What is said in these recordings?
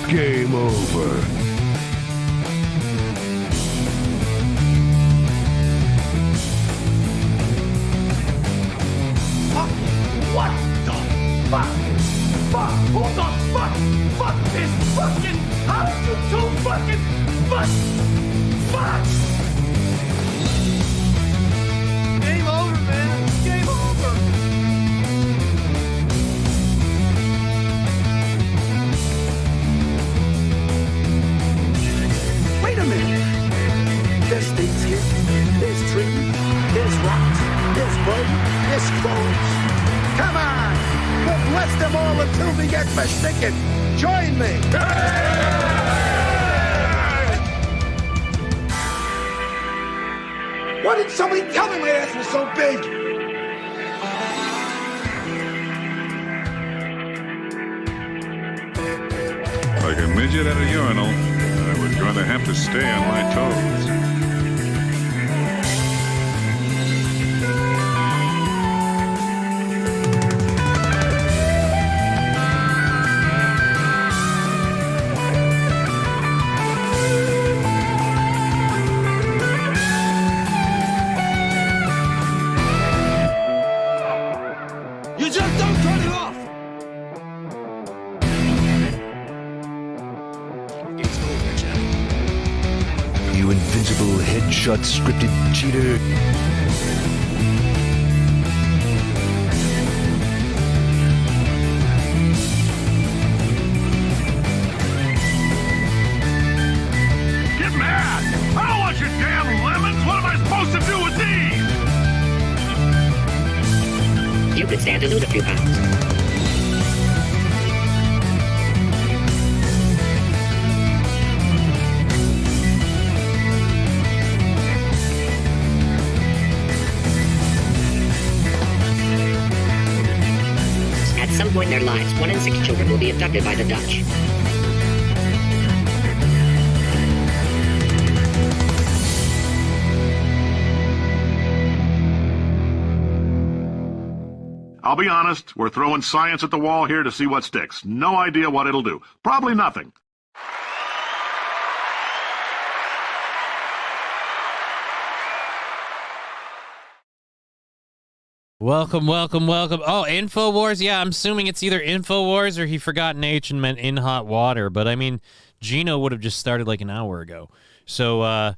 Game over. What the fuck? Fuck! Who the fuck is fucking? How did you two fucking fuck? Game over, man. Game over. Wait a minute. There's things here. There's trees. There's rocks. There's birds. There's squirrels. Come on! We'll bless them all until we get forsaken. Join me! Why didn't somebody tell me my ass was so big? Like a midget at a urinal, I was going to have to stay on my toes. You just don't turn it off. It's over, Jack. You invincible headshot scripted cheater. Get mad! I don't want your damn lemons! What am I supposed to do with these? You could stand to lose a few pounds. At some point in their lives, 1 in 6 children will be abducted by the Dutch. I'll be honest, we're throwing science at the wall here to see what sticks. No idea what it'll do. Probably nothing. Welcome. Oh, InfoWars? Yeah, I'm assuming it's either InfoWars or he forgot an H and meant in hot water. But, I mean, Gino would have just started like an hour ago. So,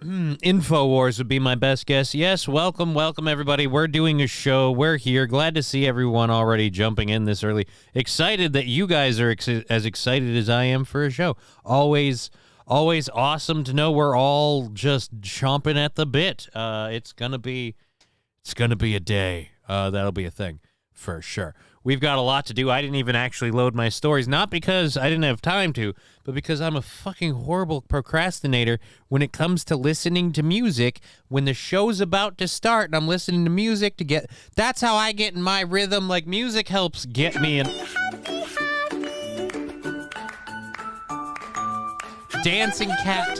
InfoWars would be my best guess. Yes, welcome, everybody. We're doing a show. We're here. Glad to see everyone already jumping in this early. Excited that you guys are as excited as I am for a show. Always awesome to know we're all just chomping at the bit. It's gonna be a day. That'll be a thing for sure. We've got a lot to do. I didn't even actually load my stories, not because I didn't have time to, but because I'm a fucking horrible procrastinator when it comes to listening to music when the show's about to start and I'm listening to music to get... That's how I get in my rhythm. Like, music helps get me in... Dancing cat.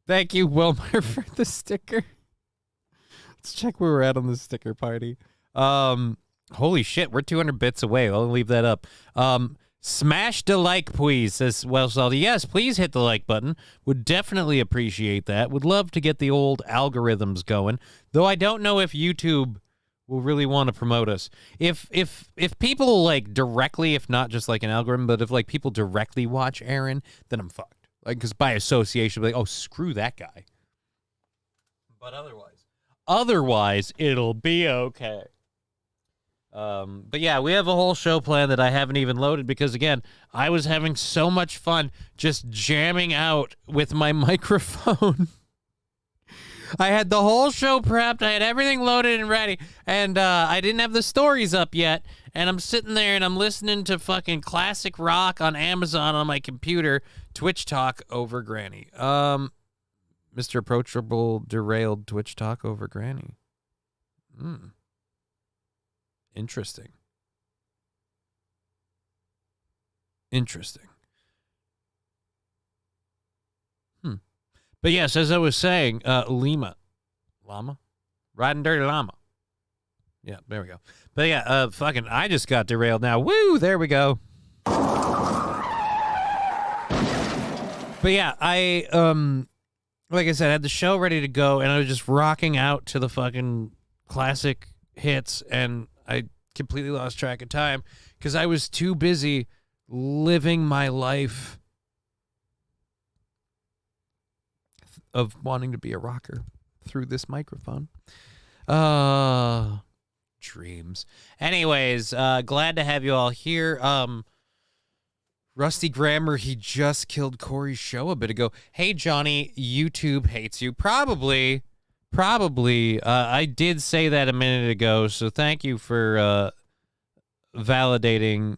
Thank you, Wilmer, for the sticker. Let's check where we're at on the sticker party. Holy shit, we're 200 bits away. I'll leave that up. Smash the like, please, says Welsh Salty. Yes, please hit the like button. Would definitely appreciate that. Would love to get the old algorithms going. Though I don't know if YouTube will really want to promote us. If people like directly, if not just like an algorithm, but if like people directly watch Aaron, then I'm fucked. Like, because by association, like, oh, screw that guy. But otherwise, it'll be okay. But yeah, we have a whole show plan that I haven't even loaded because, again, I was having so much fun just jamming out with my microphone. I had the whole show prepped. I had everything loaded and ready, and I didn't have the stories up yet. And I'm sitting there and I'm listening to fucking classic rock on Amazon on my computer, Twitch Talk over Granny. Mr. Approachable derailed Twitch Talk over Granny. Interesting. But yes, as I was saying, Llama? Riding Dirty Llama. Yeah, there we go. But yeah, fucking, I just got derailed now. Woo, there we go. But yeah, I, like I said, I had the show ready to go, and I was just rocking out to the fucking classic hits, and I completely lost track of time because I was too busy living my life of wanting to be a rocker through this microphone. Dreams. Anyways, glad to have you all here. Rusty Grammar, he just killed Corey's show a bit ago. Hey, Johnny, YouTube hates you. Probably. I did say that a minute ago, so thank you for validating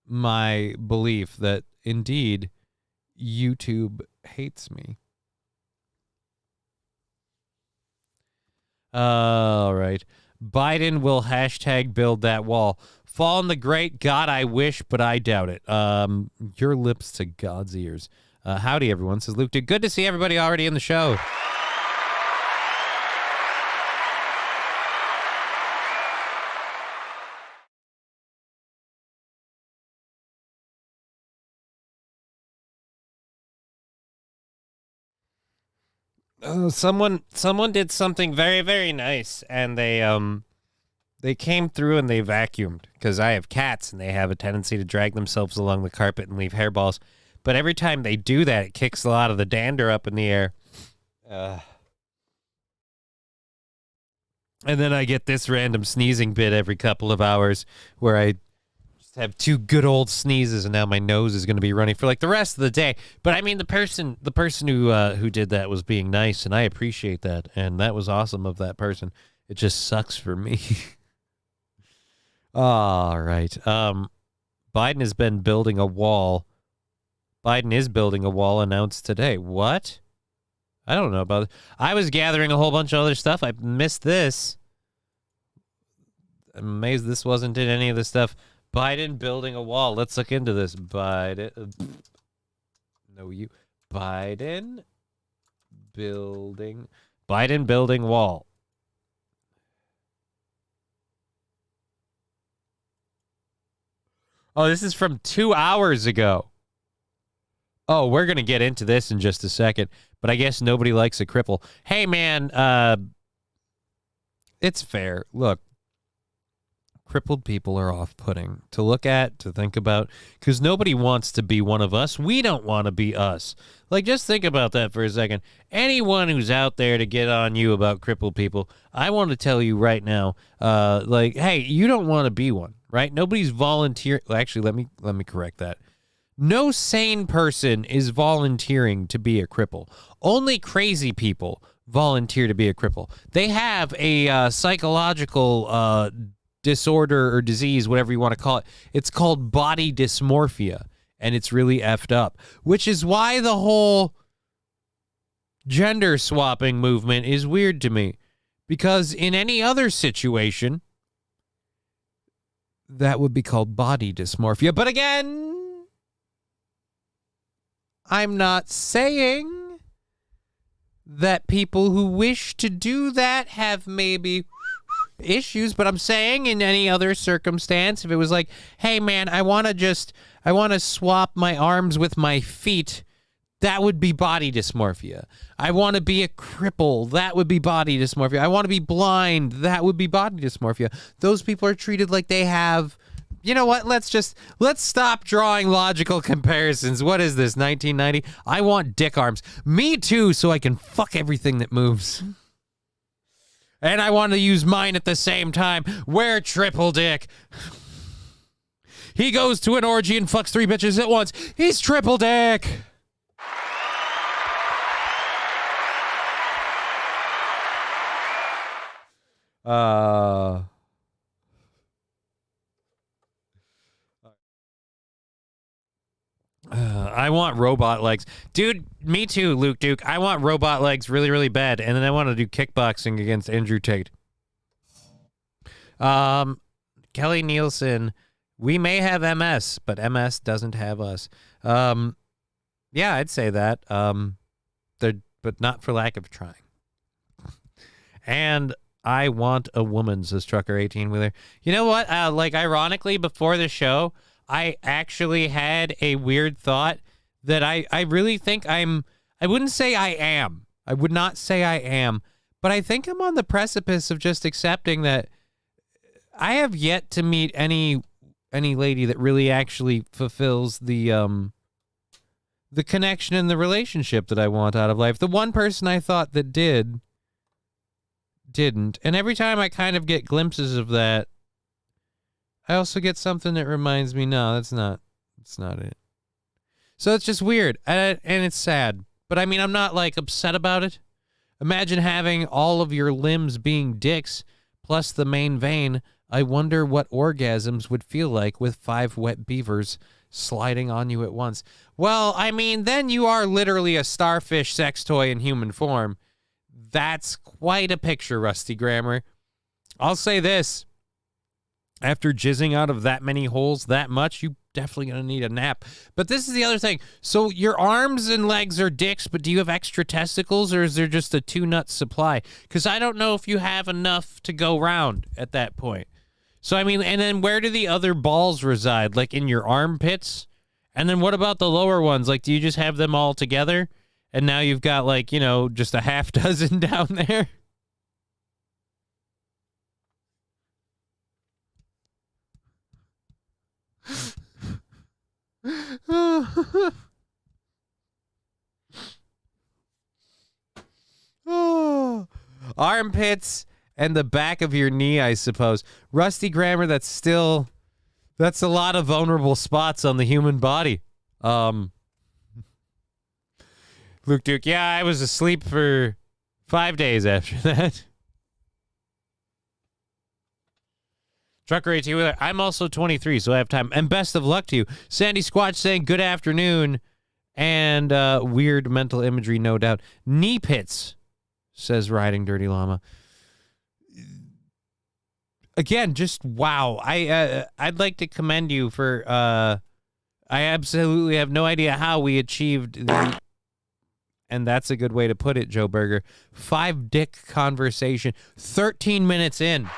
my belief that, indeed, YouTube hates me. All right. Biden will hashtag build that wall. Fallen the great God, I wish, but I doubt it. Your lips to God's ears. Howdy, everyone, says Luke. Dude, good to see everybody already in the show. Someone did something very, very nice, and they came through and they vacuumed, because I have cats and they have a tendency to drag themselves along the carpet and leave hairballs. But every time they do that, it kicks a lot of the dander up in the air. And then I get this random sneezing bit every couple of hours where I just have two good old sneezes, and now my nose is going to be running for like the rest of the day. But I mean, the person who did that was being nice, and I appreciate that, and that was awesome of that person. It just sucks for me. All right. Biden has been building a wall. Biden is building a wall announced today. What? I don't know about it. I was gathering a whole bunch of other stuff. I missed this. I'm amazed this wasn't in any of the stuff. Biden building a wall. Let's look into this. Biden building wall. Oh, this is from 2 hours ago. Oh, we're going to get into this in just a second, but I guess nobody likes a cripple. Hey, man, it's fair. Look, crippled people are off-putting to look at, to think about, because nobody wants to be one of us. We don't want to be us. Like, just think about that for a second. Anyone who's out there to get on you about crippled people, I want to tell you right now, like, hey, you don't want to be one, right? Nobody's volunteering. Actually, let me correct that. No sane person is volunteering to be a cripple. Only crazy people volunteer to be a cripple. They have a psychological disorder or disease, whatever you want to call it. It's called body dysmorphia, and it's really effed up, which is why the whole gender swapping movement is weird to me, because in any other situation, that would be called body dysmorphia. But again, I'm not saying that people who wish to do that have maybe issues, but I'm saying in any other circumstance, if it was like, hey man, I want to swap my arms with my feet, that would be body dysmorphia. I want to be a cripple, that would be body dysmorphia. I want to be blind, that would be body dysmorphia. Those people are treated like they have, you know what, let's stop drawing logical comparisons. What is this, 1990? I want dick arms. Me too, so I can fuck everything that moves. And I want to use mine at the same time. Wear triple dick. He goes to an orgy and fucks 3 bitches at once. He's triple dick. I want robot legs. Dude, me too, Luke Duke. I want robot legs really, really bad. And then I want to do kickboxing against Andrew Tate. Kelly Nielsen, we may have MS, but MS doesn't have us. Yeah, I'd say that. But not for lack of trying. And I want a woman, says Trucker 18-wheeler. You know what? Like, ironically, before the show, I actually had a weird thought that I really think I wouldn't say I am. I would not say I am. But I think I'm on the precipice of just accepting that I have yet to meet any lady that really actually fulfills the connection and the relationship that I want out of life. The one person I thought that didn't. And every time I kind of get glimpses of that, I also get something that reminds me, no, that's not it. So it's just weird, and it's sad. But I mean, I'm not like upset about it. Imagine having all of your limbs being dicks, plus the main vein. I wonder what orgasms would feel like with 5 wet beavers sliding on you at once. Well, I mean, then you are literally a starfish sex toy in human form. That's quite a picture, Rusty Grammar. I'll say this. After jizzing out of that many holes that much, you definitely going to need a nap. But this is the other thing. So your arms and legs are dicks, but do you have extra testicles, or is there just a 2-nut supply? Because I don't know if you have enough to go round at that point. So, I mean, and then where do the other balls reside? Like in your armpits? And then what about the lower ones? Like, do you just have them all together? And now you've got, like, you know, just a half dozen down there? Armpits and the back of your knee, I suppose. Rusty Grammar, that's a lot of vulnerable spots on the human body. Luke Duke, yeah, I was asleep for 5 days after that. Trucker 18, I'm also 23, so I have time. And best of luck to you. Sandy Squatch saying good afternoon. And weird mental imagery, no doubt. Knee pits, says Riding Dirty Llama. Again, just wow. I'd like to commend you for... I absolutely have no idea how we achieved the... And that's a good way to put it, Joe Berger. 5-dick conversation. 13 minutes in.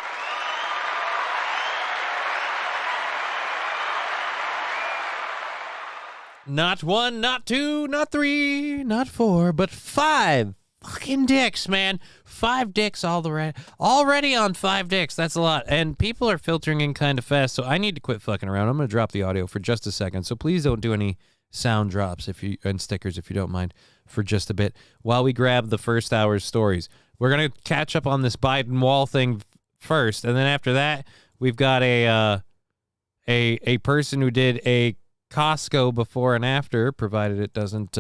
Not 1, not 2, not 3, not 4, but 5 fucking dicks, man. 5 dicks already on 5 dicks. That's a lot. And people are filtering in kind of fast, so I need to quit fucking around. I'm going to drop the audio for just a second, so please don't do any sound drops and stickers if you don't mind for just a bit while we grab the first hour's stories. We're going to catch up on this Biden wall thing first, and then after that, we've got a person who did a Costco before and after, provided it doesn't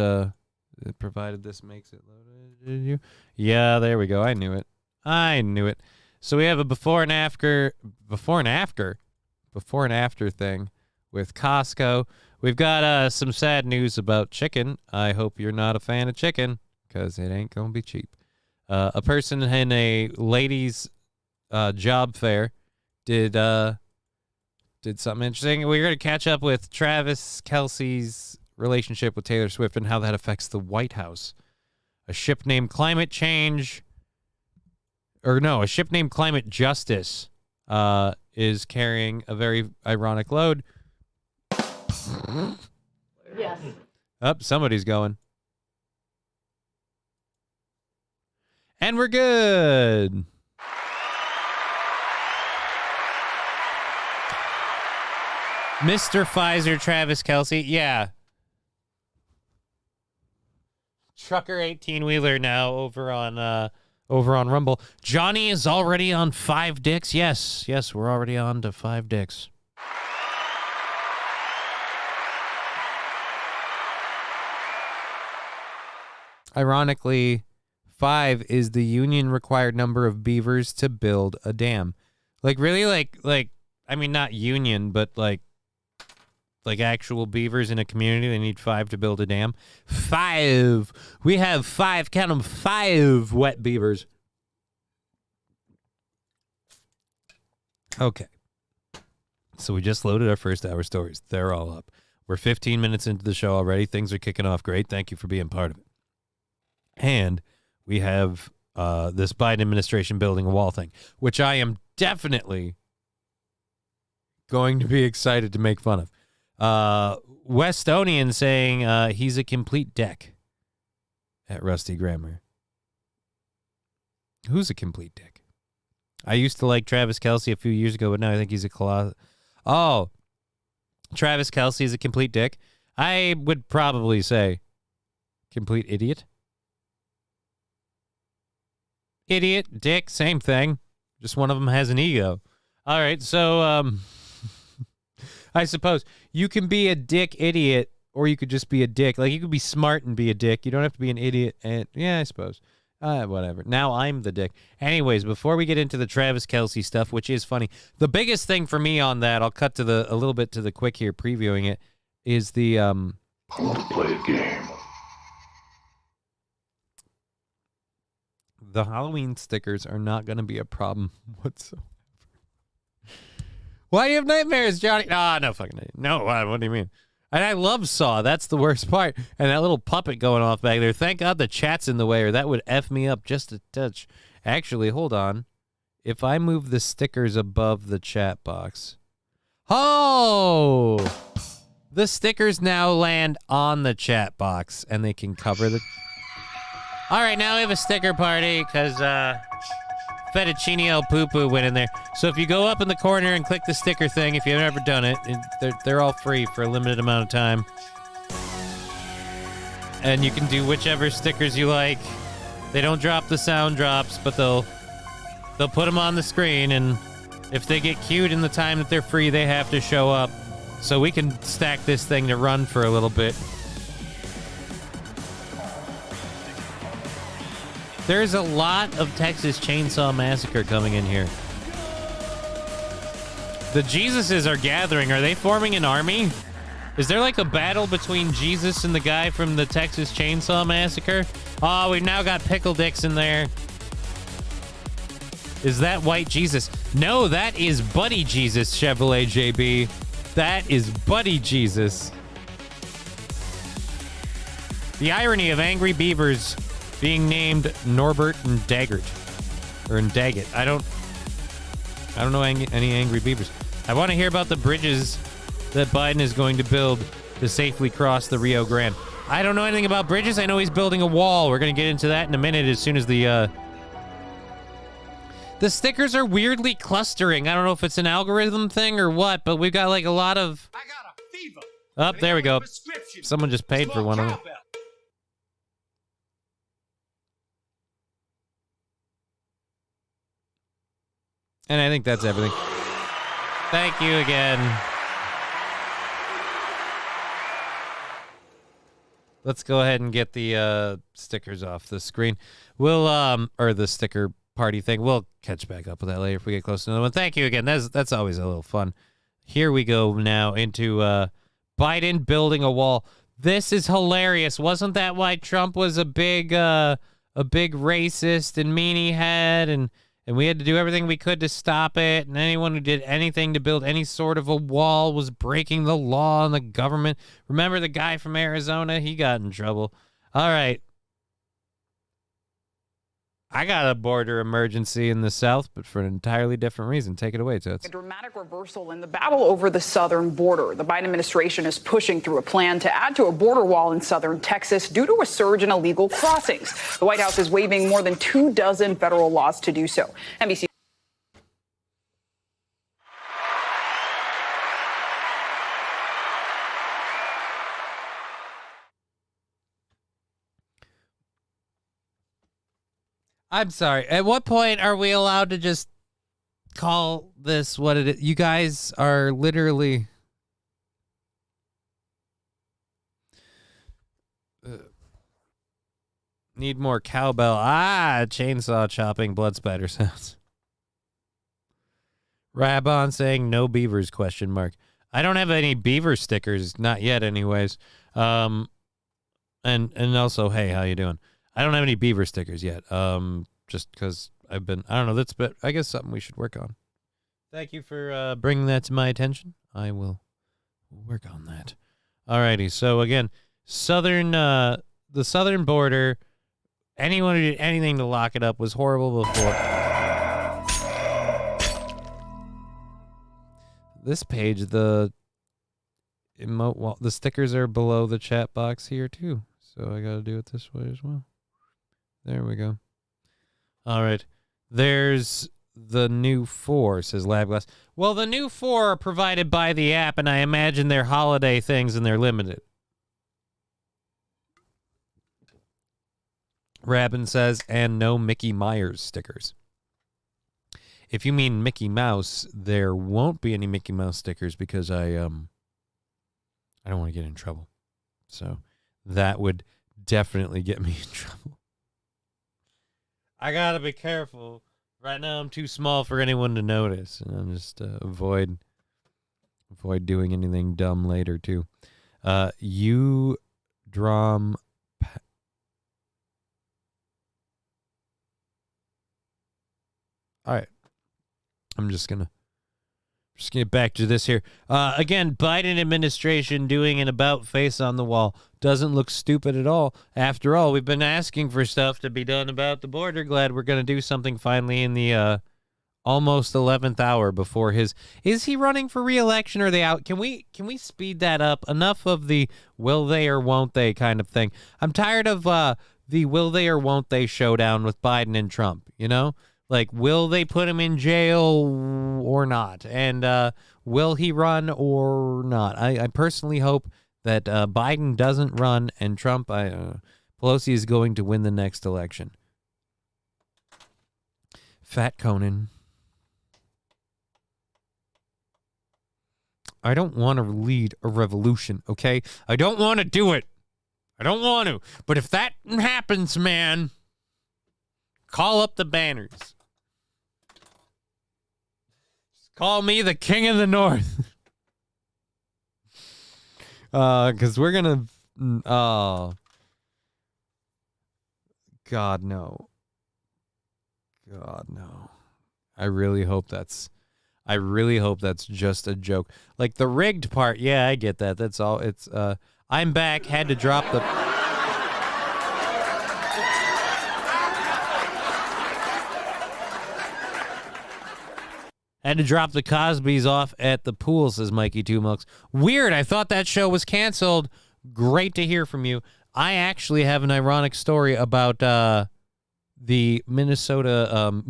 provided this makes it loaded. Yeah, there we go. I knew it. So we have a before and after thing with Costco. We've got some sad news about chicken. I hope you're not a fan of chicken, because it ain't gonna be cheap. A person in a ladies' job fair did something interesting. We're going to catch up with Travis Kelce's relationship with Taylor Swift and how that affects the White House. A ship named Climate Justice is carrying a very ironic load. Yes. Oh, somebody's going. And we're good. Mr. Pfizer, Travis Kelce, yeah. Trucker 18-wheeler now over on Rumble. Johnny is already on 5 dicks. Yes, we're already on to 5 dicks. Ironically, 5 is the union required number of beavers to build a dam. Like really, like I mean, not union, but like actual beavers in a community, they need 5 to build a dam. 5. We have 5, count them, 5 wet beavers. Okay. So we just loaded our first hour stories. They're all up. We're 15 minutes into the show already. Things are kicking off great. Thank you for being part of it. And we have this Biden administration building a wall thing, which I am definitely going to be excited to make fun of. Westonian saying he's a complete dick at Rusty Grammar. Who's a complete dick? I used to like Travis Kelce a few years ago, but now I think he's a colossal. Oh, Travis Kelce is a complete dick. I would probably say complete idiot. Idiot, dick, same thing. Just one of them has an ego. All right, so I suppose you can be a dick idiot, or you could just be a dick. Like, you could be smart and be a dick. You don't have to be an idiot. And yeah, I suppose. Whatever. Now I'm the dick. Anyways, before we get into the Travis Kelce stuff, which is funny, the biggest thing for me on that, I'll cut to a little bit to the quick here, previewing it, is the I want to play a game. the Halloween stickers are not going to be a problem whatsoever. Why do you have nightmares, Johnny? No fucking nightmares. No, what do you mean? And I love Saw. That's the worst part. And that little puppet going off back there. Thank God the chat's in the way, or that would F me up just a touch. Actually, hold on. If I move the stickers above the chat box. Oh! The stickers now land on the chat box, and they can cover the... All right, now we have a sticker party, because Fettuccine El Poo-Poo went in there. So if you go up in the corner and click the sticker thing, if you've ever done it, they're all free for a limited amount of time. And you can do whichever stickers you like. They don't drop the sound drops, but they'll put them on the screen, and if they get queued in the time that they're free, they have to show up. So we can stack this thing to run for a little bit. There's a lot of Texas Chainsaw Massacre coming in here. The Jesuses are gathering. Are they forming an army? Is there like a battle between Jesus and the guy from the Texas Chainsaw Massacre? Oh, we've now got Pickle Dicks in there. Is that White Jesus? No, that is Buddy Jesus, Chevrolet JB. That is Buddy Jesus. The irony of angry beavers being named Norbert and Daggett. Or in Daggett. I don't know any angry beavers. I want to hear about the bridges that Biden is going to build to safely cross the Rio Grande. I don't know anything about bridges. I know he's building a wall. We're going to get into that in a minute as soon as the stickers are weirdly clustering. I don't know if it's an algorithm thing or what, but we've got like a lot of... I got a fever. Oh, there we go. Someone just paid for one of them. And I think that's everything. Thank you again. Let's go ahead and get the stickers off the screen. We'll or the sticker party thing. We'll catch back up with that later if we get close to another one. Thank you again. That's always a little fun. Here we go now into Biden building a wall. This is hilarious. Wasn't that why Trump was a big racist and meanie head, and we had to do everything we could to stop it, and anyone who did anything to build any sort of a wall was breaking the law and the government. Remember the guy from Arizona? He got in trouble. All right. I got a border emergency in the South, but for an entirely different reason. Take it away, Toots. A dramatic reversal in the battle over the southern border. The Biden administration is pushing through a plan to add to a border wall in southern Texas due to a surge in illegal crossings. The White House is waiving more than 24 federal laws to do so. NBC. I'm sorry. At what point are we allowed to just call this what it is? You guys are literally... need more cowbell. Chainsaw chopping blood spatter sounds. Rabon saying no beavers, question mark. I don't have any beaver stickers, not yet anyways. And also, hey, how you doing? I don't have any beaver stickers yet. Just because I don't know, that's, but I guess something we should work on. Thank you for bringing that to my attention. I will work on that. Alrighty, so again, the southern border, Anyone who did anything to lock it up was horrible before. This page, the stickers are below the chat box here too. So I got to do it this way as well. There we go. All right. There's the new 4, says Labglass. Well, the new 4 are provided by the app, and I imagine they're holiday things and they're limited. Rabin says, and no Mickey Myers stickers. If you mean Mickey Mouse, there won't be any Mickey Mouse stickers because I don't want to get in trouble. So that would definitely get me in trouble. I gotta be careful. Right now I'm too small for anyone to notice, and I'm just avoid doing anything dumb later too. You drum. All right. I'm just gonna get back to this here. Again, Biden administration doing an about face on the wall doesn't look stupid at all. After all, we've been asking for stuff to be done about the border. Glad we're gonna do something finally in the almost 11th hour before his. Is he running for re-election or are they out? Can we speed that up? Enough of the will they or won't they kind of thing. I'm tired of the will they or won't they showdown with Biden and Trump. You know. Like, will they put him in jail or not? And will he run or not? I personally hope that Biden doesn't run and Trump, Pelosi is going to win the next election. Fat Conan. I don't want to lead a revolution, okay? I don't want to do it. I don't want to. But if that happens, man, call up the banners. Call me the king of the north. Because we're going to... Oh. God, no. God, no. I really hope that's just a joke. Like the rigged part, yeah, I get that. That's all. It's, I'm back, had to drop the... Had to drop the Cosbys off at the pool, says Mikey Two Milks. Weird. I thought that show was canceled. Great to hear from you. I actually have an ironic story about the Minnesota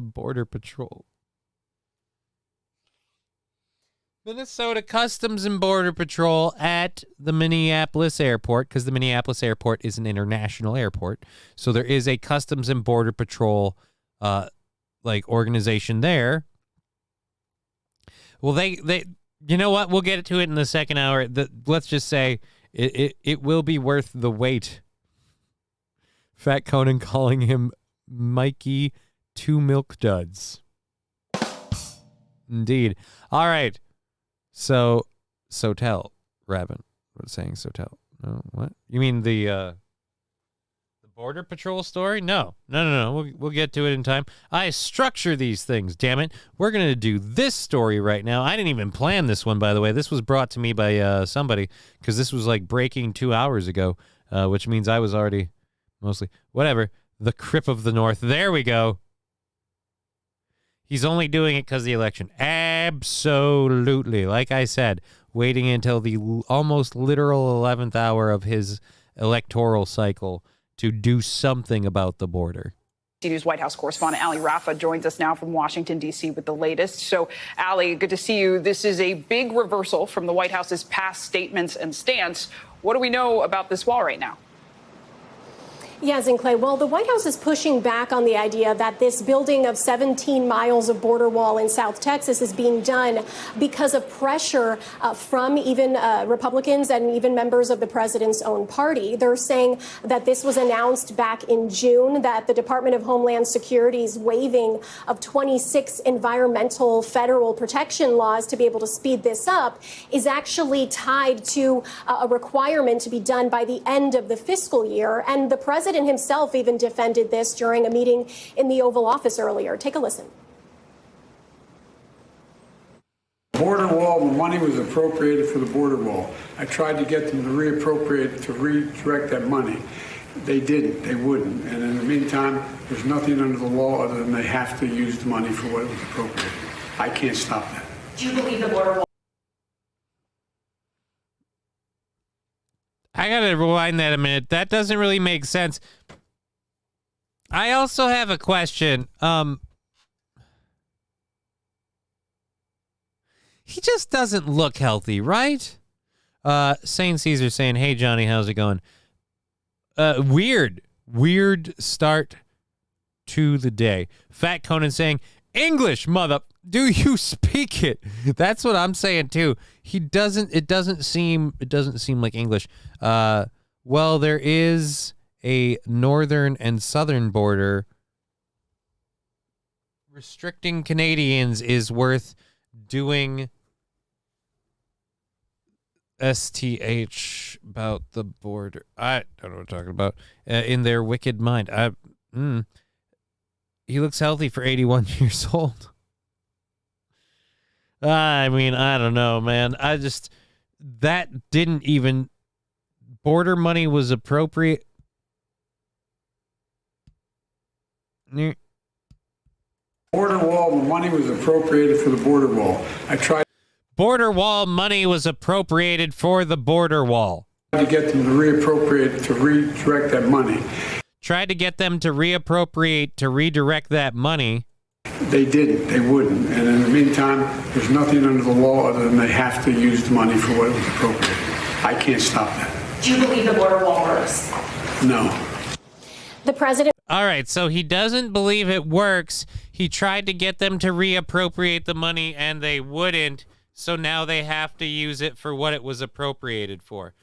Border Patrol. Minnesota Customs and Border Patrol at the Minneapolis airport, because the Minneapolis airport is an international airport. So there is a Customs and Border Patrol organization there. Well, they you know what? We'll get to it in the second hour. Let's just say it will be worth the wait. Fat Conan calling him Mikey Two Milk Duds. Indeed. All right. So, Sotel, Rabin. What saying Sotel? No, what? You mean the Border Patrol story? No. We'll get to it in time. I structure these things, damn it. We're going to do this story right now. I didn't even plan this one, by the way. This was brought to me by somebody, because this was like breaking 2 hours ago, which means I was already mostly... Whatever. The Crip of the North. There we go. He's only doing it because of the election. Absolutely. Like I said, waiting until the almost literal 11th hour of his electoral cycle to do something about the border. News White House correspondent Ali Rafa joins us now from Washington, D.C. with the latest. So, Ali, good to see you. This is a big reversal from the White House's past statements and stance. What do we know about this wall right now? Yes, and Clay, well, the White House is pushing back on the idea that this building of 17 miles of border wall in South Texas is being done because of pressure from even Republicans and even members of the president's own party. They're saying that this was announced back in June, that the Department of Homeland Security's waiving of 26 environmental federal protection laws to be able to speed this up is actually tied to a requirement to be done by the end of the fiscal year. And the president himself even defended this during a meeting in the Oval Office earlier. Take a listen. Border wall, the money was appropriated for the border wall. I tried to get them to reappropriate, to redirect that money. They didn't. They wouldn't. And in the meantime, there's nothing under the law other than they have to use the money for what it was appropriated. I can't stop that. Do you believe the border wall? I gotta rewind that a minute. That doesn't really make sense. I also have a question. He just doesn't look healthy, right? Saint Caesar saying, "Hey Johnny, how's it going?" Weird start to the day. Fat Conan saying, "English, mother, do you speak it?" That's what I'm saying too. It doesn't seem like English. Well, there is a northern and southern border. Restricting Canadians is worth doing STH about the border. I don't know what I'm talking about. In their wicked mind. He looks healthy for 81 years old. I mean, I don't know, man. That didn't even... Border money was appropriate. Border wall money was appropriated for the border wall. Border wall money was appropriated for the border wall. To get them to reappropriate, to redirect that money. Tried to get them to reappropriate, to redirect that money. They didn't. They wouldn't. And in the meantime, there's nothing under the law other than they have to use the money for what it was appropriated. I can't stop that. Do you believe the border wall works? No. The president. All right, so he doesn't believe it works. He tried to get them to reappropriate the money, and they wouldn't. So now they have to use it for what it was appropriated for.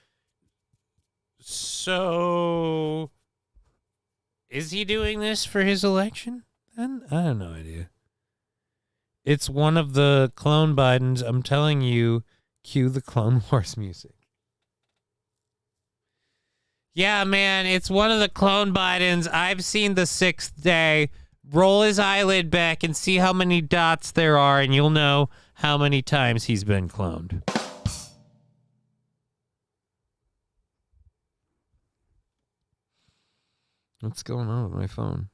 So, is he doing this for his election? I have no idea. It's one of the clone Bidens. I'm telling you, cue the Clone Wars music. Yeah, man, it's one of the clone Bidens. I've seen The Sixth Day. Roll his eyelid back and see how many dots there are, and you'll know how many times he's been cloned. What's going on with my phone?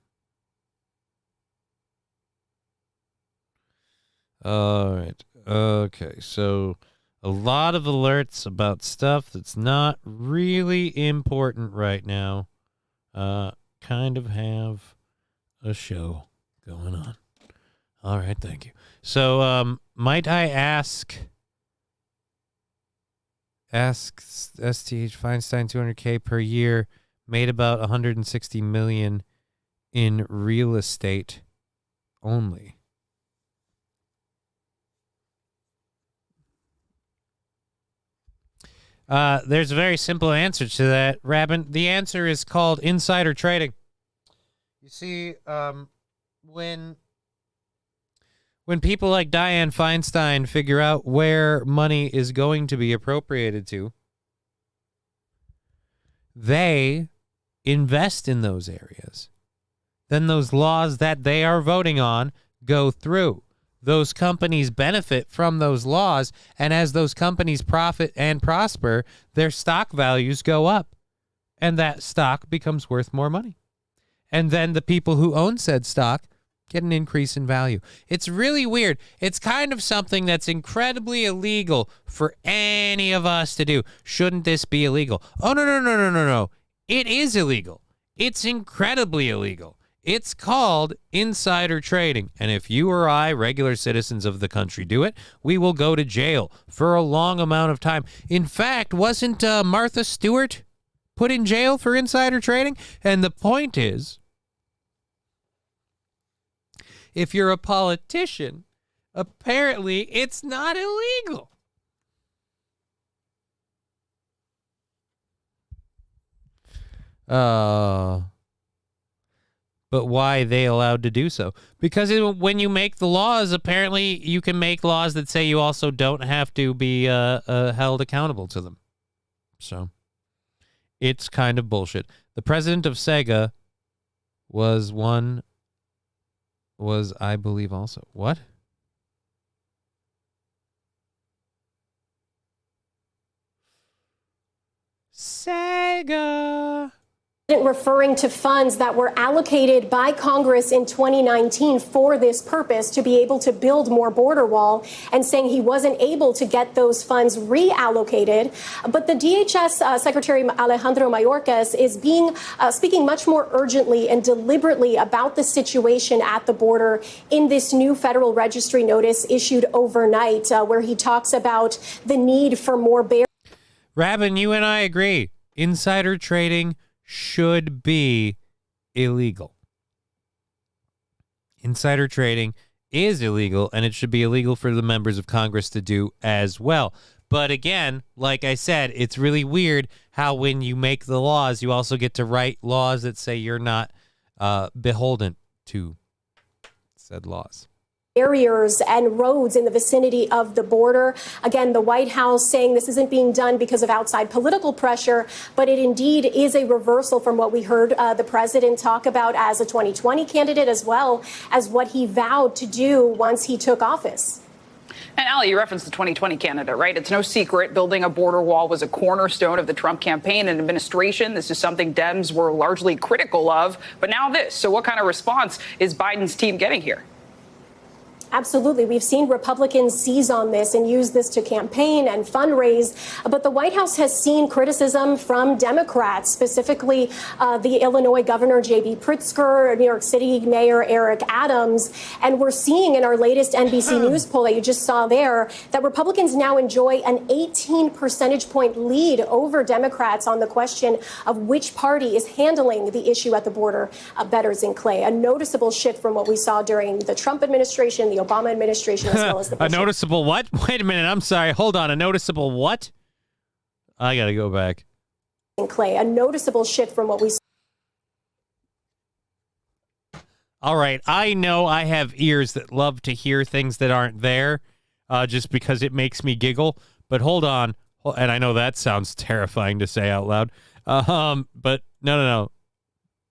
All right. Okay, so a lot of alerts about stuff that's not really important right now. Kind of have a show going on. All right, thank you. So, might I ask STH Feinstein 200K per year made about 160 million in real estate only. There's a very simple answer to that, Rabin. The answer is called insider trading. You see, when people like Dianne Feinstein figure out where money is going to be appropriated to, they invest in those areas. Then those laws that they are voting on go through. Those companies benefit from those laws, and as those companies profit and prosper, their stock values go up, and that stock becomes worth more money. And then the people who own said stock get an increase in value. It's really weird. It's kind of something that's incredibly illegal for any of us to do. Shouldn't this be illegal? Oh, no. It is illegal. It's incredibly illegal. It's called insider trading. And if you or I, regular citizens of the country, do it, we will go to jail for a long amount of time. In fact, wasn't Martha Stewart put in jail for insider trading? And the point is, if you're a politician, apparently it's not illegal. But why are they allowed to do so? Because when you make the laws, apparently you can make laws that say you also don't have to be held accountable to them. So it's kind of bullshit. The president of Sega was, I believe, also. What? Sega. referring to funds that were allocated by Congress in 2019 for this purpose to be able to build more border wall, and saying he wasn't able to get those funds reallocated. But the DHS Secretary Alejandro Mayorkas is speaking much more urgently and deliberately about the situation at the border in this new Federal Registry notice issued overnight, where he talks about the need for more barriers. Rabin, you and I agree. Insider trading should be illegal. Insider trading is illegal, and it should be illegal for the members of Congress to do as well. But again, like I said, it's really weird how when you make the laws, you also get to write laws that say you're not beholden to said laws. Barriers and roads in the vicinity of the border. Again, the White House saying this isn't being done because of outside political pressure, but it indeed is a reversal from what we heard the president talk about as a 2020 candidate, as well as what he vowed to do once he took office. And Ali, you referenced the 2020 candidate, right? It's no secret building a border wall was a cornerstone of the Trump campaign and administration. This is something Dems were largely critical of. But now this. So what kind of response is Biden's team getting here? Absolutely. We've seen Republicans seize on this and use this to campaign and fundraise. But the White House has seen criticism from Democrats, specifically the Illinois Governor J.B. Pritzker, New York City Mayor Eric Adams. And we're seeing in our latest NBC News poll that you just saw there that Republicans now enjoy an 18 percentage point lead over Democrats on the question of which party is handling the issue at the border better than Clay. A noticeable shift from what we saw during the Trump administration, the Obama administration, as well as the Bush. A noticeable what? Wait a minute. I'm sorry. Hold on. A noticeable what? I got to go back. Clay, a noticeable shift from what we saw. All right. I know I have ears that love to hear things that aren't there just because it makes me giggle. But hold on. And I know that sounds terrifying to say out loud. But no.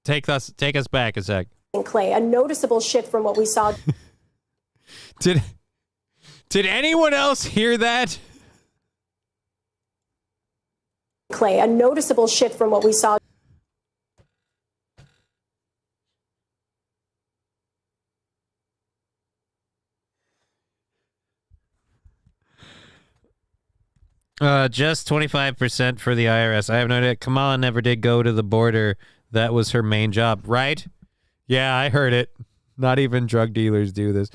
Take us back a sec. Clay, a noticeable shift from what we saw. Did anyone else hear that? Clay, a noticeable shift from what we saw. Just 25% for the IRS. I have no idea. Kamala never did go to the border. That was her main job, right? Yeah, I heard it. Not even drug dealers do this.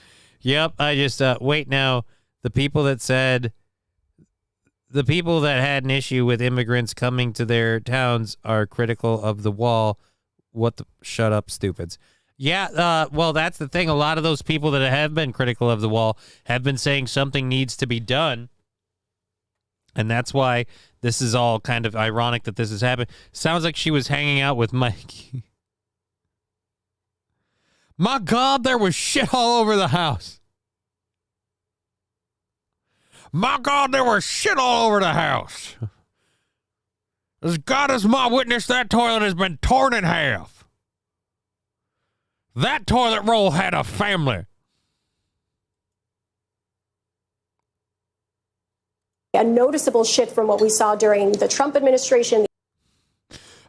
Yep, I just, wait now. The people that had an issue with immigrants coming to their towns are critical of the wall. Shut up, stupids. Yeah, well, that's the thing. A lot of those people that have been critical of the wall have been saying something needs to be done. And that's why this is all kind of ironic that this has happened. Sounds like she was hanging out with Mike. My God, there was shit all over the house. My God, there was shit all over the house. As God is my witness, that toilet has been torn in half. That toilet roll had a family. A noticeable shift from what we saw during the Trump administration.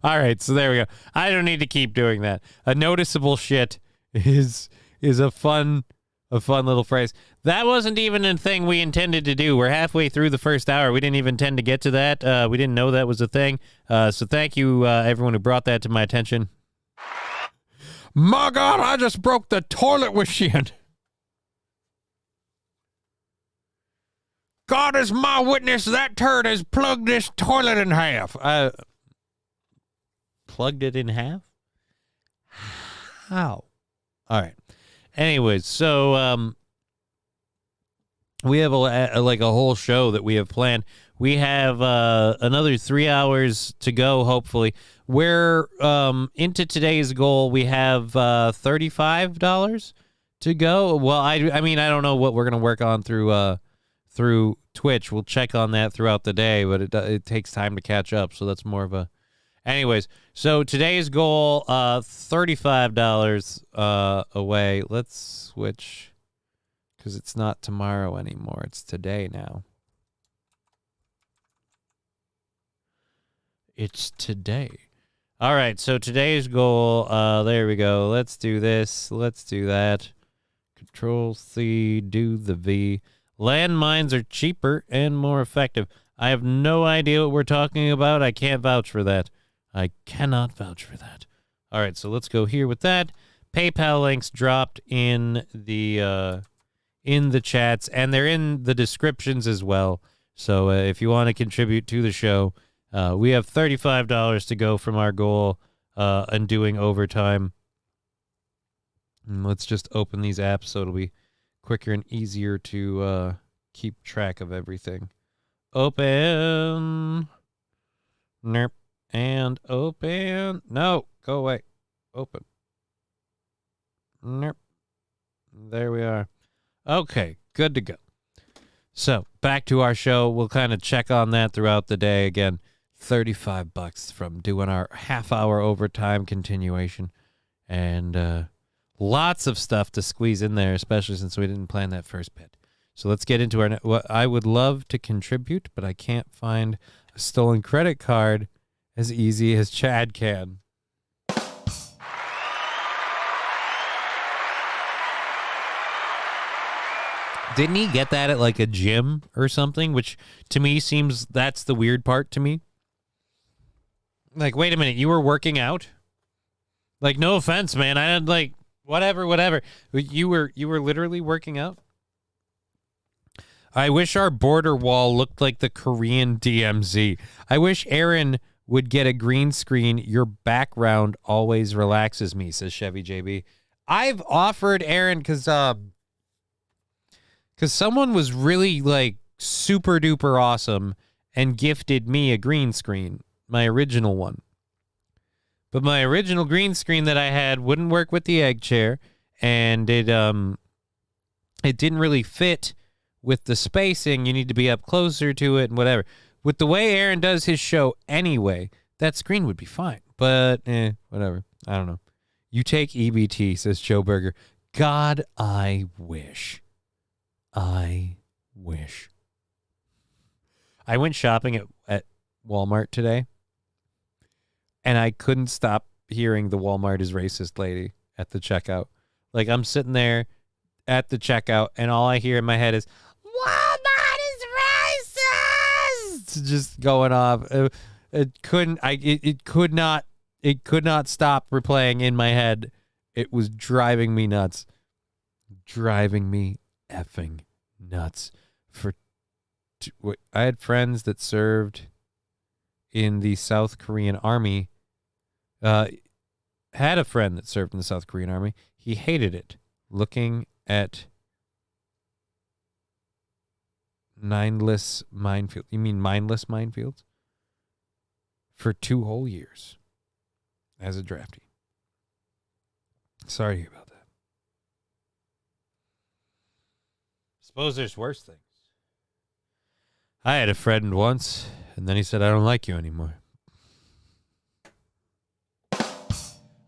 All right, so there we go. I don't need to keep doing that. A noticeable shit is a fun little phrase. That wasn't even a thing we intended to do. We're halfway through the first hour. We didn't even intend to get to that. We didn't know that was a thing. So thank you, everyone who brought that to my attention. My God, I just broke the toilet machine. God is my witness, that turd has plugged this toilet in half. Plugged it in half? How? All right. Anyways, so we have a whole show that we have planned. We have another 3 hours to go, hopefully. We're into today's goal. We have $35 to go. Well, I mean, I don't know what we're going to work on through Twitch. We'll check on that throughout the day, but it takes time to catch up, so that's more of a... Anyways, so today's goal, $35 away. Let's switch, because it's not tomorrow anymore. It's today now. It's today. All right, so today's goal, there we go. Let's do this. Let's do that. Control-C, do the V. Landmines are cheaper and more effective. I have no idea what we're talking about. I can't vouch for that. I cannot vouch for that. All right, so let's go here with that. PayPal links dropped in the chats, and they're in the descriptions as well. So if you want to contribute to the show, we have $35 to go from our goal and doing overtime. And let's just open these apps so it'll be quicker and easier to keep track of everything. Open. Nerp. And open. No, go away. Open. Nerp. There we are. Okay, good to go. So, back to our show. We'll kind of check on that throughout the day. Again, $35 from doing our half-hour overtime continuation. And lots of stuff to squeeze in there, especially since we didn't plan that first bit. So let's get into our... What I would love to contribute, but I can't find a stolen credit card as easy as Chad can. Didn't he get that at like a gym or something? Which to me seems that's the weird part to me. Like, wait a minute, you were working out? Like, no offense, man. I had like whatever. You were literally working out? I wish our border wall looked like the Korean DMZ. I wish Aaron would get a green screen. Your background always relaxes me, says Chevy JB. I've offered Aaron because someone was really like super duper awesome and gifted me a green screen, my original one. But my original green screen that I had wouldn't work with the egg chair, and it didn't really fit with the spacing. You need to be up closer to it and whatever. With the way Aaron does his show anyway, that screen would be fine. But, whatever. I don't know. You take EBT, says Joe Berger. God, I wish. I went shopping at Walmart today, and I couldn't stop hearing the Walmart is racist lady at the checkout. Like, I'm sitting there at the checkout, and all I hear in my head is, Walmart is racist! Just going off. It could not stop replaying in my head. It was driving me nuts. Driving me effing nuts. I had friends that served in the South Korean Army. Had a friend that served in the South Korean Army. He hated it. Looking at mindless minefields. You mean mindless minefields? For 2 whole years as a draftee. Sorry to hear about that. Suppose there's worse things. I had a friend once, and then he said, I don't like you anymore.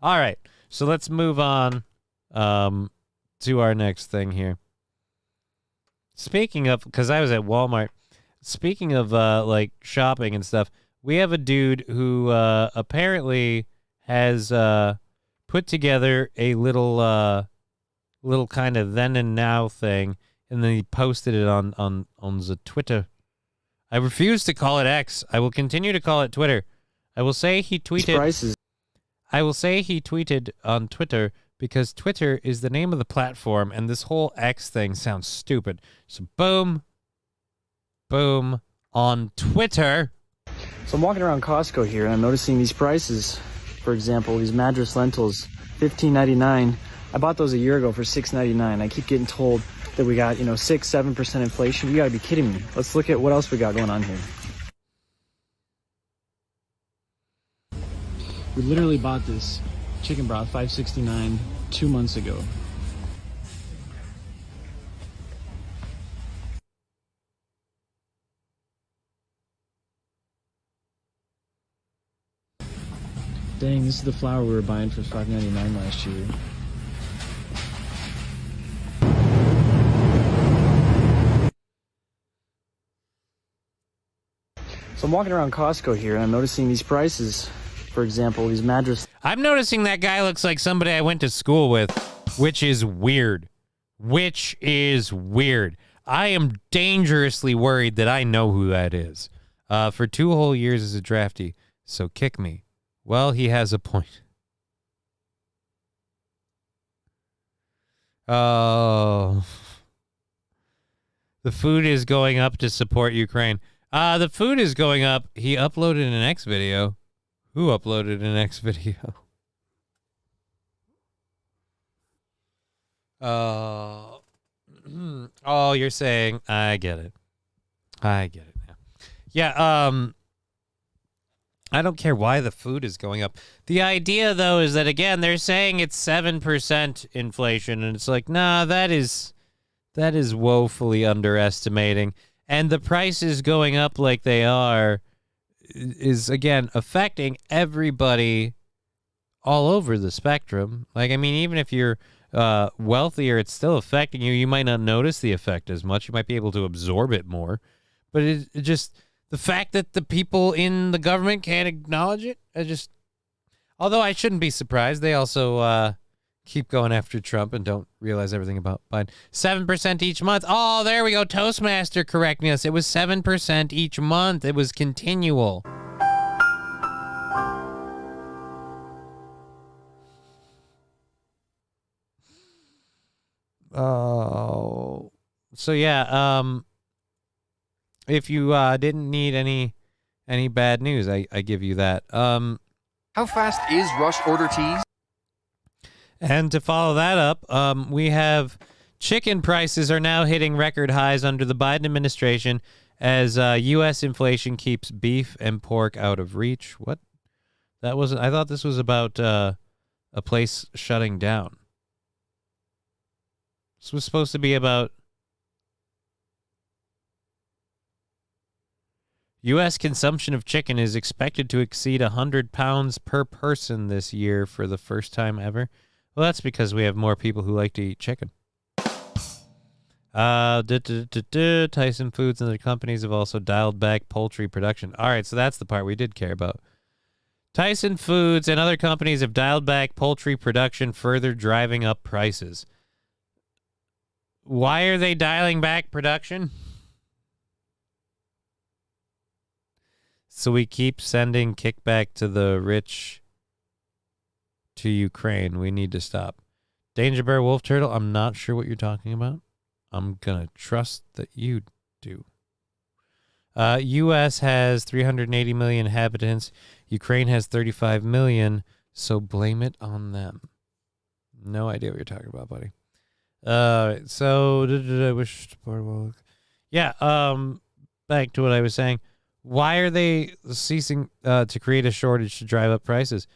All right, so let's move on to our next thing here. Speaking of, because I was at Walmart, speaking of like shopping and stuff, we have a dude who apparently has put together a little kind of then and now thing, and then he posted it on the Twitter. I refuse to call it X. I will continue to call it Twitter. I will say he tweeted. I will say he tweeted on Twitter because Twitter is the name of the platform, and this whole X thing sounds stupid. So boom on Twitter. So I'm walking around Costco here, and I'm noticing these prices. For example, these madras lentils, $15.99. I bought those a year ago for $6.99. I keep getting told that we got, 6-7% inflation. You gotta be kidding me. Let's look at what else we got going on here. We literally bought this chicken broth, $5.69, 2 months ago. Dang, this is the flour we were buying for $5.99 last year. So I'm walking around Costco here, and I'm noticing these prices. For example, these mattress... I'm noticing that guy looks like somebody I went to school with, which is weird. I am dangerously worried that I know who that is. For 2 whole years as a draftee, so kick me. Well, he has a point. Oh. The food is going up to support Ukraine. The food is going up. He uploaded an X video. Who uploaded an X video? Oh, you're saying I get it now. Yeah, I don't care why the food is going up. The idea, though, is that, again, they're saying it's 7% inflation, and it's like, nah, that is woefully underestimating. And the prices going up like they are is, again, affecting everybody all over the spectrum. Like, I mean, even if you're wealthier, it's still affecting you. You might not notice the effect as much. You might be able to absorb it more. But it just... the fact that the people in the government can't acknowledge it, although I shouldn't be surprised, they also keep going after Trump and don't realize everything about Biden. 7% each month. Oh, there we go. Toastmaster correcting us. It was 7% each month. It was continual. Oh. So, yeah, if you didn't need any bad news, I give you that. How fast is rush order teas? And to follow that up, we have chicken prices are now hitting record highs under the Biden administration as U.S. inflation keeps beef and pork out of reach. What? That wasn't. I thought this was about a place shutting down. This was supposed to be about U.S. consumption of chicken is expected to exceed 100 pounds per person this year for the first time ever. Well, that's because we have more people who like to eat chicken. Tyson Foods and other companies have also dialed back poultry production. All right, so that's the part we did care about. Tyson Foods and other companies have dialed back poultry production, further driving up prices. Why are they dialing back production? So we keep sending kickback to the rich to Ukraine. We need to stop. Danger Bear Wolf Turtle, I'm not sure what you're talking about. I'm going to trust that you do. U.S. has 380 million inhabitants. Ukraine has 35 million, so blame it on them. No idea what you're talking about, buddy. So, I wish... Yeah, back to what I was saying. Why are they ceasing to create a shortage to drive up prices?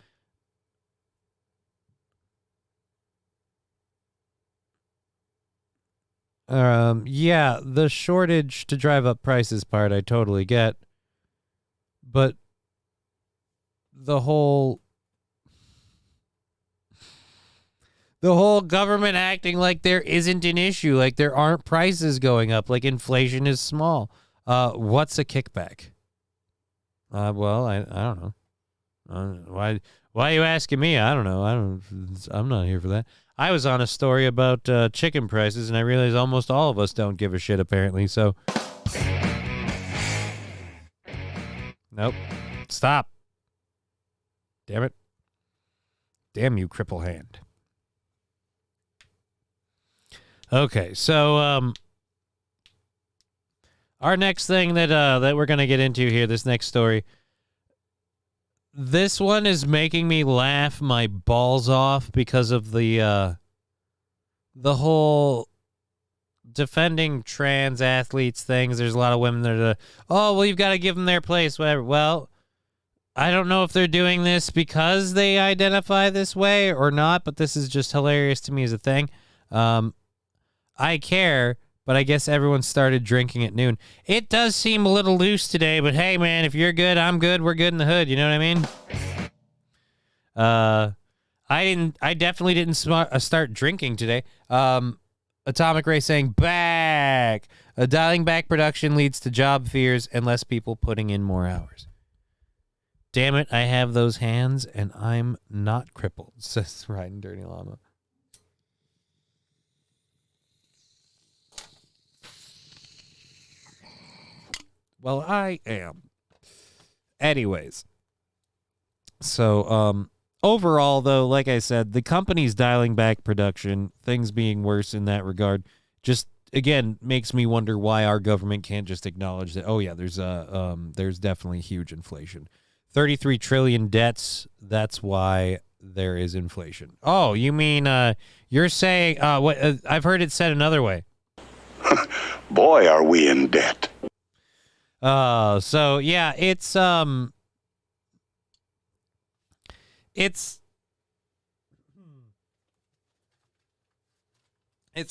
Yeah, the shortage to drive up prices part I totally get. But the whole government acting like there isn't an issue, like there aren't prices going up, like inflation is small. What's a kickback? Well, I don't know. Why are you asking me? I don't know. I'm not here for that. I was on a story about chicken prices, and I realized almost all of us don't give a shit, apparently, so. Nope. Stop. Damn it. Damn you, cripple hand. Okay, so, our next thing that we're going to get into here, this next story, this one is making me laugh my balls off because of the whole defending trans athletes things. There's a lot of women that are, oh, well, you've got to give them their place, whatever. Well, I don't know if they're doing this because they identify this way or not, but this is just hilarious to me as a thing. I care. But I guess everyone started drinking at noon. It does seem a little loose today, but hey, man, if you're good, I'm good. We're good in the hood. You know what I mean? I definitely didn't start drinking today. Atomic Ray saying back. Dialing back production leads to job fears and less people putting in more hours. damn it, I have those hands and I'm not crippled, says Riding Dirty Llama. Well, I am. Anyways. So, overall, though, like I said, the company's dialing back production, things being worse in that regard, just, again, makes me wonder why our government can't just acknowledge that, oh, yeah, there's definitely huge inflation. 33 trillion debts, that's why there is inflation. Oh, you mean, you're saying, I've heard it said another way. Boy, are we in debt. So yeah, it's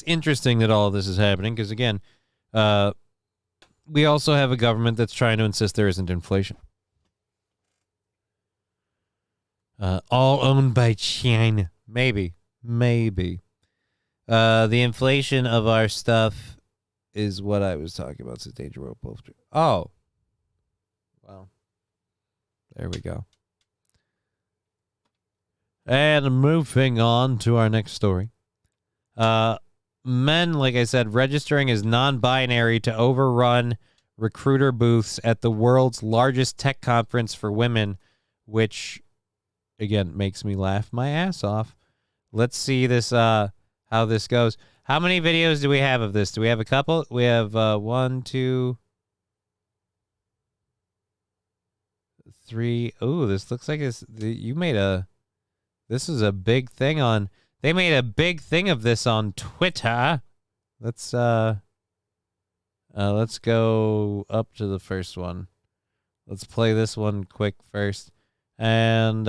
interesting that all of this is happening because again, we also have a government that's trying to insist there isn't inflation. All owned by China. Maybe. The inflation of our stuff is what I was talking about. Says Danger Rope Wolf. Oh. Well. There we go. And moving on to our next story. Men, like I said, registering as non-binary to overrun recruiter booths at the world's largest tech conference for women, which, again, makes me laugh my ass off. Let's see this, how this goes. How many videos do we have of this? Do we have a couple? We have 1, 2, 3. Ooh, this looks like this is a big thing on. They made a big thing of this on Twitter. Let's go up to the first one. Let's play this one quick first. And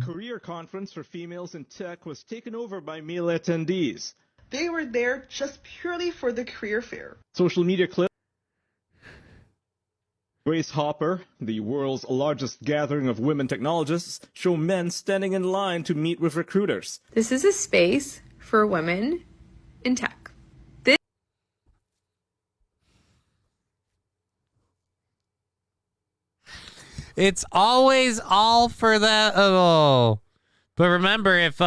Career conference for females in tech was taken over by male attendees. They were there just purely for the career fair. Social media clip. Grace Hopper, the world's largest gathering of women technologists, show men standing in line to meet with recruiters. This is a space for women in tech. It's always all for the But remember, if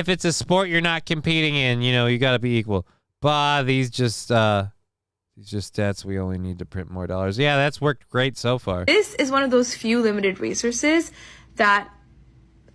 it's a sport you're not competing in, you got to be equal. But these just stats, we only need to print more dollars. Yeah, that's worked great so far. This is one of those few limited resources that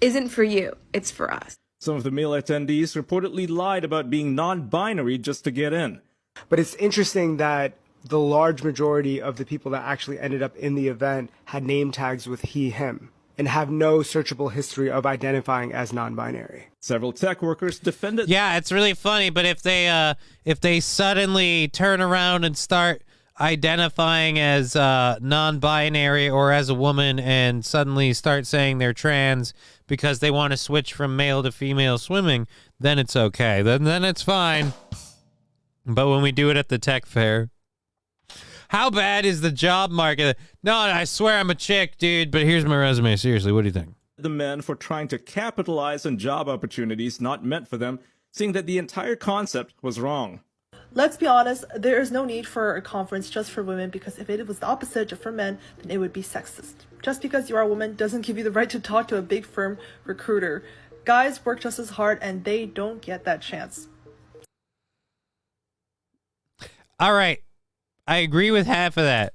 isn't for you. It's for us. Some of the male attendees reportedly lied about being non-binary just to get in. But it's interesting that the large majority of the people that actually ended up in the event had name tags with he, him, and have no searchable history of identifying as non-binary. Several tech workers defended. Yeah, it's really funny, but if they suddenly turn around and start identifying as non-binary or as a woman and suddenly start saying they're trans because they want to switch from male to female swimming, then it's okay. Then it's fine. But when we do it at the tech fair, how bad is the job market? No, I swear I'm a chick, dude, but here's my resume. Seriously, what do you think? The men for trying to capitalize on job opportunities not meant for them, saying that the entire concept was wrong. Let's be honest, there is no need for a conference just for women, because if it was the opposite, just for men, then it would be sexist. Just because you are a woman doesn't give you the right to talk to a big firm recruiter. Guys work just as hard and they don't get that chance. All right. I agree with half of that.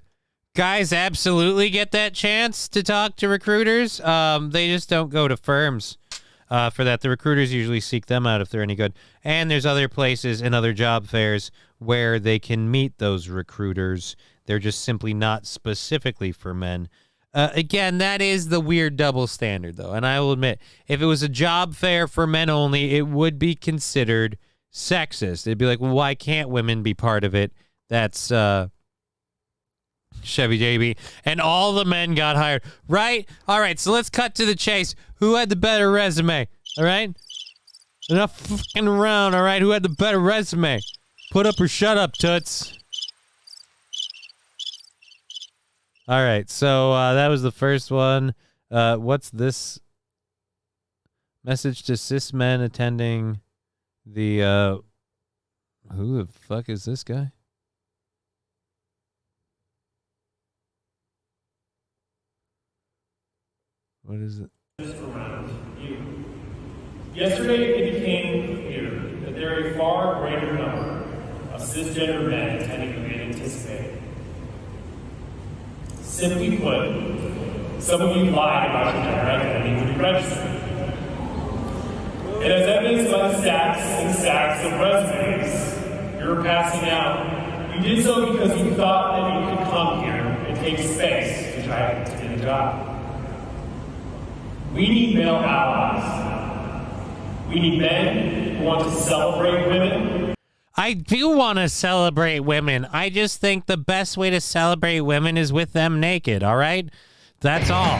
Guys absolutely get that chance to talk to recruiters. They just don't go to firms for that. The recruiters usually seek them out if they're any good. And there's other places and other job fairs where they can meet those recruiters. They're just simply not specifically for men. Again, that is the weird double standard, though. And I will admit, if it was a job fair for men only, it would be considered sexist. It'd be like, well, why can't women be part of it? That's Chevy JB. And all the men got hired. Right? All right, so let's cut to the chase. Who had the better resume? All right? Enough fucking around, all right? Who had the better resume? Put up or shut up, toots. All right, so that was the first one. What's this? Message to cis men attending the... who the fuck is this guy? What is it? Yesterday, it became clear that there are a far greater number of cisgender men attending than we had anticipated. Simply put, some of you lied about your gender identity when you registered. And as evidenced by the stacks and stacks of resumes you were passing out, you did so because you thought that you could come here and take space to try to get a job. We need male allies. We need men who want to celebrate women. I do want to celebrate women. I just think the best way to celebrate women is with them naked, all right? That's all.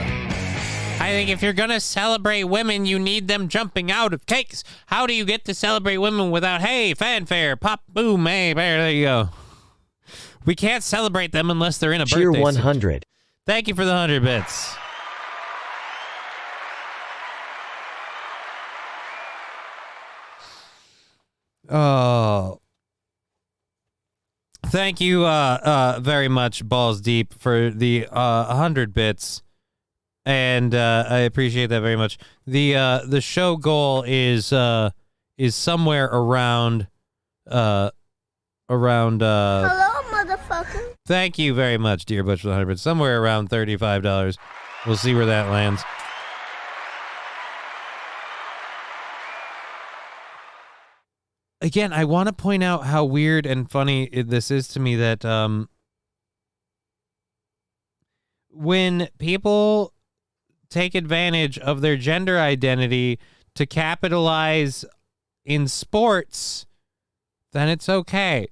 I think if you're going to celebrate women, you need them jumping out of cakes. How do you get to celebrate women without, hey, fanfare, pop, boom, hey, there you go. We can't celebrate them unless they're in a Cheer birthday 100. suit. Thank you for the 100 bits. Oh. Thank you very much, Balls Deep, for the 100 bits. And I appreciate that very much. The show goal is somewhere around Hello, motherfucker. Thank you very much, dear Butch, for the 100 bits. Somewhere around $35. We'll see where that lands. Again, I want to point out how weird and funny this is to me that when people take advantage of their gender identity to capitalize in sports, then it's okay.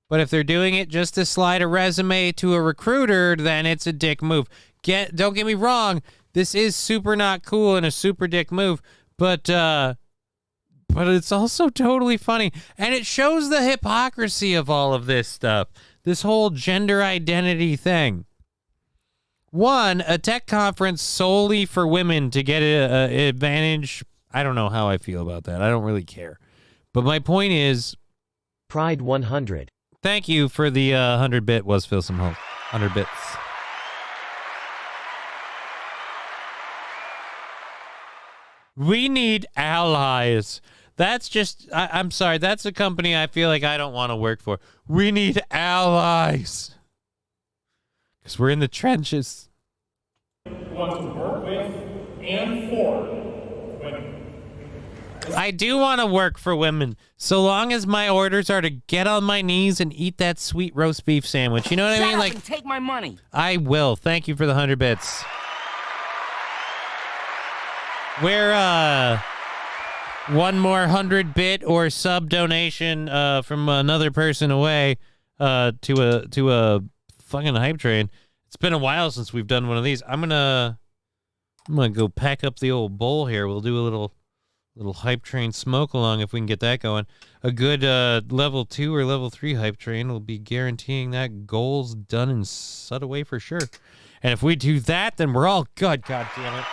But if they're doing it just to slide a resume to a recruiter, then it's a dick move. Don't get me wrong, this is super not cool and a super dick move, but it's also totally funny. And it shows the hypocrisy of all of this stuff. This whole gender identity thing. One, a tech conference solely for women to get an advantage. I don't know how I feel about that. I don't really care. But my point is... Pride 100. Thank you for the 100-bit was Phil some hope. 100 bits. We need allies. That's just, I'm sorry, that's a company I feel like I don't want to work for. We need allies. Because we're in the trenches. Want to work with and for women. I do want to work for women, so long as my orders are to get on my knees and eat that sweet roast beef sandwich. You know what I mean? Like, take my money. I will. Thank you for the 100 bits. We're, one more 100-bit or sub donation from another person away to a fucking hype train. It's been a while since we've done one of these. I'm gonna go pack up the old bowl here. We'll do a little hype train smoke along if we can get that going. A good level 2 or level 3 hype train will be guaranteeing that goal's done and set away for sure. And if we do that, then we're all good. God damn it.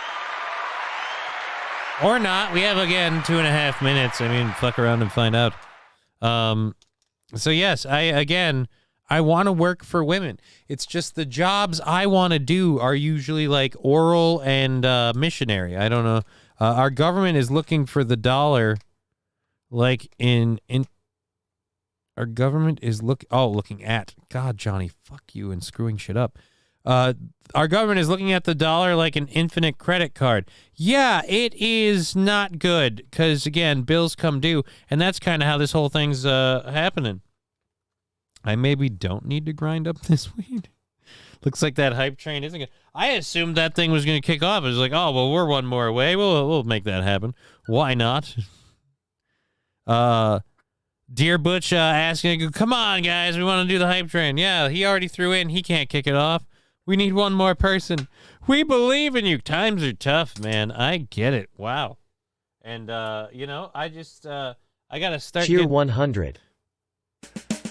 Or not. We have, again, 2.5 minutes. I mean, fuck around and find out. So, yes, I want to work for women. It's just the jobs I want to do are usually, like, oral and missionary. I don't know. Our government is looking for the dollar, like, our government is looking at. God, Johnny, fuck you and screwing shit up. Our government is looking at the dollar like an infinite credit card. Yeah, it is not good because, again, bills come due, and that's kind of how this whole thing's happening. I maybe don't need to grind up this weed. Looks like that hype train isn't good. I assumed that thing was going to kick off. It was like, oh, well, we're one more away. We'll make that happen. Why not? Dear Butch asking, come on, guys, we want to do the hype train. Yeah, he already threw in. He can't kick it off. We need one more person. We believe in you. Times are tough, man. I get it. Wow. And, I just, I got to start. Cheer 100.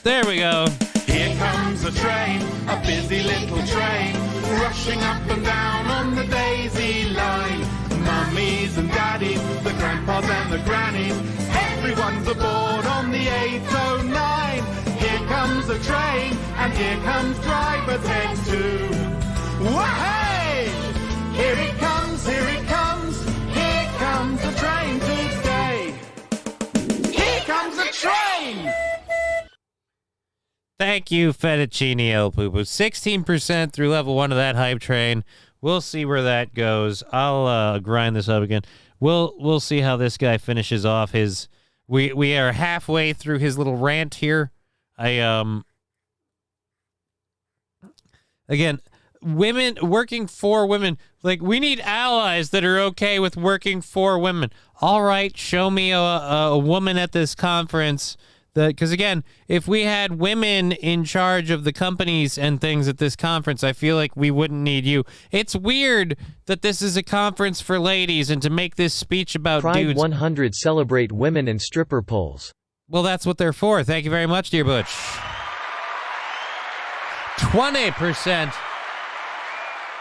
There we go. Here comes a train, a busy little train, rushing up and down on the daisy line. Mummies and daddies, the grandpas and the grannies, everyone's aboard on the 809. Here comes a train, and here comes driver's head too. Wahey! Here it comes, Here it comes. Here comes the train today. Here comes the train. Thank you, Fettuccine El Poo-Poo. 16% through level 1 of that hype train. We'll see where that goes. I'll grind this up again. We'll see how this guy finishes off his. We are halfway through his little rant here. Again, women working for women. Like, we need allies that are okay with working for women. All right, show me a woman at this conference. Because, again, if we had women in charge of the companies and things at this conference, I feel like we wouldn't need you. It's weird that this is a conference for ladies and to make this speech about Pride dudes. 100 celebrate women and stripper poles. Well, that's what they're for. Thank you very much, dear Butch. 20%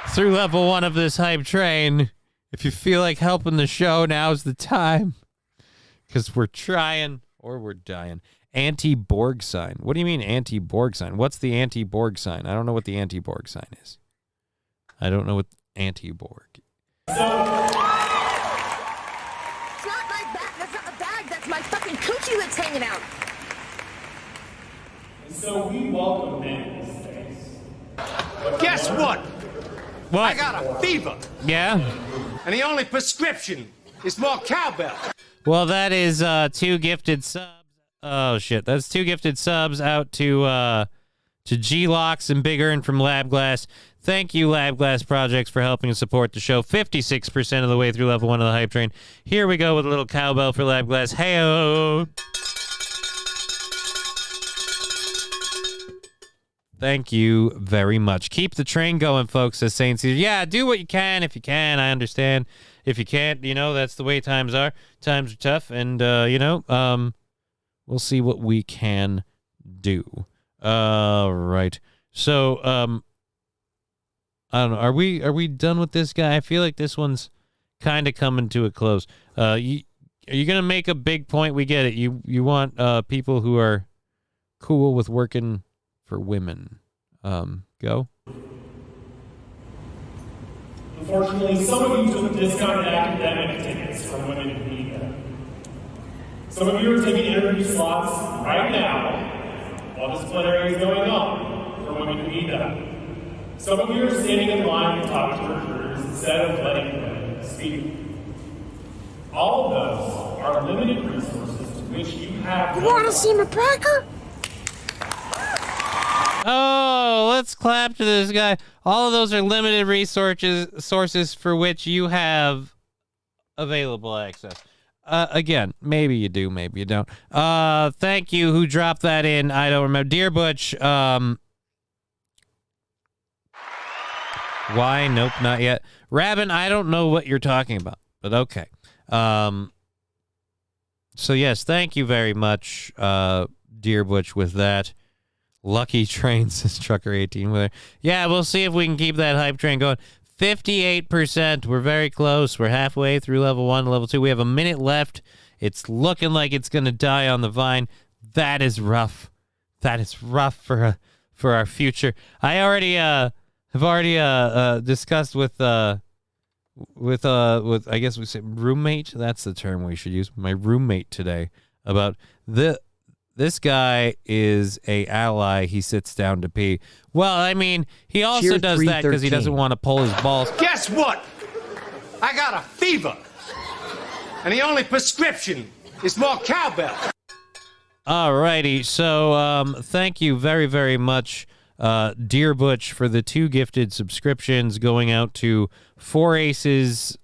through level 1 of this hype train. If you feel like helping the show, now's the time. Because we're trying or we're dying. Anti-Borg sign. What do you mean anti-Borg sign? What's the anti-Borg sign? I don't know what the anti-Borg sign is. I don't know what anti-Borg. It's not my bag. That's not a bag. That's my fucking coochie that's hanging out. And so we welcome men in this space. Guess what? What? I got a fever. Yeah? And the only prescription is more cowbell. Well, that is 2 gifted subs. Oh, shit. That's 2 gifted subs out to G-Locks and Big Earn from LabGlass. Thank you, LabGlass Projects, for helping support the show. 56% of the way through level 1 of the hype train. Here we go with a little cowbell for LabGlass. Hey-oh! Thank you very much. Keep the train going, folks, says Saint Caesar. Yeah, do what you can if you can. I understand. If you can't, that's the way times are. Times are tough, and, we'll see what we can do. All right. So, I don't know. Are we done with this guy? I feel like this one's kind of coming to a close. Are you gonna make a big point? We get it. You want people who are cool with working for women. Go. Unfortunately, some of you took discounted academic tickets from women who need them. Some of you are taking interview slots right now while this plenary is going on for women who need them. Some of you are standing in line to talk to recruiters instead of letting women speak. All of those are limited resources to which you have. You want to see my cracker? Oh, let's clap to this guy. All of those are limited sources for which you have available access. Again, maybe you do, maybe you don't. Thank you. Who dropped that in? I don't remember. Dear Butch. Why? Nope, not yet. Rabin, I don't know what you're talking about, but okay. So yes, thank you very much, Dear Butch, with that. Lucky Train, says Trucker 18 with her. Yeah, we'll see if we can keep that hype train going. 58%. We're very close. We're halfway through level 1, level 2. We have a minute left. It's looking like it's going to die on the vine. That is rough. That is rough for our future. I already have discussed with I guess we say roommate. That's the term we should use. My roommate today about this guy is a ally. He sits down to pee. Well, I mean, he also does that because he doesn't want to pull his balls. Guess what? I got a fever. And the only prescription is more cowbell. Alrighty, so thank you very, very much, Dear Butch, for the 2 gifted subscriptions going out to 4 Aces,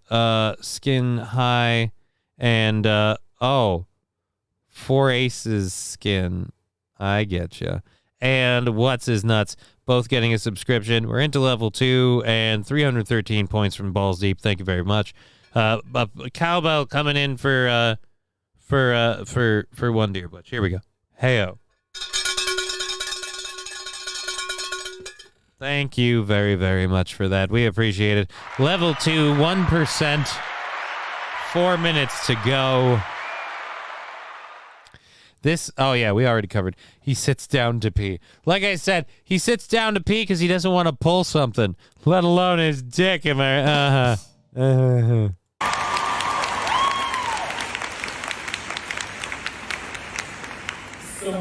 Skin High, and 4 Aces Skin. I getcha. And What's His Nuts, both getting a subscription. We're into level 2 and 313 points from Balls Deep. Thank you very much. Cowbell coming in for one, Dear Butch. Here we go. Heyo. Thank you very, very much for that. We appreciate it. Level 2, 1%. 4 minutes to go. Oh yeah, we already covered. He sits down to pee. Like I said, he sits down to pee because he doesn't want to pull something, let alone his dick. So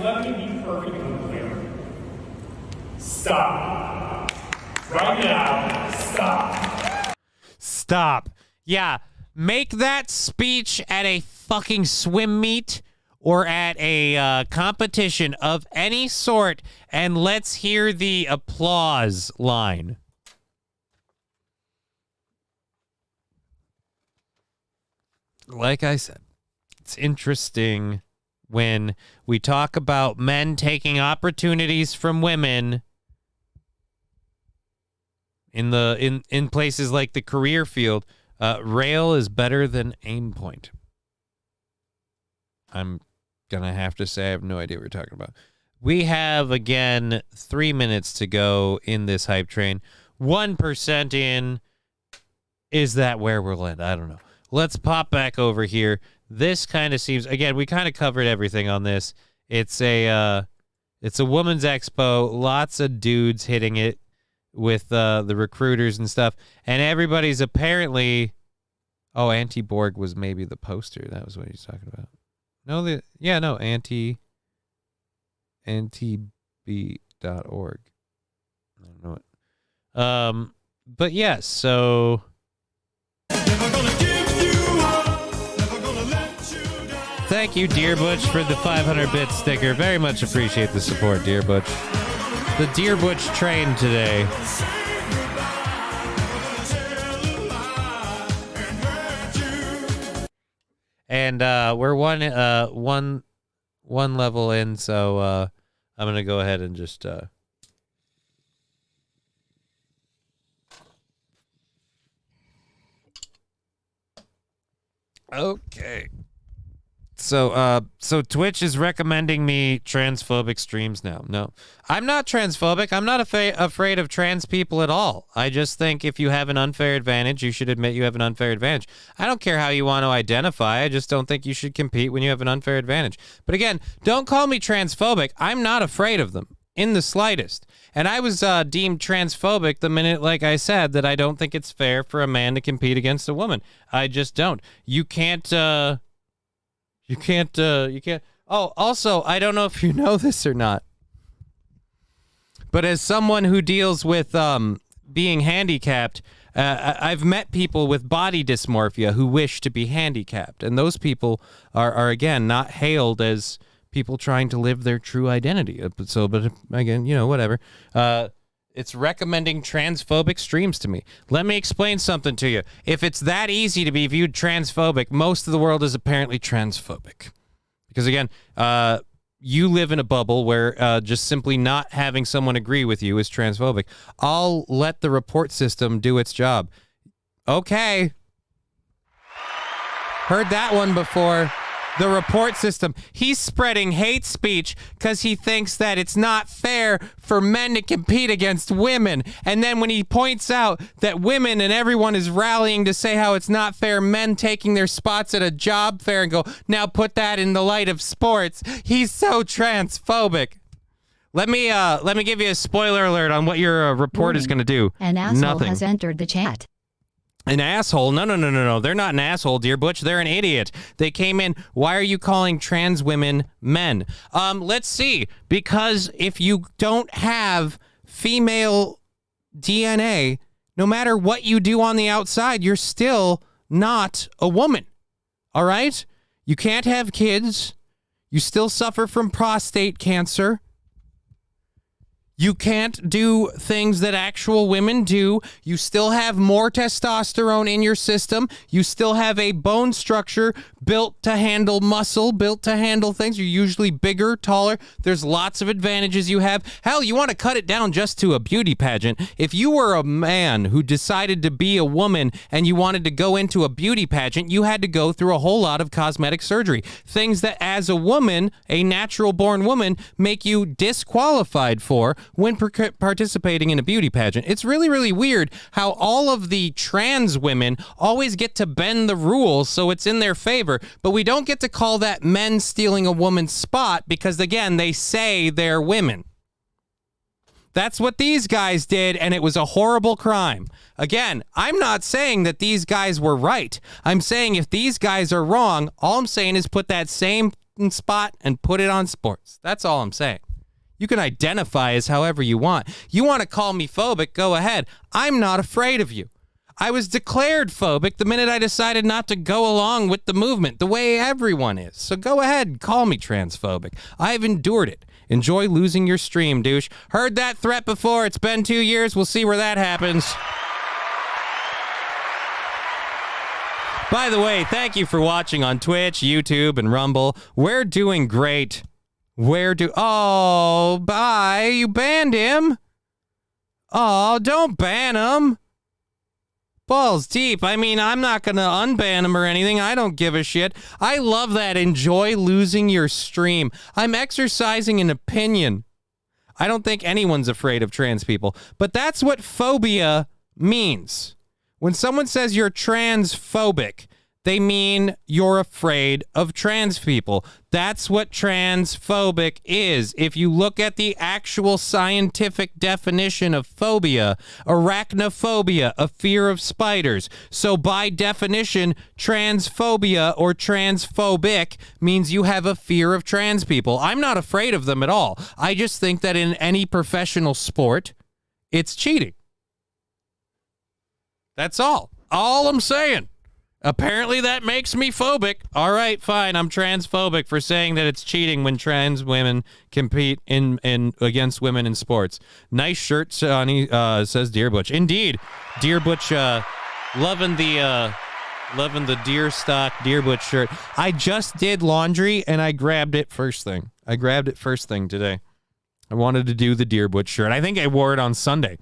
let me be perfectly clear. Stop. Right now, stop. Stop. Yeah, make that speech at a fucking swim meet or at a competition of any sort, and let's hear the applause line. Like I said, it's interesting when we talk about men taking opportunities from women in places like the career field. Rail is better than aim point. I'm gonna have to say I have no idea what you're talking about. We have, again, 3 minutes to go in this hype train. 1% in. Is that where we'll end? I don't know. Let's pop back over here. This kind of seems, again, we kind of covered everything on this. It's a women's expo. Lots of dudes hitting it with the recruiters and stuff. And everybody's apparently, anti-Borg was maybe the poster. That was what he's talking about. No, anti-b.org. I don't know what. But yeah, so thank you, Dear Butch, for the 500-bit sticker. Very much appreciate the support, Dear Butch. The Dear Butch train today. And we're one level in, so I'm gonna go ahead and just okay. So Twitch is recommending me transphobic streams now. No, I'm not transphobic. I'm not afraid of trans people at all. I just think if you have an unfair advantage, you should admit you have an unfair advantage. I don't care how you want to identify. I just don't think you should compete when you have an unfair advantage. But again, don't call me transphobic. I'm not afraid of them in the slightest. And I was deemed transphobic the minute, like I said, that I don't think it's fair for a man to compete against a woman. I just don't. You can't. You can't. Oh, also, I don't know if you know this or not, but as someone who deals with being handicapped, I've met people with body dysmorphia who wish to be handicapped, and those people are again not hailed as people trying to live their true identity. So, but again, whatever. It's recommending transphobic streams to me. Let me explain something to you. If it's that easy to be viewed transphobic, most of the world is apparently transphobic. Because again, you live in a bubble where just simply not having someone agree with you is transphobic. I'll let the report system do its job. Okay. Heard that one before. The report system. He's spreading hate speech because he thinks that it's not fair for men to compete against women. And then when he points out that women and everyone is rallying to say how it's not fair, men taking their spots at a job fair and go, now put that in the light of sports. He's so transphobic. Let me give you a spoiler alert on what your report is going to do. An asshole has entered the chat. An asshole? No. They're not an asshole, Dear Butch. They're an idiot. They came in. Why are you calling trans women men? Let's see. Because if you don't have female DNA, no matter what you do on the outside, you're still not a woman. All right? You can't have kids. You still suffer from prostate cancer. You can't do things that actual women do. You still have more testosterone in your system. You still have a bone structure built to handle muscle, built to handle things. You're usually bigger, taller. There's lots of advantages you have. Hell, you want to cut it down just to a beauty pageant. If you were a man who decided to be a woman and you wanted to go into a beauty pageant, you had to go through a whole lot of cosmetic surgery. Things that as a woman, a natural-born woman, make you disqualified for when participating in a beauty pageant. It's really, really weird how all of the trans women always get to bend the rules so it's in their favor, but we don't get to call that men stealing a woman's spot because, again, they say they're women. That's what these guys did, and it was a horrible crime. Again, I'm not saying that these guys were right. I'm saying if these guys are wrong, all I'm saying is put that same spot and put it on sports. That's all I'm saying. You can identify as however you want. You want to call me phobic, go ahead. I'm not afraid of you. I was declared phobic the minute I decided not to go along with the movement, the way everyone is. So go ahead, call me transphobic. I've endured it. Enjoy losing your stream, douche. Heard that threat before. It's been 2 years. We'll see where that happens. By the way, thank you for watching on Twitch, YouTube, and Rumble. We're doing great. Oh, bye. You banned him? Oh, don't ban him. Balls deep. I mean, I'm not going to unban him or anything. I don't give a shit. I love that. Enjoy losing your stream. I'm exercising an opinion. I don't think anyone's afraid of trans people, but that's what phobia means. When someone says you're transphobic, they mean you're afraid of trans people. That's what transphobic is. If you look at the actual scientific definition of phobia, arachnophobia, a fear of spiders. So by definition, transphobia or transphobic means you have a fear of trans people. I'm not afraid of them at all. I just think that in any professional sport, it's cheating. That's all. All I'm saying. Apparently that makes me phobic. All right, fine. I'm transphobic for saying that it's cheating when trans women compete in against women in sports. Nice shirt, Johnny, says Dear Butch. Indeed, Dear Butch, loving the deer stock Dear Butch shirt. I just did laundry and I grabbed it first thing. Today. I wanted to do the Dear Butch shirt. I think I wore it on Sunday.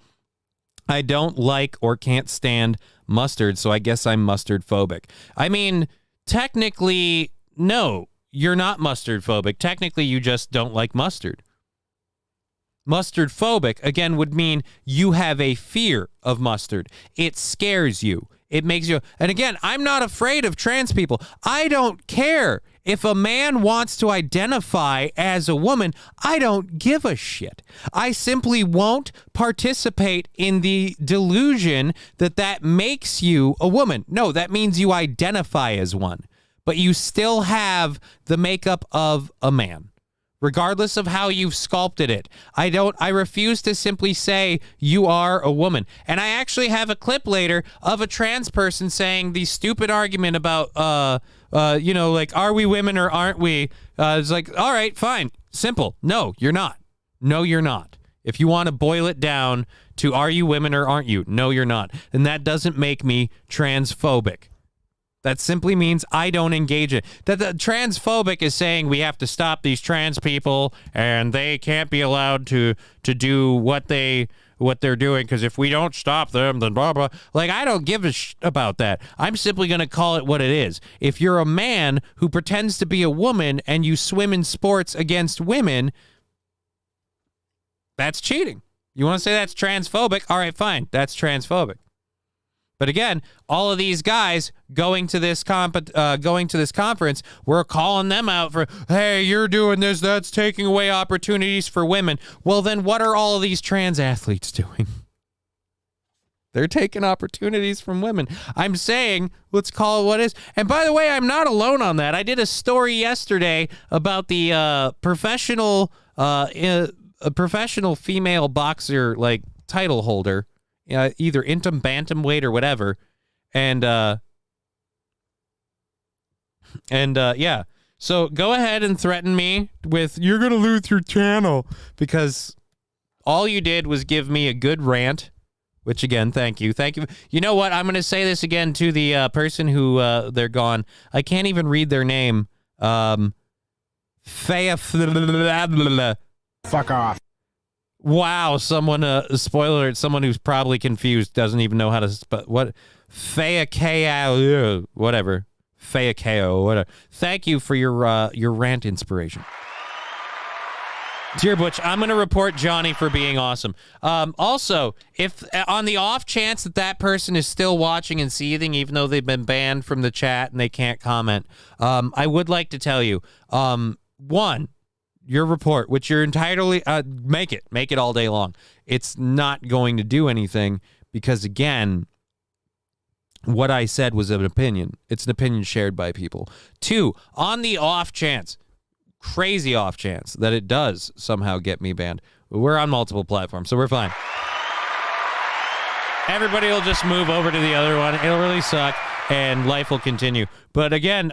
I don't like or can't stand mustard, so I guess I'm mustard phobic. I mean, technically, no, you're not mustard phobic. Technically, you just don't like mustard. Mustard phobic, again, would mean you have a fear of mustard. It scares you. It makes you... And again, I'm not afraid of trans people. I don't care. If a man wants to identify as a woman, I don't give a shit. I simply won't participate in the delusion that that makes you a woman. No, that means you identify as one. But you still have the makeup of a man, regardless of how you've sculpted it. I refuse to simply say you are a woman. And I actually have a clip later of a trans person saying the stupid argument about, like, are we women or aren't we? It's like, all right, fine. Simple. No, you're not. No, you're not. If you want to boil it down to are you women or aren't you? No, you're not. And that doesn't make me transphobic. That simply means I don't engage it. That the transphobic is saying we have to stop these trans people and they can't be allowed to do what they're doing because if we don't stop them, then blah, blah. Like, I don't give a about that. I'm simply going to call it what it is. If you're a man who pretends to be a woman and you swim in sports against women, that's cheating. You want to say that's transphobic? All right, fine. That's transphobic. But again, all of these guys going to this conference, we're calling them out for, hey, you're doing this, that's taking away opportunities for women. Well, then what are all of these trans athletes doing? They're taking opportunities from women. I'm saying, let's call it what it is. And by the way, I'm not alone on that. I did a story yesterday about the professional female boxer, like, title holder. Either intim, bantamweight, or whatever, and yeah. So go ahead and threaten me with you're gonna lose your channel because all you did was give me a good rant. Which again, thank you. You know what? I'm gonna say this again to the person who they're gone. I can't even read their name. Fuck off. Wow, someone, spoiler alert, someone who's probably confused doesn't even know how to spell, what, Fayakeo, whatever, Fayakeo, whatever. Thank you for your rant inspiration. Dear Butch, I'm going to report Johnny for being awesome. Also, if on the off chance that person is still watching and seething, even though they've been banned from the chat and they can't comment, I would like to tell you, one, your report, which you're entirely make it all day long. It's not going to do anything because, again, what I said was an opinion. It's an opinion shared by people. 2, on the off chance, crazy off chance that it does somehow get me banned. We're on multiple platforms, so we're fine. Everybody will just move over to the other one. It'll really suck, and life will continue. But again,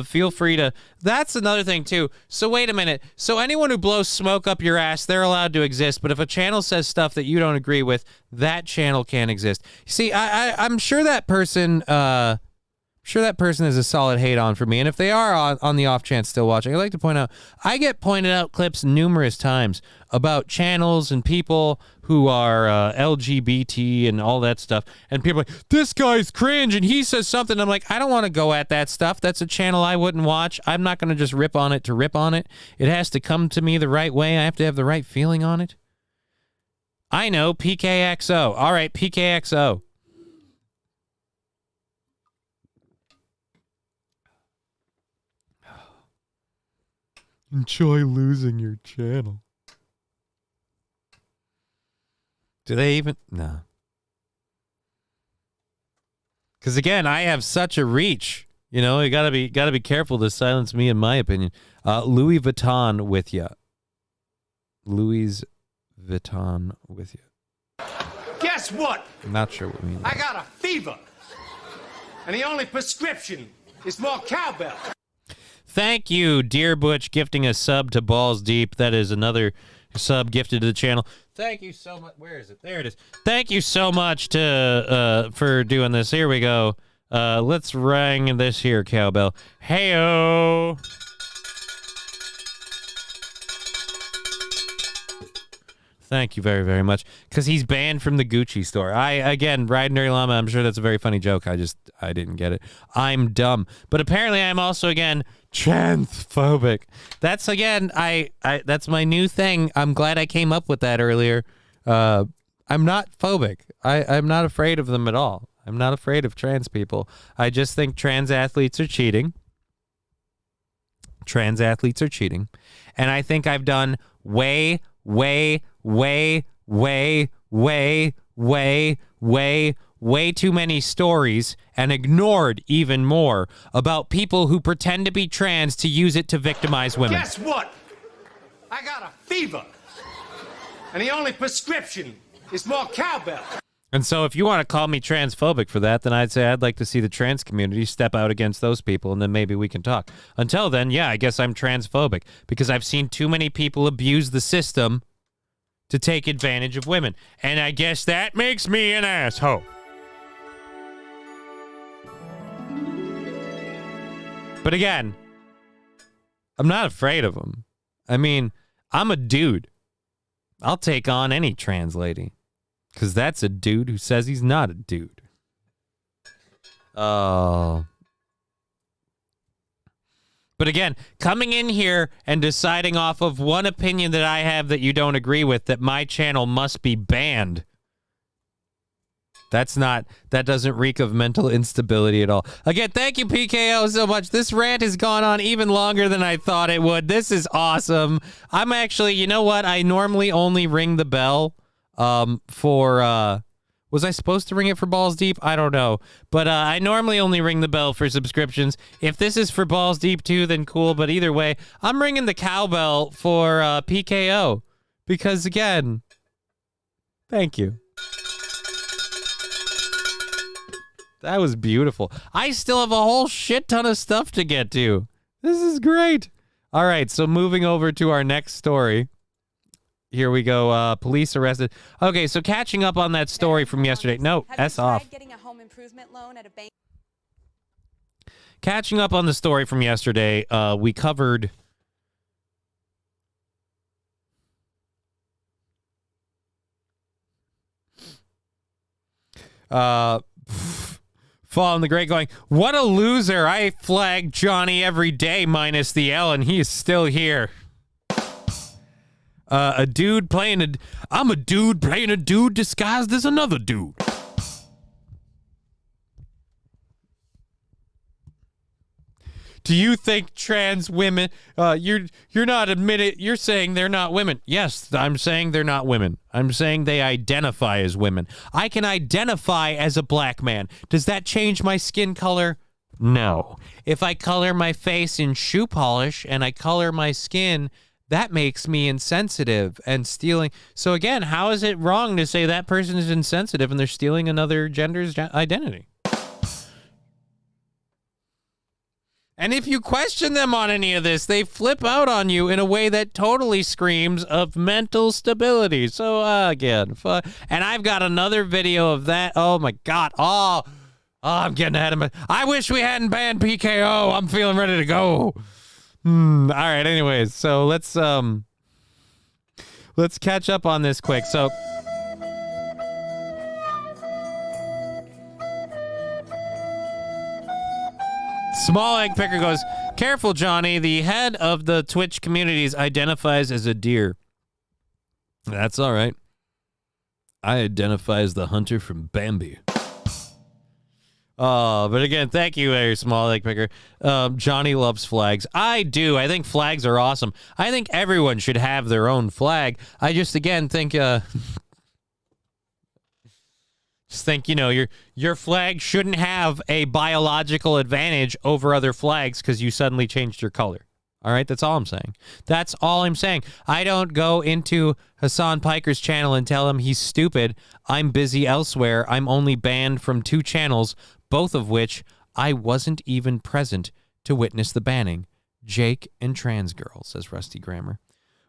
feel free to... That's another thing, too. So wait a minute. So anyone who blows smoke up your ass, they're allowed to exist. But if a channel says stuff that you don't agree with, that channel can't exist. See, I'm sure that person... Sure, that person is a solid hate on for me. And if they are on the off chance still watching, I'd like to point out, I get pointed out clips numerous times about channels and people who are LGBT and all that stuff. And people are like, this guy's cringe and he says something. I'm like, I don't want to go at that stuff. That's a channel I wouldn't watch. I'm not going to just rip on it to rip on it. It has to come to me the right way. I have to have the right feeling on it. I know, PKXO. All right, PKXO. Enjoy losing your channel. Do they even? No. Because again, I have such a reach. You know, you gotta be careful to silence me, in my opinion. Louis Vuitton with ya. Louis Vuitton with ya. Guess what? I'm not sure what it means. I got a fever. And the only prescription is more cowbell. Thank you, Dear Butch, gifting a sub to Balls Deep. That is another sub gifted to the channel. Thank you so much. Where is it? There it is. Thank you so much for doing this. Here we go. Let's ring this here cowbell. Hey-o. Thank you very, very much. Because he's banned from the Gucci store. Again, Ride Nerdy Llama, I'm sure that's a very funny joke. I didn't get it. I'm dumb. But apparently I'm also, again, transphobic. That's, again, that's my new thing. I'm glad I came up with that earlier. I'm not phobic. I'm not afraid of them at all. I'm not afraid of trans people. I just think trans athletes are cheating. Trans athletes are cheating. And I think I've done way too many stories and ignored even more about people who pretend to be trans to use it to victimize women. Guess what? I got a fever. And the only prescription is more cowbell. And so if you want to call me transphobic for that, then I'd say I'd like to see the trans community step out against those people, and then maybe we can talk. Until then, yeah, I guess I'm transphobic because I've seen too many people abuse the system to take advantage of women. And I guess that makes me an asshole. But again, I'm not afraid of them. I mean, I'm a dude. I'll take on any trans lady. Because that's a dude who says he's not a dude. Oh. But again, coming in here and deciding off of one opinion that I have that you don't agree with, that my channel must be banned. That doesn't reek of mental instability at all. Again, thank you, PKO, so much. This rant has gone on even longer than I thought it would. This is awesome. I'm actually, you know what? I normally only ring the bell was I supposed to ring it for Balls Deep? I don't know. But I normally only ring the bell for subscriptions. If this is for Balls Deep too, then cool. But either way, I'm ringing the cowbell for PKO. Because again, thank you. That was beautiful. I still have a whole shit ton of stuff to get to. This is great. All right, so moving over to our next story. Here we go. Police arrested. Okay, so catching up on that story from yesterday. No, S off. Getting a home improvement loan at a bank? Catching up on the story from yesterday, we covered... Following the Great going, what a loser. I flag Johnny every day minus the L, and he is still here. I'm a dude playing a dude disguised as another dude. Do you think trans women, you're not admitted, you're saying they're not women. Yes, I'm saying they're not women. I'm saying they identify as women. I can identify as a black man. Does that change my skin color? No. If I color my face in shoe polish and I color my skin, that makes me insensitive and stealing. So again, how is it wrong to say that person is insensitive and they're stealing another gender's identity? And if you question them on any of this, they flip out on you in a way that totally screams of mental stability. So, again, and I've got another video of that. Oh, my God. Oh, I'm getting ahead of my... I wish we hadn't banned PKO. I'm feeling ready to go. All right, anyways. So, let's catch up on this quick. So... Small Egg Picker goes, careful, Johnny. The head of the Twitch communities identifies as a deer. That's all right. I identify as the hunter from Bambi. Oh, but again, thank you, very Small Egg Picker. Johnny loves flags. I do. I think flags are awesome. I think everyone should have their own flag. I just, again, think... Just think, your flag shouldn't have a biological advantage over other flags because you suddenly changed your color. All right? That's all I'm saying. That's all I'm saying. I don't go into Hassan Piker's channel and tell him he's stupid. I'm busy elsewhere. I'm only banned from 2 channels, both of which I wasn't even present to witness the banning. Jake and Trans Girl, says Rusty Grammar.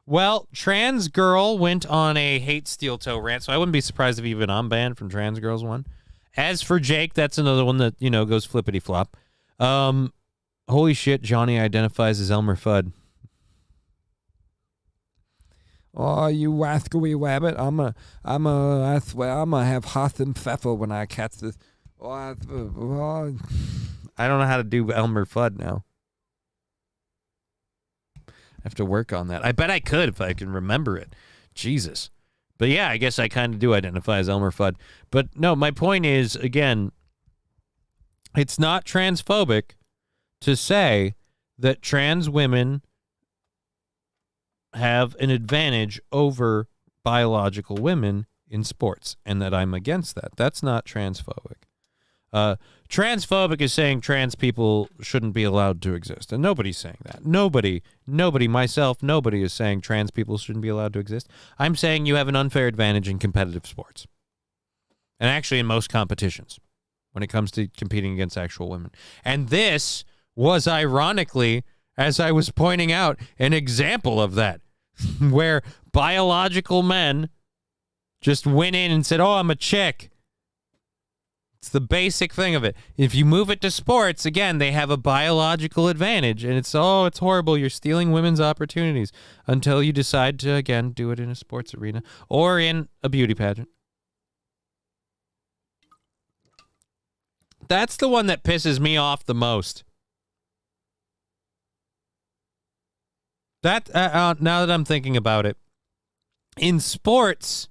Well, Trans Girl went on a hate steel toe rant, so I wouldn't be surprised if even I'm banned from Trans Girl's one. As for Jake, that's another one that, goes flippity flop. Holy shit, Johnny identifies as Elmer Fudd. Oh, you wascally rabbit! I'm a have Hoth and Pfeffer when I catch this. I don't know how to do Elmer Fudd now. I have to work on that. I bet I could if I can remember it. Jesus. But yeah, I guess I kind of do identify as Elmer Fudd. But no, my point is, again, it's not transphobic to say that trans women have an advantage over biological women in sports, and that I'm against that. That's not transphobic. Transphobic is saying trans people shouldn't be allowed to exist, and nobody's saying that. Nobody, myself, nobody is saying trans people shouldn't be allowed to exist. I'm saying you have an unfair advantage in competitive sports, and actually in most competitions when it comes to competing against actual women. And this was, ironically, as I was pointing out, an example of that, where biological men just went in and said, oh, I'm a chick. It's the basic thing of it. If you move it to sports, again, they have a biological advantage, and it's horrible. You're stealing women's opportunities until you decide to, again, do it in a sports arena or in a beauty pageant. That's the one that pisses me off the most. That now that I'm thinking about it, in sports,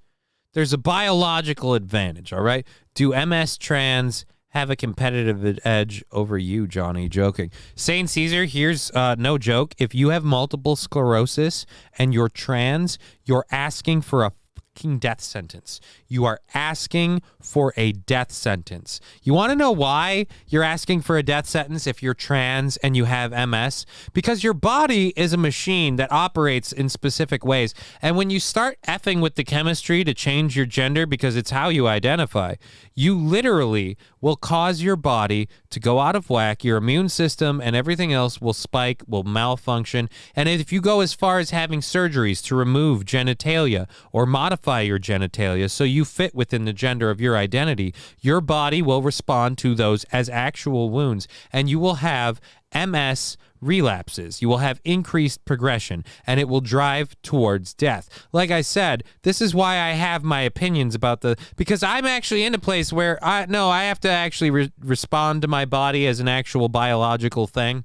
there's a biological advantage, all right? Do MS trans have a competitive edge over you, Johnny? Joking. Saint Caesar, here's no joke. If you have multiple sclerosis and you're trans, you're asking for a fucking death sentence. You are asking for a death sentence. You want to know why you're asking for a death sentence if you're trans and you have MS? Because your body is a machine that operates in specific ways. And when you start effing with the chemistry to change your gender because it's how you identify, you literally will cause your body to go out of whack. Your immune system and everything else will spike, will malfunction. And if you go as far as having surgeries to remove genitalia or modify your genitalia so you fit within the gender of your identity, your body will respond to those as actual wounds, and you will have MS relapses. You will have increased progression, and it will drive towards death. Like I said, this is why I have my opinions about because I'm actually in a place where I have to actually respond to my body as an actual biological thing.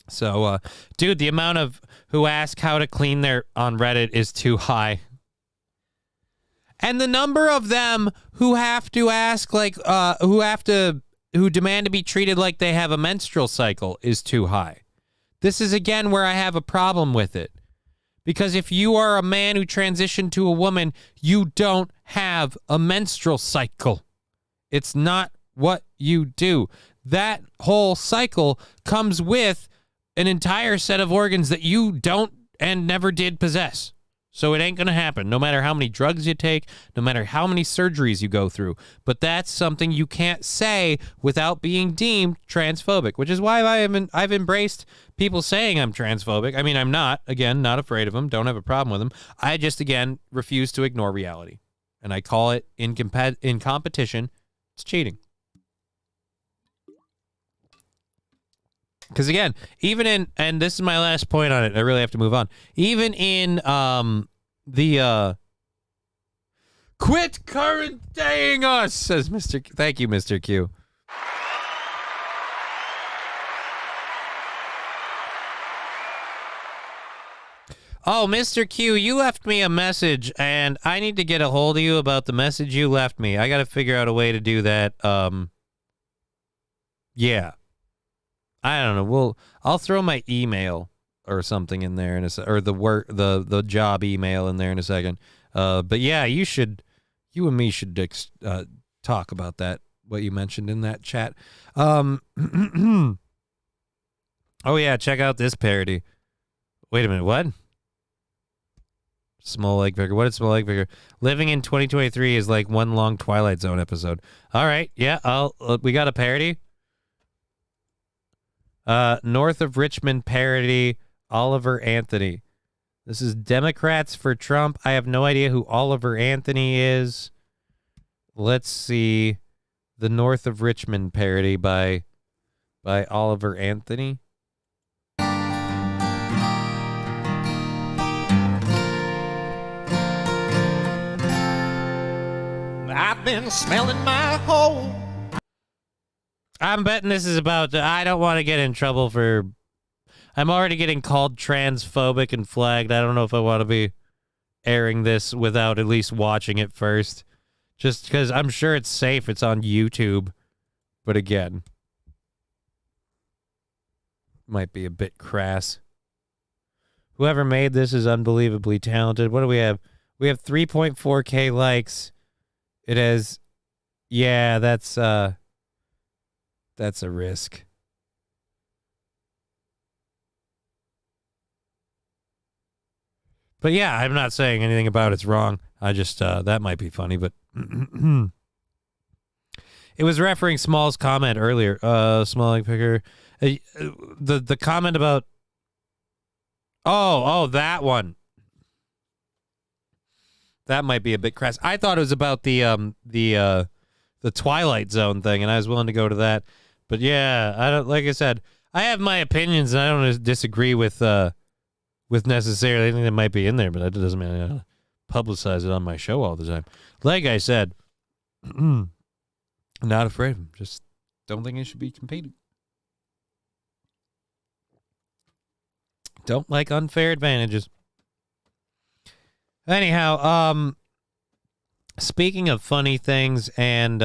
So, dude, the amount of who ask how to clean their on Reddit is too high. And the number of them who have to ask, who demand to be treated like they have a menstrual cycle is too high. This is, again, where I have a problem with it. Because if you are a man who transitioned to a woman, you don't have a menstrual cycle. It's not what you do. That whole cycle comes with an entire set of organs that you don't and never did possess. So it ain't going to happen, no matter how many drugs you take, no matter how many surgeries you go through. But that's something you can't say without being deemed transphobic, which is why I've embraced people saying I'm transphobic. I mean, I'm not. Again, not afraid of them. Don't have a problem with them. I just, again, refuse to ignore reality. And I call it, in competition, it's cheating. Because, again, even in, and this is my last point on it, I really have to move on. Even in quit current daying us, says Mr. Thank you, Mr. Q. Oh, Mr. Q, you left me a message, and I need to get a hold of you about the message you left me. I got to figure out a way to do that. Yeah. I don't know. I'll throw my email or something in there or the job email in there in a second. But yeah, you and me should talk about that. What you mentioned in that chat. Oh yeah, check out this parody. Wait a minute, what? Small leg figure. What is small leg figure? Living in 2023 is like one long Twilight Zone episode. All right, yeah. We got a parody. North of Richmond parody, Oliver Anthony. This is Democrats for Trump. I have no idea who Oliver Anthony is. Let's see. The North of Richmond parody by Oliver Anthony. I've been smelling my hole. I'm betting this is about, I don't want to get in trouble for, I'm already getting called transphobic and flagged. I don't know if I want to be airing this without at least watching it first. Just because I'm sure it's safe. It's on YouTube. But again, might be a bit crass. Whoever made this is unbelievably talented. What do we have? We have 3.4K likes. It has, yeah, that's a risk. But yeah, I'm not saying anything about it's wrong. I just, that might be funny, but it was referring Small's comment earlier. Small leg figure. The comment about, oh, that one. That might be a bit crass. I thought it was about the Twilight Zone thing, and I was willing to go to that. But yeah, I don't. Like I said, I have my opinions, and I don't disagree with necessarily anything that might be in there. But that doesn't mean I gotta publicize it on my show all the time. Like I said, not afraid of him. Just don't think he should be competing. Don't like unfair advantages. Anyhow, speaking of funny things and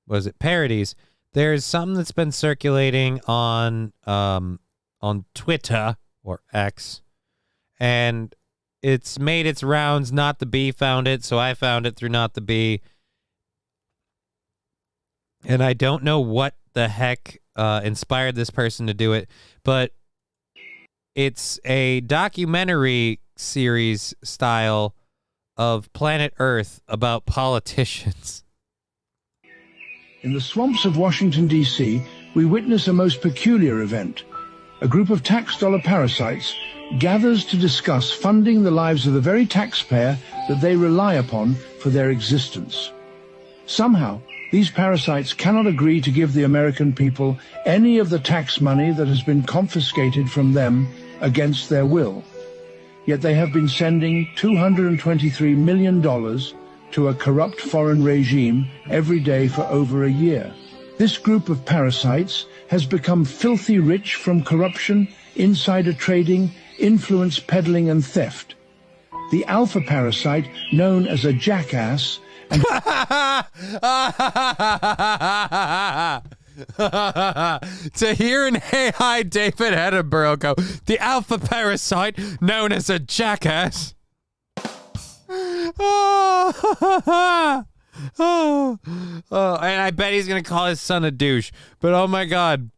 was it parodies? There's something that's been circulating on Twitter or X, and it's made its rounds. Not the Bee found it, so I found it through Not the Bee, and I don't know what the heck inspired this person to do it, but it's a documentary series style of Planet Earth about politicians. In the swamps of Washington, D.C., we witness a most peculiar event. A group of tax dollar parasites gathers to discuss funding the lives of the very taxpayer that they rely upon for their existence. Somehow, these parasites cannot agree to give the American people any of the tax money that has been confiscated from them against their will. Yet they have been sending $223 million to a corrupt foreign regime every day for over a year. This group of parasites has become filthy rich from corruption, insider trading, influence peddling and theft. The alpha parasite, known as a jackass, and To hear an AI David Attenborough go, the alpha parasite known as a jackass. And I bet he's going to call his son a douche. But oh my God.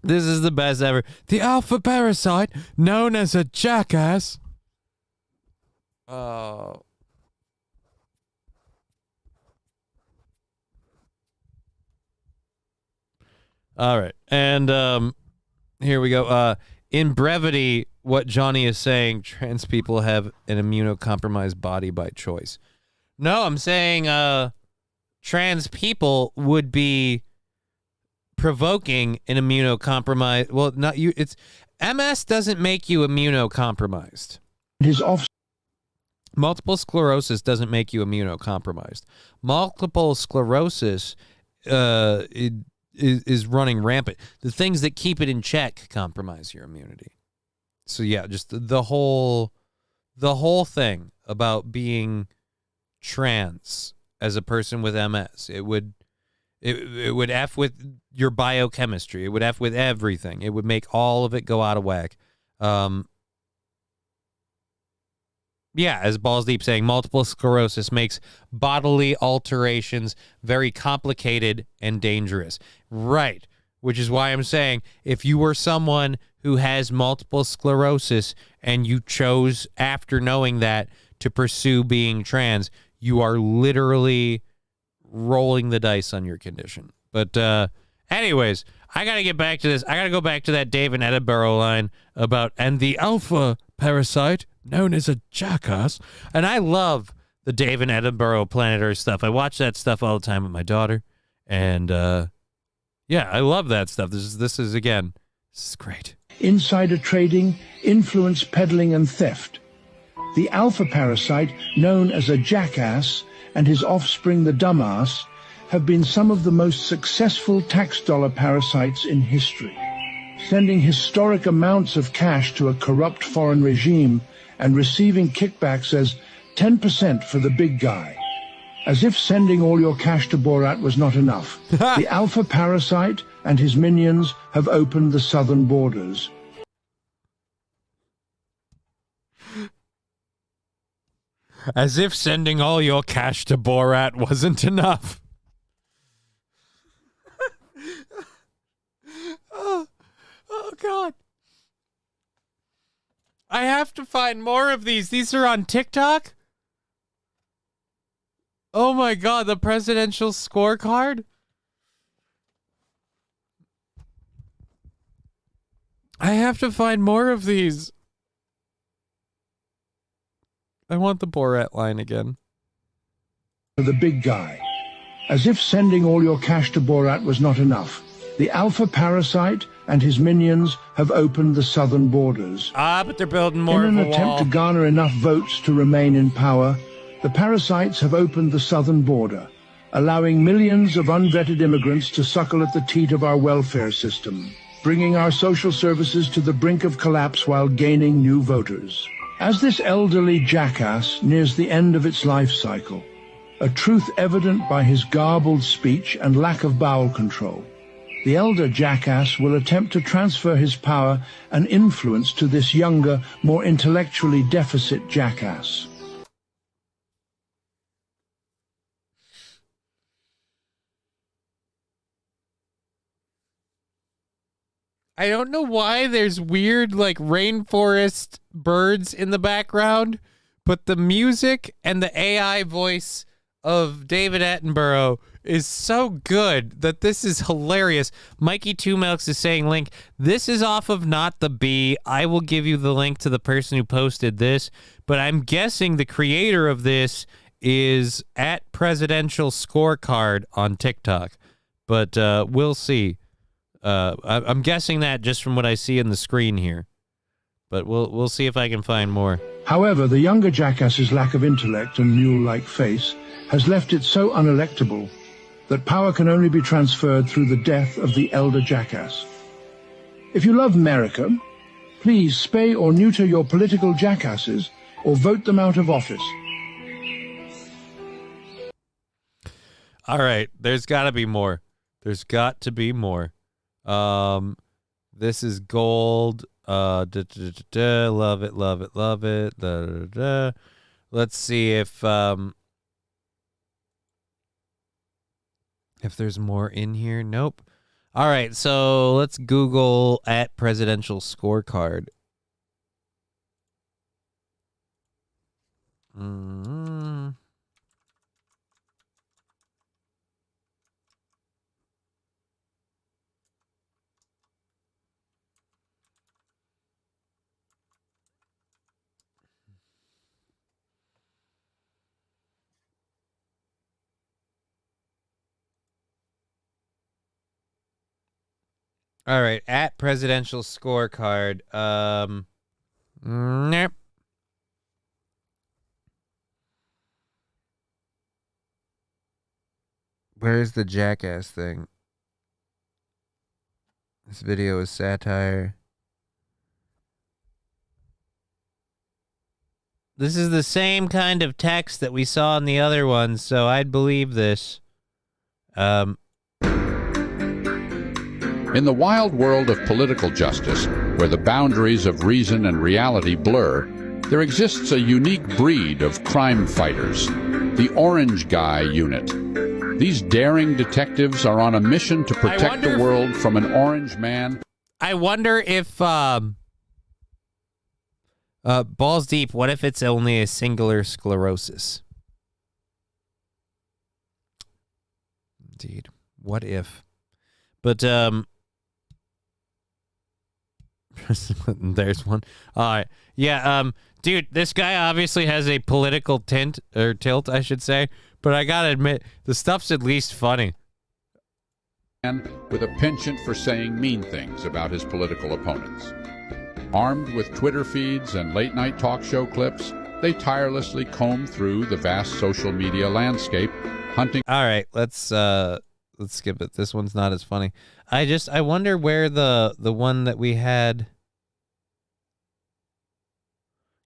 This is the best ever. The alpha parasite known as a jackass. Oh. All right. And here we go. In brevity, what Johnny is saying, trans people have an immunocompromised body by choice. No, I'm saying trans people would be provoking an immunocompromised. Well, not you. It's MS doesn't make you immunocompromised. Multiple sclerosis doesn't make you immunocompromised. Multiple sclerosis is running rampant. The things that keep it in check compromise your immunity. So yeah, just the whole thing about being trans as a person with MS, it would F with your biochemistry. It would F with everything. It would make all of it go out of whack. Yeah, as Balls Deep saying, multiple sclerosis makes bodily alterations very complicated and dangerous. Right, which is why I'm saying if you were someone who has multiple sclerosis and you chose after knowing that to pursue being trans, you are literally rolling the dice on your condition. But anyways, I got to get back to this. I got to go back to that David Attenborough line about, and the alpha parasite known as a jackass. And I love the David Attenborough Planet Earth stuff. I watch that stuff all the time with my daughter. And yeah, I love that stuff. This is again, this is great. Insider trading, influence peddling and theft. The alpha parasite, known as a jackass, and his offspring the dumbass, have been some of the most successful tax dollar parasites in history, sending historic amounts of cash to a corrupt foreign regime and receiving kickbacks as 10% for the big guy. As if sending all your cash to Borat was not enough, the alpha parasite and his minions have opened the southern borders. As if sending all your cash to Borat wasn't enough. Oh, God. I have to find more of these. These are on TikTok? Oh my God, the presidential scorecard? I have to find more of these. I want the Borat line again. For the big guy. As if sending all your cash to Borat was not enough, the alpha parasite and his minions have opened the southern borders. But they're building more in of an a attempt wall. to garner enough votes to remain in power, the parasites have opened the southern border, allowing millions of unvetted immigrants to suckle at the teat of our welfare system, bringing our social services to the brink of collapse while gaining new voters. As this elderly jackass nears the end of its life cycle, a truth evident by his garbled speech and lack of bowel control, the elder jackass will attempt to transfer his power and influence to this younger, more intellectually deficit jackass. I don't know why there's weird, like, rainforest birds in the background, but the music and the AI voice of David Attenborough is so good that this is hilarious. Mikey Two Milks is saying, link, this is off of Not the Bee. I will give you the link to the person who posted this, but I'm guessing the creator of this is at Presidential Scorecard on TikTok, but we'll see. I'm guessing that just from what I see on the screen here, but we'll see if I can find more. However, the younger jackass's lack of intellect and mule-like face has left it so unelectable that power can only be transferred through the death of the elder jackass. If you love America, please spay or neuter your political jackasses or vote them out of office. All right, there's got to be more. There's got to be more. This is gold. Love it, love it, love it. Let's see if there's more in here. Nope. All right, so let's Google at presidential scorecard. All right, at presidential scorecard. Nope. Where's the jackass thing? This video is satire. This is the same kind of text that we saw in the other ones, so I'd believe this. In the wild world of political justice, where the boundaries of reason and reality blur, there exists a unique breed of crime fighters, the Orange Guy Unit. These daring detectives are on a mission to protect the world from an orange man. I wonder if, balls deep, what if it's only a singular sclerosis? Indeed. What if? But, there's one. All right. Yeah, dude, this guy obviously has a political tilt, I should say. But I gotta admit, the stuff's at least funny. With a penchant for saying mean things about his political opponents. Armed with Twitter feeds and late-night talk show clips, they tirelessly comb through the vast social media landscape, hunting... All right, let's skip it. This one's not as funny. I wonder where the one that we had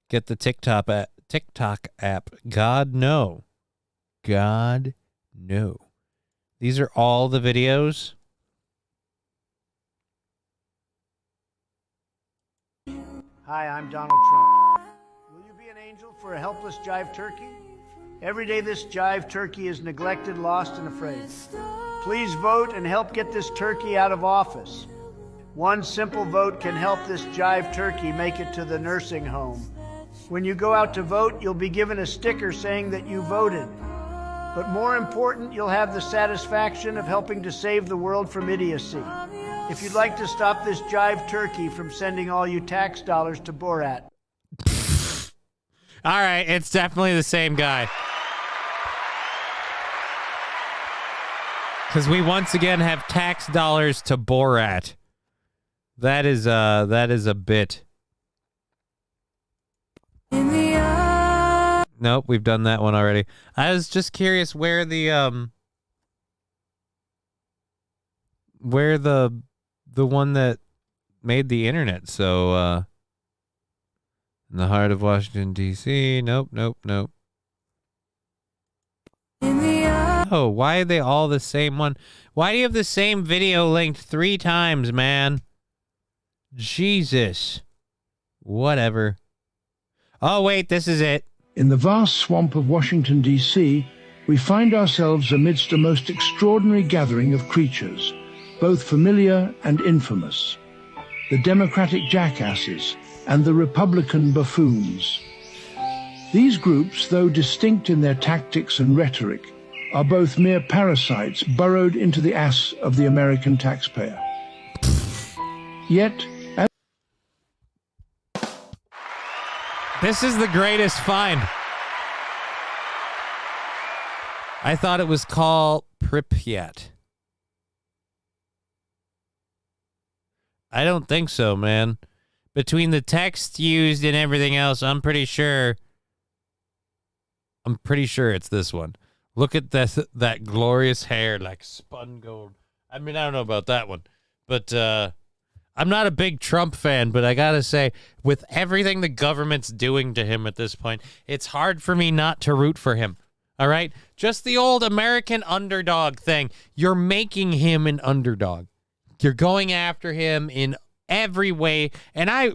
get the TikTok app. God no. God no. These are all the videos. Hi, I'm Donald Trump. Will you be an angel for a helpless jive turkey? Every day this jive turkey is neglected, lost, and afraid. Please vote and help get this turkey out of office. One simple vote can help this jive turkey make it to the nursing home. When you go out to vote, you'll be given a sticker saying that you voted. But more important, you'll have the satisfaction of helping to save the world from idiocy. If you'd like to stop this jive turkey from sending all you tax dollars to Borat. All right, it's definitely the same guy. Because we once again have tax dollars to Borat. That is a bit. Nope, we've done that one already. I was just curious where the one that made the internet so in the heart of Washington D.C. Nope. Oh, why are they all the same one? Why do you have the same video linked 3 times, man? Jesus. Whatever. Oh, wait, this is it. In the vast swamp of Washington, D.C., we find ourselves amidst a most extraordinary gathering of creatures, both familiar and infamous. The Democratic jackasses and the Republican buffoons. These groups, though distinct in their tactics and rhetoric, are both mere parasites burrowed into the ass of the American taxpayer. Yet, this is the greatest find. I thought it was called Pripyat. I don't think so, man. Between the text used and everything else, I'm pretty sure it's this one. Look at that glorious hair, like spun gold. I mean, I don't know about that one, but I'm not a big Trump fan, but I gotta say, with everything the government's doing to him at this point, it's hard for me not to root for him. All right? Just the old American underdog thing. You're making him an underdog. You're going after him in every way. And I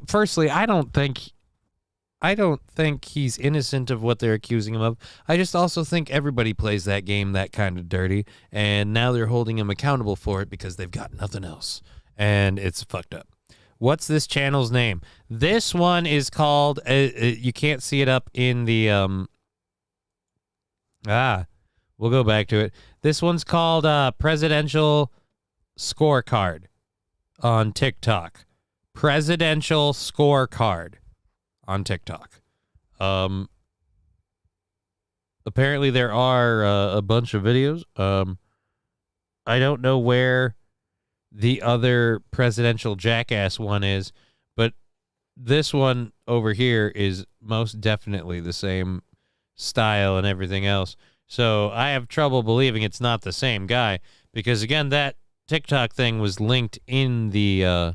don't think he's innocent of what they're accusing him of. I just also think everybody plays that game that kind of dirty, and now they're holding him accountable for it because they've got nothing else, and it's fucked up. What's this channel's name? This one is called, you can't see it up in the, we'll go back to it. This one's called Presidential Scorecard on TikTok. Presidential Scorecard on TikTok. Apparently there are a bunch of videos. I don't know where the other presidential jackass one is, but this one over here is most definitely the same style and everything else. So I have trouble believing it's not the same guy, because again, that TikTok thing was linked in the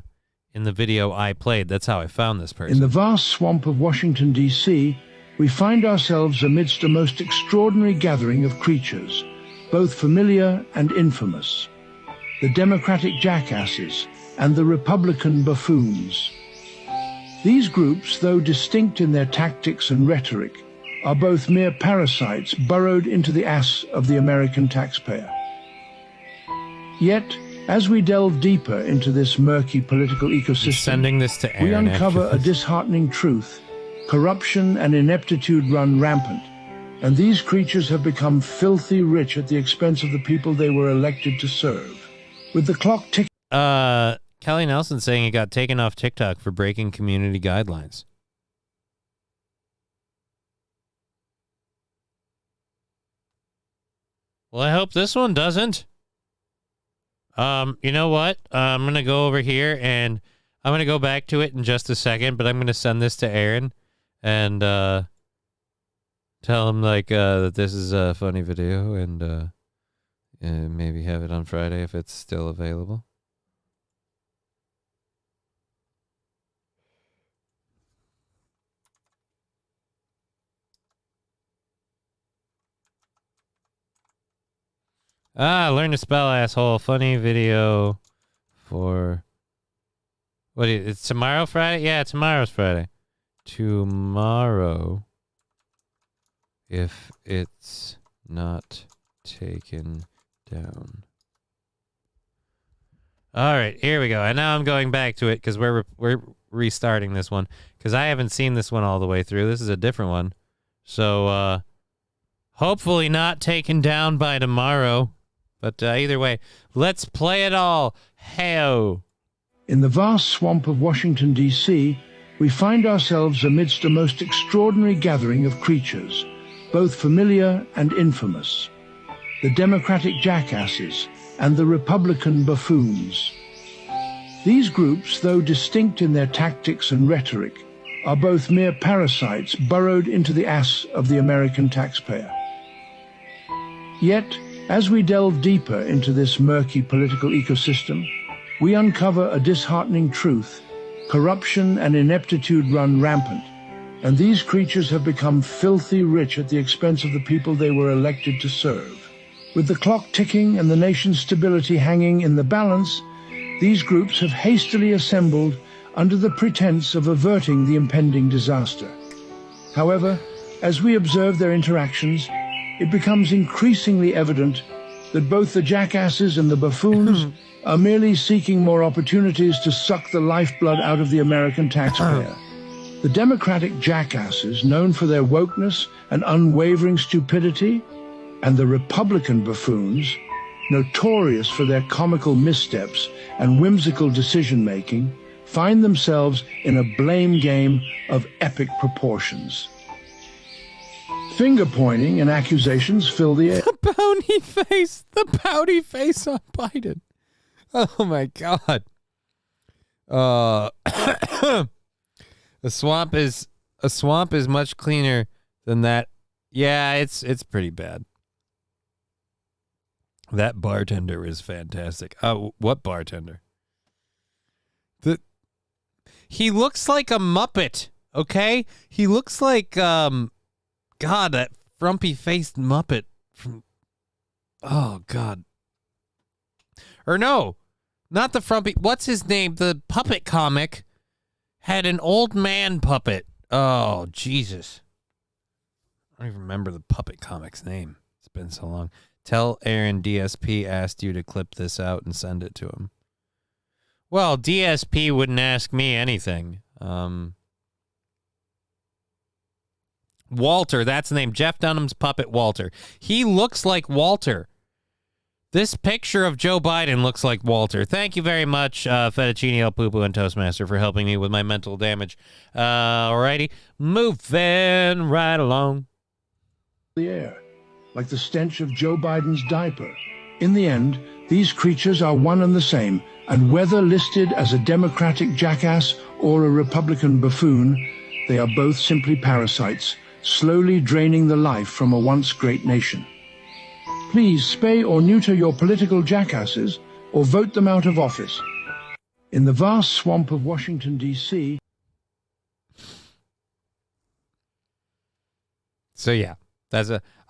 video I played. That's how I found this person. In the vast swamp of Washington, D.C., we find ourselves amidst a most extraordinary gathering of creatures, both familiar and infamous. The Democratic jackasses and the Republican buffoons. These groups, though distinct in their tactics and rhetoric, are both mere parasites burrowed into the ass of the American taxpayer. Yet, as we delve deeper into this murky political ecosystem, sending this to Aaron, we uncover a disheartening truth. Corruption and ineptitude run rampant, and these creatures have become filthy rich at the expense of the people they were elected to serve. With the clock ticking... Kelly Nelson saying he got taken off TikTok for breaking community guidelines. Well, I hope this one doesn't. You know what? I'm going to go over here, and I'm going to go back to it in just a second, but I'm going to send this to Aaron and tell him, like, that this is a funny video, and maybe have it on Friday if it's still available. Learn to spell, asshole. Funny video for... it's tomorrow, Friday? Yeah, tomorrow's Friday. Tomorrow, if it's not taken down. All right, here we go. And now I'm going back to it because we're restarting this one because I haven't seen this one all the way through. This is a different one. So, hopefully not taken down by tomorrow. But either way, let's play it all. Hey-o. In the vast swamp of Washington, D.C., we find ourselves amidst a most extraordinary gathering of creatures, both familiar and infamous. The Democratic jackasses and the Republican buffoons. These groups, though distinct in their tactics and rhetoric, are both mere parasites burrowed into the ass of the American taxpayer. Yet, as we delve deeper into this murky political ecosystem, we uncover a disheartening truth. Corruption and ineptitude run rampant, and these creatures have become filthy rich at the expense of the people they were elected to serve. With the clock ticking and the nation's stability hanging in the balance, these groups have hastily assembled under the pretense of averting the impending disaster. However, as we observe their interactions, it becomes increasingly evident that both the jackasses and the buffoons are merely seeking more opportunities to suck the lifeblood out of the American taxpayer. The Democratic jackasses, known for their wokeness and unwavering stupidity, and the Republican buffoons, notorious for their comical missteps and whimsical decision-making, find themselves in a blame game of epic proportions. Finger-pointing and accusations fill the air. The pouty face on Biden. Oh my God. A swamp is much cleaner than that. Yeah, it's pretty bad. That bartender is fantastic. What bartender? He looks like a Muppet, okay? He looks like God, that frumpy-faced Muppet from... Oh, God. Or no, not the frumpy... What's his name? The puppet comic had an old man puppet. Oh, Jesus. I don't even remember the puppet comic's name. It's been so long. Tell Aaron DSP asked you to clip this out and send it to him. Well, DSP wouldn't ask me anything. Walter, that's the name. Jeff Dunham's puppet, Walter. He looks like Walter. This picture of Joe Biden looks like Walter. Thank you very much, Fettuccine El Poo Poo and Toastmaster, for helping me with my mental damage. Alrighty, moving right along. The air, like the stench of Joe Biden's diaper. In the end, these creatures are one and the same, and whether listed as a Democratic jackass or a Republican buffoon, they are both simply parasites, slowly draining the life from a once great nation. Please spay or neuter your political jackasses or vote them out of office. In the vast swamp of Washington, D.C. So yeah,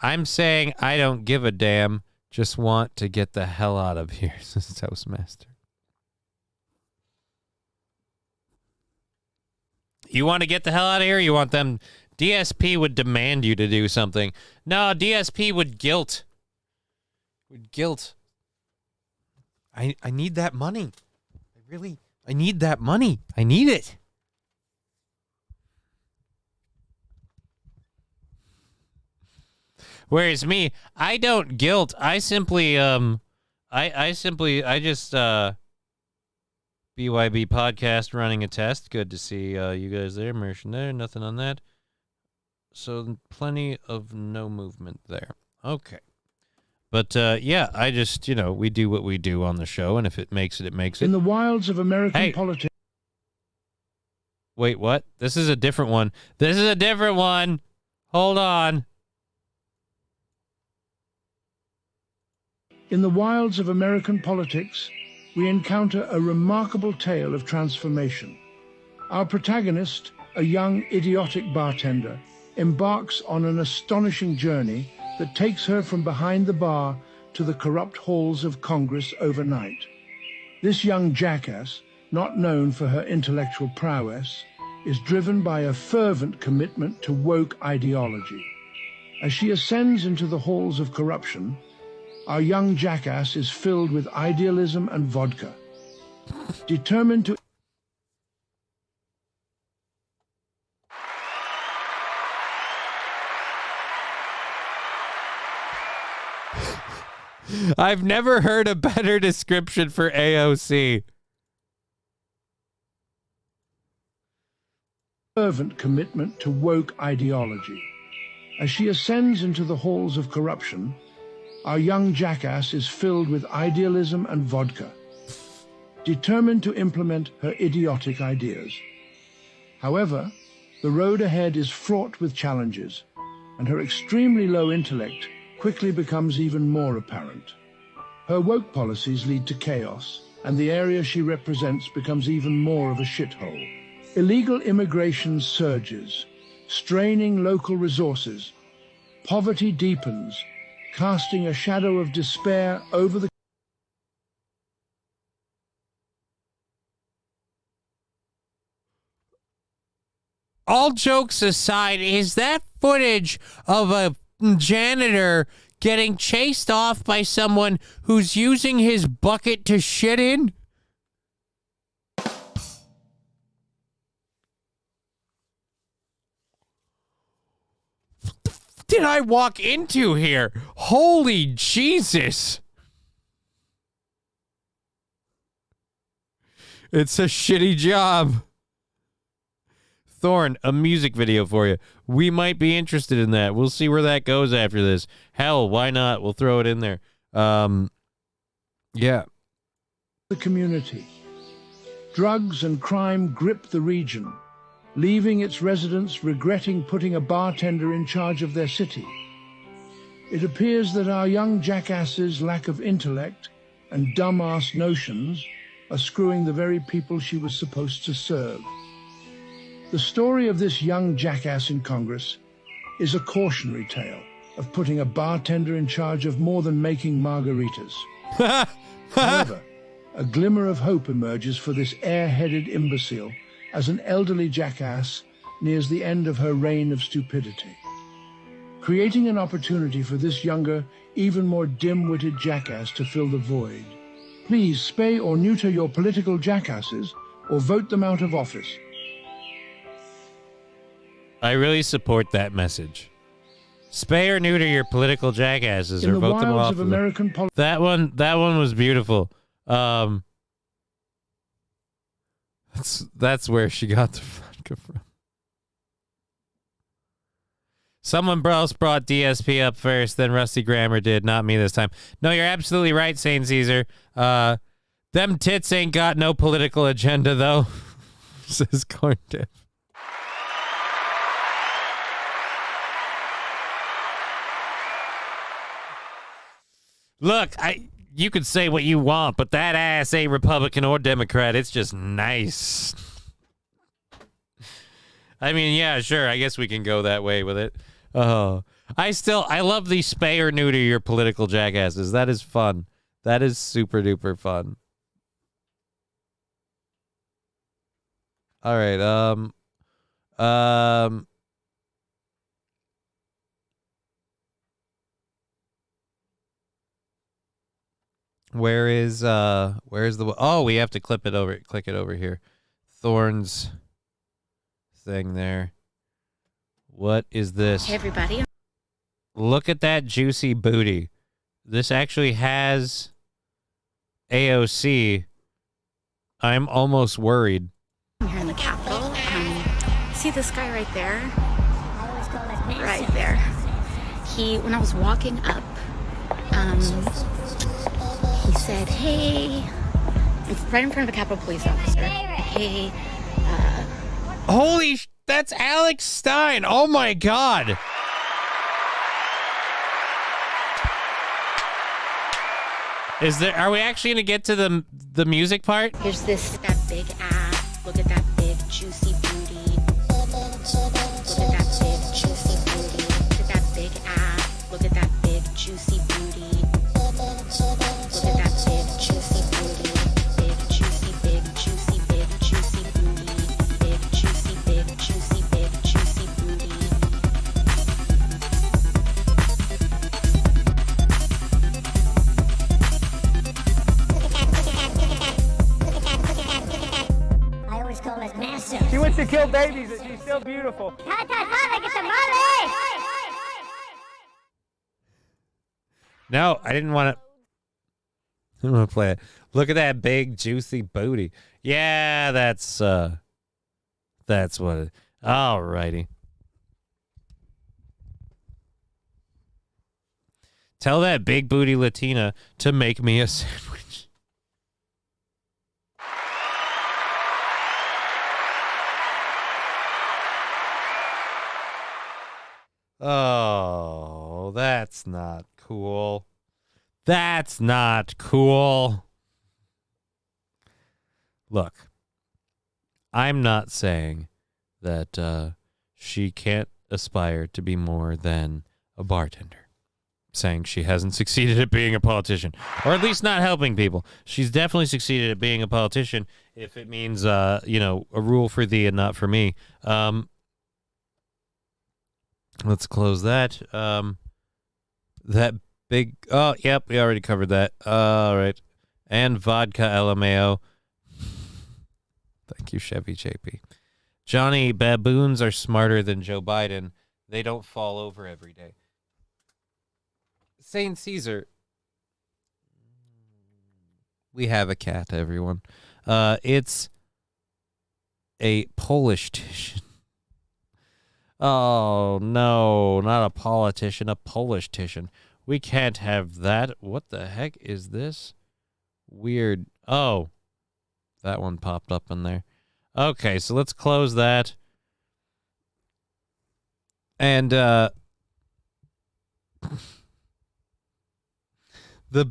I'm saying I don't give a damn, just want to get the hell out of here, says Toastmaster. You want to get the hell out of here? You want them... DSP would demand you to do something. No, DSP would guilt. I need that money. I need that money. I need it. Whereas me, I don't guilt. I simply, I just, BYB podcast running a test. Good to see you guys there. Merchant there. Nothing on that. So plenty of no movement there. Okay. But, yeah, I just, we do what we do on the show, and if it makes it, it makes it. In the wilds of American politics. Wait, what? This is a different one. This is a different one. Hold on. In the wilds of American politics, we encounter a remarkable tale of transformation. Our protagonist, a young, idiotic bartender, embarks on an astonishing journey that takes her from behind the bar to the corrupt halls of Congress overnight. This young jackass, not known for her intellectual prowess, is driven by a fervent commitment to woke ideology. As she ascends into the halls of corruption, our young jackass is filled with idealism and vodka. Determined to... I've never heard a better description for AOC. Fervent commitment to woke ideology. As she ascends into the halls of corruption, our young jackass is filled with idealism and vodka, determined to implement her idiotic ideas. However, the road ahead is fraught with challenges, and her extremely low intellect quickly becomes even more apparent. Her woke policies lead to chaos, and the area she represents becomes even more of a shithole. Illegal immigration surges, straining local resources. Poverty deepens, casting a shadow of despair over the... All jokes aside, is that footage of a janitor getting chased off by someone who's using his bucket to shit in? Did I walk into here? Holy Jesus. It's a shitty job. Thorn, a music video for you. We might be interested in that. We'll see where that goes after this. Hell, why not? We'll throw it in there. Yeah. The community. Drugs and crime grip the region, leaving its residents regretting putting a bartender in charge of their city. It appears that our young jackass's lack of intellect and dumbass notions are screwing the very people she was supposed to serve. The story of this young jackass in Congress is a cautionary tale, of putting a bartender in charge of more than making margaritas. However, a glimmer of hope emerges for this airheaded imbecile as an elderly jackass nears the end of her reign of stupidity. Creating an opportunity for this younger, even more dim-witted jackass to fill the void. Please spay or neuter your political jackasses or vote them out of office. I really support that message. Spay or neuter your political jackasses or vote them off. Of American that one was beautiful. That's where she got the vodka from. Someone else brought DSP up first, then Rusty Grammer did, not me this time. No, you're absolutely right, Saint Caesar. Them tits ain't got no political agenda, though, says Corn Dip. Look, you could say what you want, but that ass ain't Republican or Democrat. It's just nice. I mean, yeah, sure. I guess we can go that way with it. I love the spay or neuter your political jackasses. That is fun. That is super duper fun. All right. Where's the, oh, we have to click it over here. Thorn's thing there. What is this? Hey, everybody. Look at that juicy booty. This actually has AOC. I'm almost worried. I'm here in the Capitol. See this guy right there? Right there. When I was walking up, he said, hey, it's right in front of a Capitol police officer. Hey, holy that's Alex Stein. Oh my God. Are we actually going to get to the music part? Here's that big ass. Look at that big juicy booty. Look at that big juicy booty. Look at that big ass. Look at that big juicy booty. Look at that big juicy booty. Big juicy, big juicy, big juicy booty. Big juicy, big juicy, big juicy booty. She wants to kill babies, and she's still beautiful. Hot, hot, hot, like it's a molly! No, I didn't want to. I'm gonna play it. Look at that big juicy booty. Yeah, that's what it. Alrighty. Tell that big booty Latina to make me a sandwich. Oh, that's not cool. That's not cool. Look, I'm not saying that she can't aspire to be more than a bartender. I'm saying she hasn't succeeded at being a politician, or at least not helping people. She's definitely succeeded at being a politician if it means, a rule for thee and not for me. Let's close that. That big... Oh, yep, we already covered that. All right. And vodka LMAO. Thank you, Chevy JP. Johnny, baboons are smarter than Joe Biden. They don't fall over every day. Saint Caesar. We have a cat, everyone. It's a Polish titian. Oh, no, not a politician, a Polish titian. We can't have that. What the heck is this? Weird. Oh, that one popped up in there. Okay, so let's close that. And, the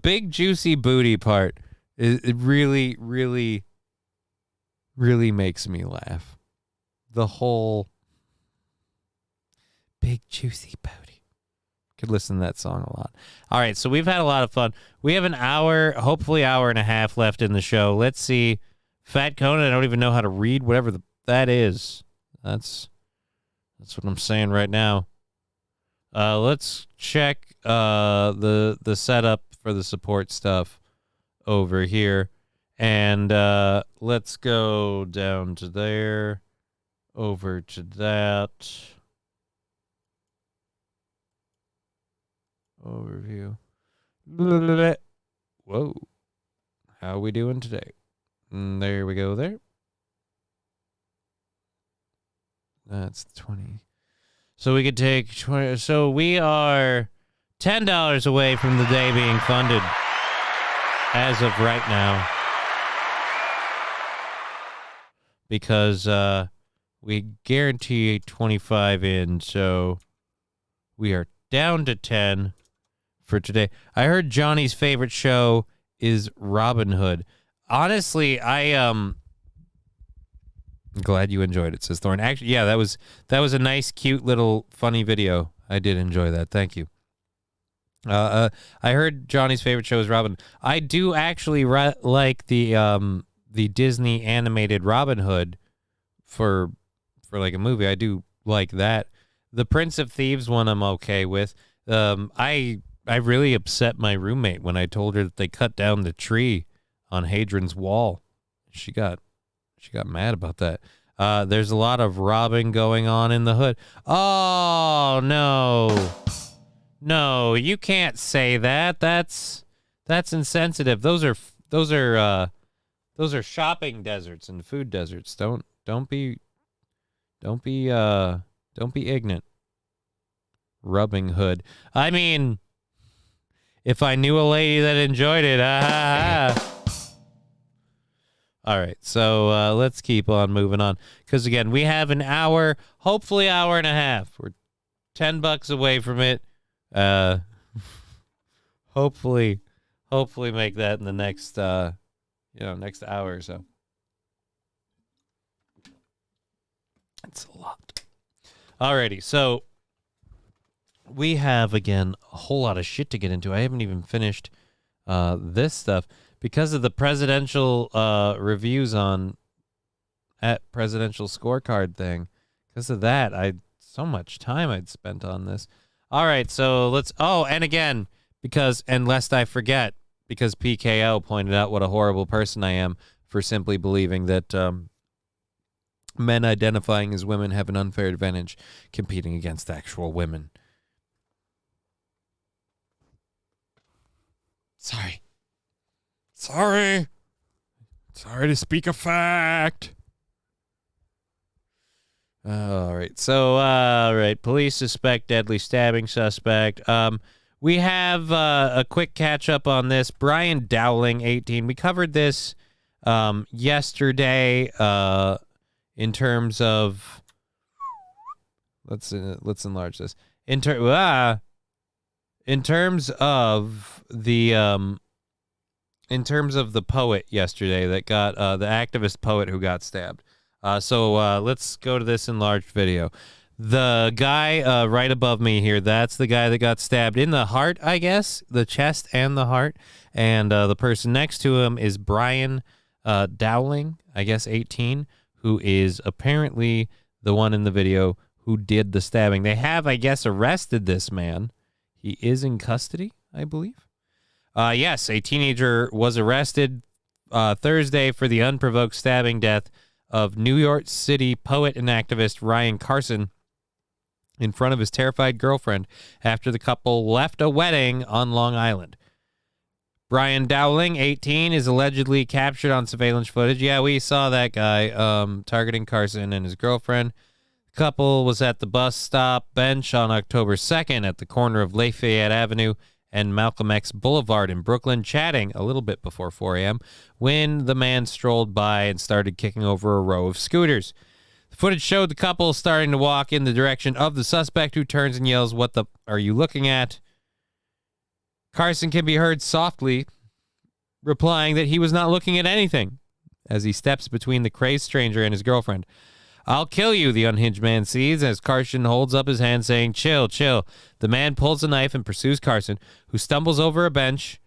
big juicy booty part, it really, really, really makes me laugh. The whole... big juicy booty. Could listen to that song a lot. All right, so we've had a lot of fun. We have an hour, hopefully hour and a half left in the show. Let's see. Fat Conan, I don't even know how to read whatever that is. That's what I'm saying right now. Let's check the setup for the support stuff over here. And let's go down to there, over to that. Overview. Whoa. How are we doing today? There we go there. That's 20. So we could take 20. So we are $10 away from the day being funded as of right now. Because we guarantee 25 in, so we are down to 10 for today. I heard Johnny's favorite show is Robin Hood. Honestly, I'm glad you enjoyed it, says Thorne. Actually, yeah, that was a nice, cute little funny video. I did enjoy that. Thank you. I heard Johnny's favorite show is Robin. I do actually like the Disney animated Robin Hood for like a movie. I do like that. The Prince of Thieves one I'm okay with. I really upset my roommate when I told her that they cut down the tree on Hadrian's Wall. She got mad about that. There's a lot of robbing going on in the hood. Oh no, you can't say that. That's insensitive. Those are shopping deserts and food deserts. Don't be ignorant. Rubbing Hood. I mean, if I knew a lady that enjoyed it, All right, so let's keep on moving on. Because, again, we have an hour, hopefully hour and a half. We're $10 away from it. Hopefully make that in the next, next hour or so. It's a lot. Alrighty, so we have, again, a whole lot of shit to get into. I haven't even finished this stuff. Because of the presidential reviews at presidential scorecard thing, because of that, so much time I'd spent on this. All right, so and again, and lest I forget, because PKO pointed out what a horrible person I am for simply believing that men identifying as women have an unfair advantage competing against actual women. Sorry to speak a fact. All right. So, police suspect deadly stabbing suspect. We have a quick catch up on this. Brian Dowling, 18. We covered this yesterday in terms of. Let's enlarge this. In terms of the In terms of the poet yesterday that got the activist poet who got stabbed. So let's go to this enlarged video. The guy right above me here, that's the guy that got stabbed in the heart, I guess, the chest and the heart. And the person next to him is Brian Dowling, I guess 18, who is apparently the one in the video who did the stabbing. They have, I guess, arrested this man. He is in custody, I believe. Yes, a teenager was arrested Thursday for the unprovoked stabbing death of New York City poet and activist Ryan Carson in front of his terrified girlfriend after the couple left a wedding on Long Island. Brian Dowling, 18, is allegedly captured on surveillance footage. Yeah, we saw that guy targeting Carson and his girlfriend. The couple was at the bus stop bench on October 2nd at the corner of Lafayette Avenue and Malcolm X Boulevard in Brooklyn, chatting a little bit before 4 a.m. when the man strolled by and started kicking over a row of scooters. The footage showed the couple starting to walk in the direction of the suspect, who turns and yells, "What the are you looking at?" Carson can be heard softly replying that he was not looking at anything as he steps between the crazed stranger and his girlfriend. I'll kill you, the unhinged man sees as Carson holds up his hand saying, chill, chill. The man pulls a knife and pursues Carson, who stumbles over a bench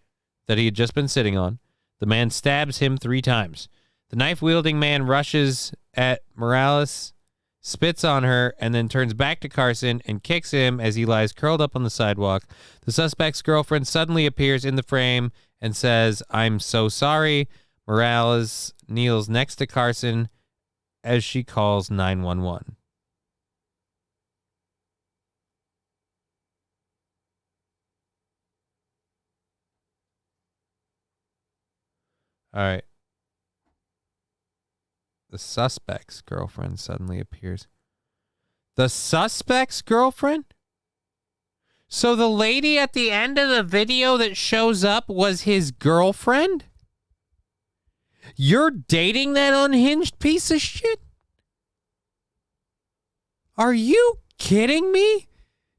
that he had just been sitting on. The man stabs him 3 times. The knife-wielding man rushes at Morales, spits on her, and then turns back to Carson and kicks him as he lies curled up on the sidewalk. The suspect's girlfriend suddenly appears in the frame and says, I'm so sorry. Morales kneels next to Carson as she calls 911. All right. The suspect's girlfriend suddenly appears. The suspect's girlfriend? So the lady at the end of the video that shows up was his girlfriend? You're dating that unhinged piece of shit? Are you kidding me?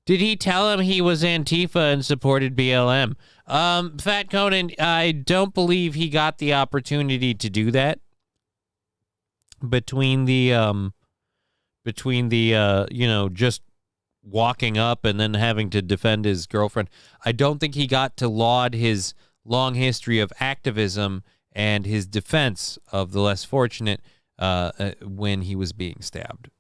Did he tell him he was Antifa and supported BLM? Fat Conan, I don't believe he got the opportunity to do that. Between the just walking up and then having to defend his girlfriend, I don't think he got to laud his long history of activism and his defense of the less fortunate when he was being stabbed.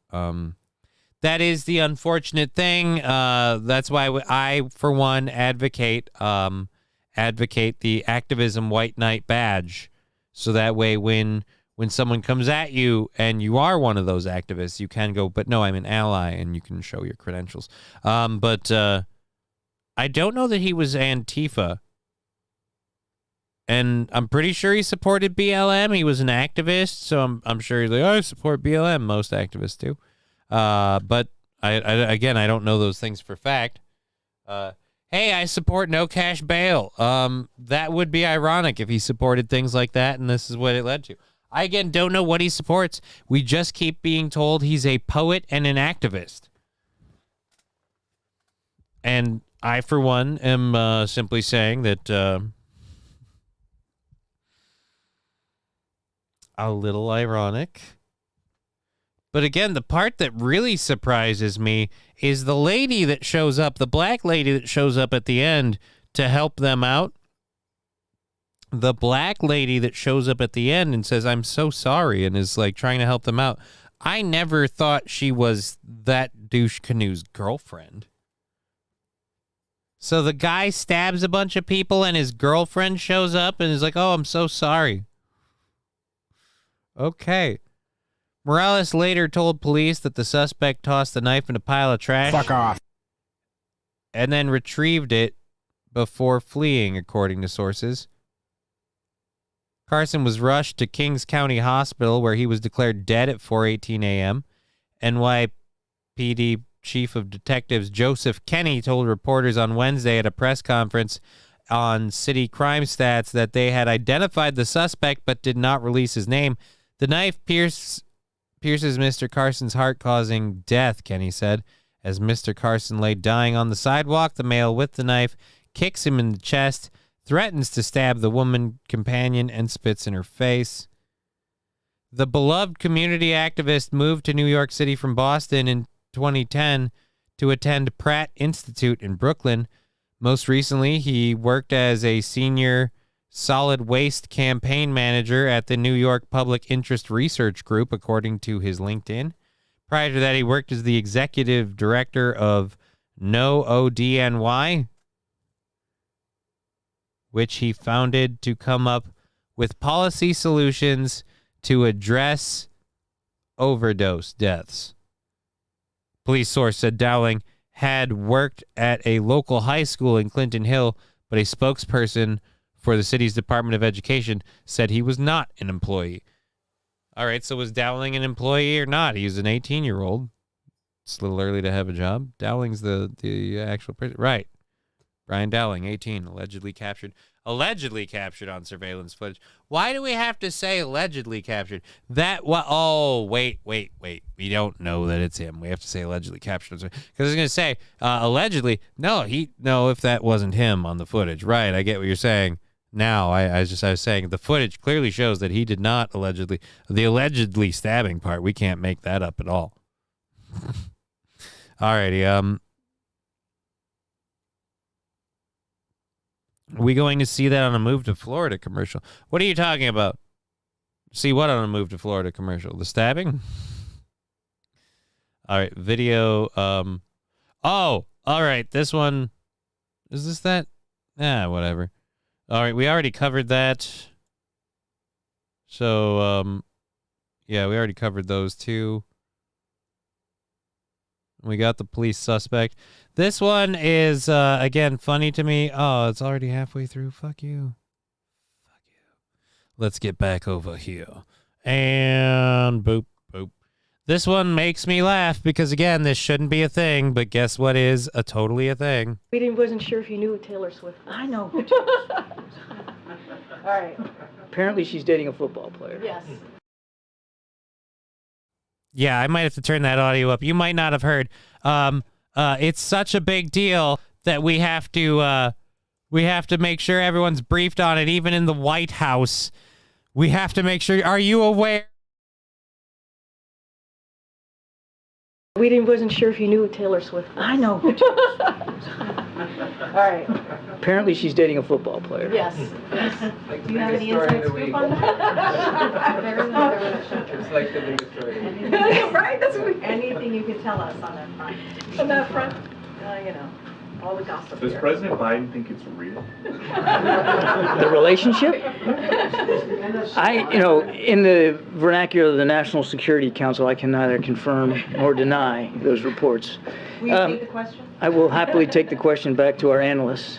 That is the unfortunate thing. That's why I, for one, advocate the activism white knight badge, so that way when someone comes at you and you are one of those activists, you can go, but no, I'm an ally, and you can show your credentials. But I don't know that he was Antifa. And I'm pretty sure he supported BLM. He was an activist, so I'm sure he's like, I support BLM. Most activists do. But I don't know those things for fact. Hey, I support no cash bail. That would be ironic if he supported things like that, and this is what it led to. I, again, don't know what he supports. We just keep being told he's a poet and an activist. And I, for one, am simply saying that a little ironic. But again, the part that really surprises me is the lady that shows up, the black lady that shows up at the end to help them out. The black lady that shows up at the end and says, I'm so sorry, and is like trying to help them out. I never thought she was that douche canoe's girlfriend. So the guy stabs a bunch of people and his girlfriend shows up and is like, oh, I'm so sorry. Okay. Morales later told police that the suspect tossed the knife in a pile of trash. Fuck off. And then retrieved it before fleeing, according to sources. Carson was rushed to Kings County Hospital, where he was declared dead at 4:18 a.m. NYPD Chief of Detectives Joseph Kenny told reporters on Wednesday at a press conference on city crime stats that they had identified the suspect but did not release his name. The knife pierces Mr. Carson's heart, causing death, Kenny said. As Mr. Carson lay dying on the sidewalk, the male with the knife kicks him in the chest, threatens to stab the woman companion, and spits in her face. The beloved community activist moved to New York City from Boston in 2010 to attend Pratt Institute in Brooklyn. Most recently, he worked as a senior solid waste campaign manager at the New York Public Interest Research Group, according to his LinkedIn. Prior to that, he worked as the executive director of No ODNY, which he founded to come up with policy solutions to address overdose deaths. Police source said Dowling had worked at a local high school in Clinton Hill, but a spokesperson for the city's Department of Education said he was not an employee. All right, so was Dowling an employee or not? He was an 18-year-old. It's a little early to have a job. Dowling's the actual person. Right. Brian Dowling, 18, allegedly captured on surveillance footage. Why do we have to say allegedly captured? Wait. We don't know that it's him. We have to say allegedly captured. Because I was going to say, allegedly, no, if that wasn't him on the footage. Right, I get what you're saying. now. I was saying the footage clearly shows that he did not the allegedly stabbing part. We can't make that up at all. Alrighty. Are we going to see that on a Move to Florida commercial? What are you talking about? See what on a Move to Florida commercial? The stabbing? All right, video. Oh, all right. This one. Is this that? Whatever. All right, we already covered that. So, yeah, we already covered those two. We got the police suspect. This one is, again, funny to me. Oh, it's already halfway through. Fuck you. Fuck you. Let's get back over here. And boop, boop. This one makes me laugh because, again, this shouldn't be a thing, but guess what is totally a thing? We wasn't sure if you knew Taylor Swift. I know. All right. Apparently she's dating a football player. Yes. Yeah, I might have to turn that audio up. You might not have heard. It's such a big deal that we have to make sure everyone's briefed on it, even in the White House. We have to make sure. Are you aware? We wasn't sure if you knew Taylor Swift. I know. All right. Apparently she's dating a football player. Yes. Do you have any inside scoop on that? It's like the biggest story. Right? That's what Anything you could tell us on that front. on that front. You know, all the gossip. Does here. President Biden think it's real? The relationship? In the vernacular of the National Security Council, I can neither confirm nor deny those reports. Will you take the question? I will happily take the question back to our analysts.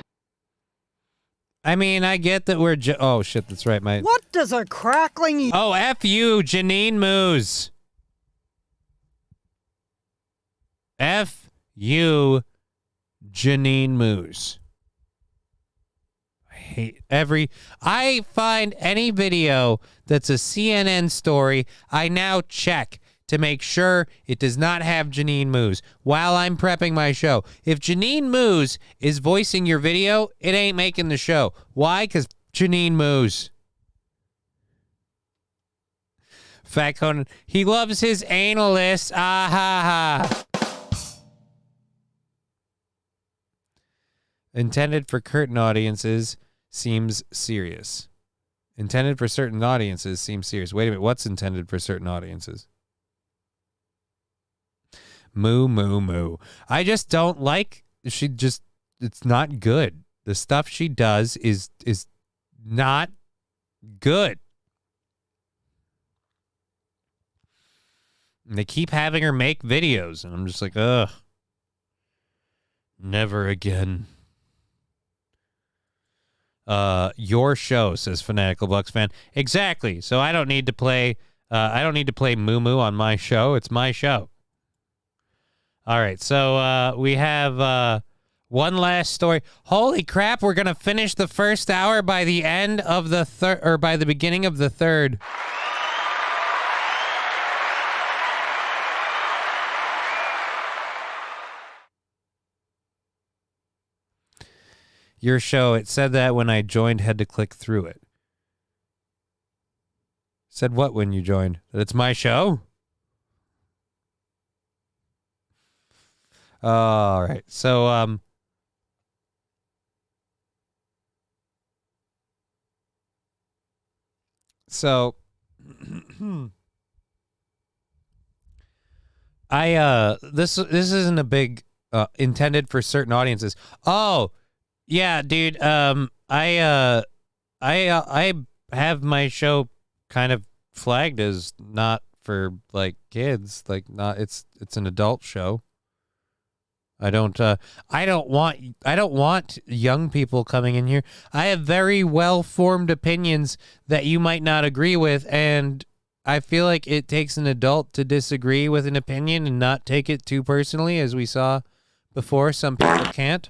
I mean, I get that we're... oh, shit, that's right, mate. What does a crackling... Oh, F you, Janine Moose. F you, Janine Moose. I find any video that's a CNN story, I now check to make sure it does not have Janine Moose while I'm prepping my show. If Janine Moose is voicing your video, it ain't making the show. Why? Because Janine Moose. Fat Conan, he loves his analysts. Ah ha ha. Intended for curtain audiences seems serious. Intended for certain audiences seems serious. Wait a minute. What's intended for certain audiences? Moo, moo, moo. I just don't like, it's not good. The stuff she does is not good. And they keep having her make videos, and I'm just like, ugh. Never again. Your show, says Fanatical Bucks fan. Exactly. So I don't need to play Moo Moo on my show. It's my show. All right. So we have one last story. Holy crap! We're gonna finish the first hour by the end of the third, or by the beginning of the third. Your show, it said that when I joined, had to click through it. Said what when you joined? That it's my show? All right. So, this isn't a big intended for certain audiences. Oh, yeah, dude. I have my show kind of flagged as not for like kids, like not. It's an adult show. I don't want young people coming in here. I have very well-formed opinions that you might not agree with, and I feel like it takes an adult to disagree with an opinion and not take it too personally, as we saw before. Some people can't.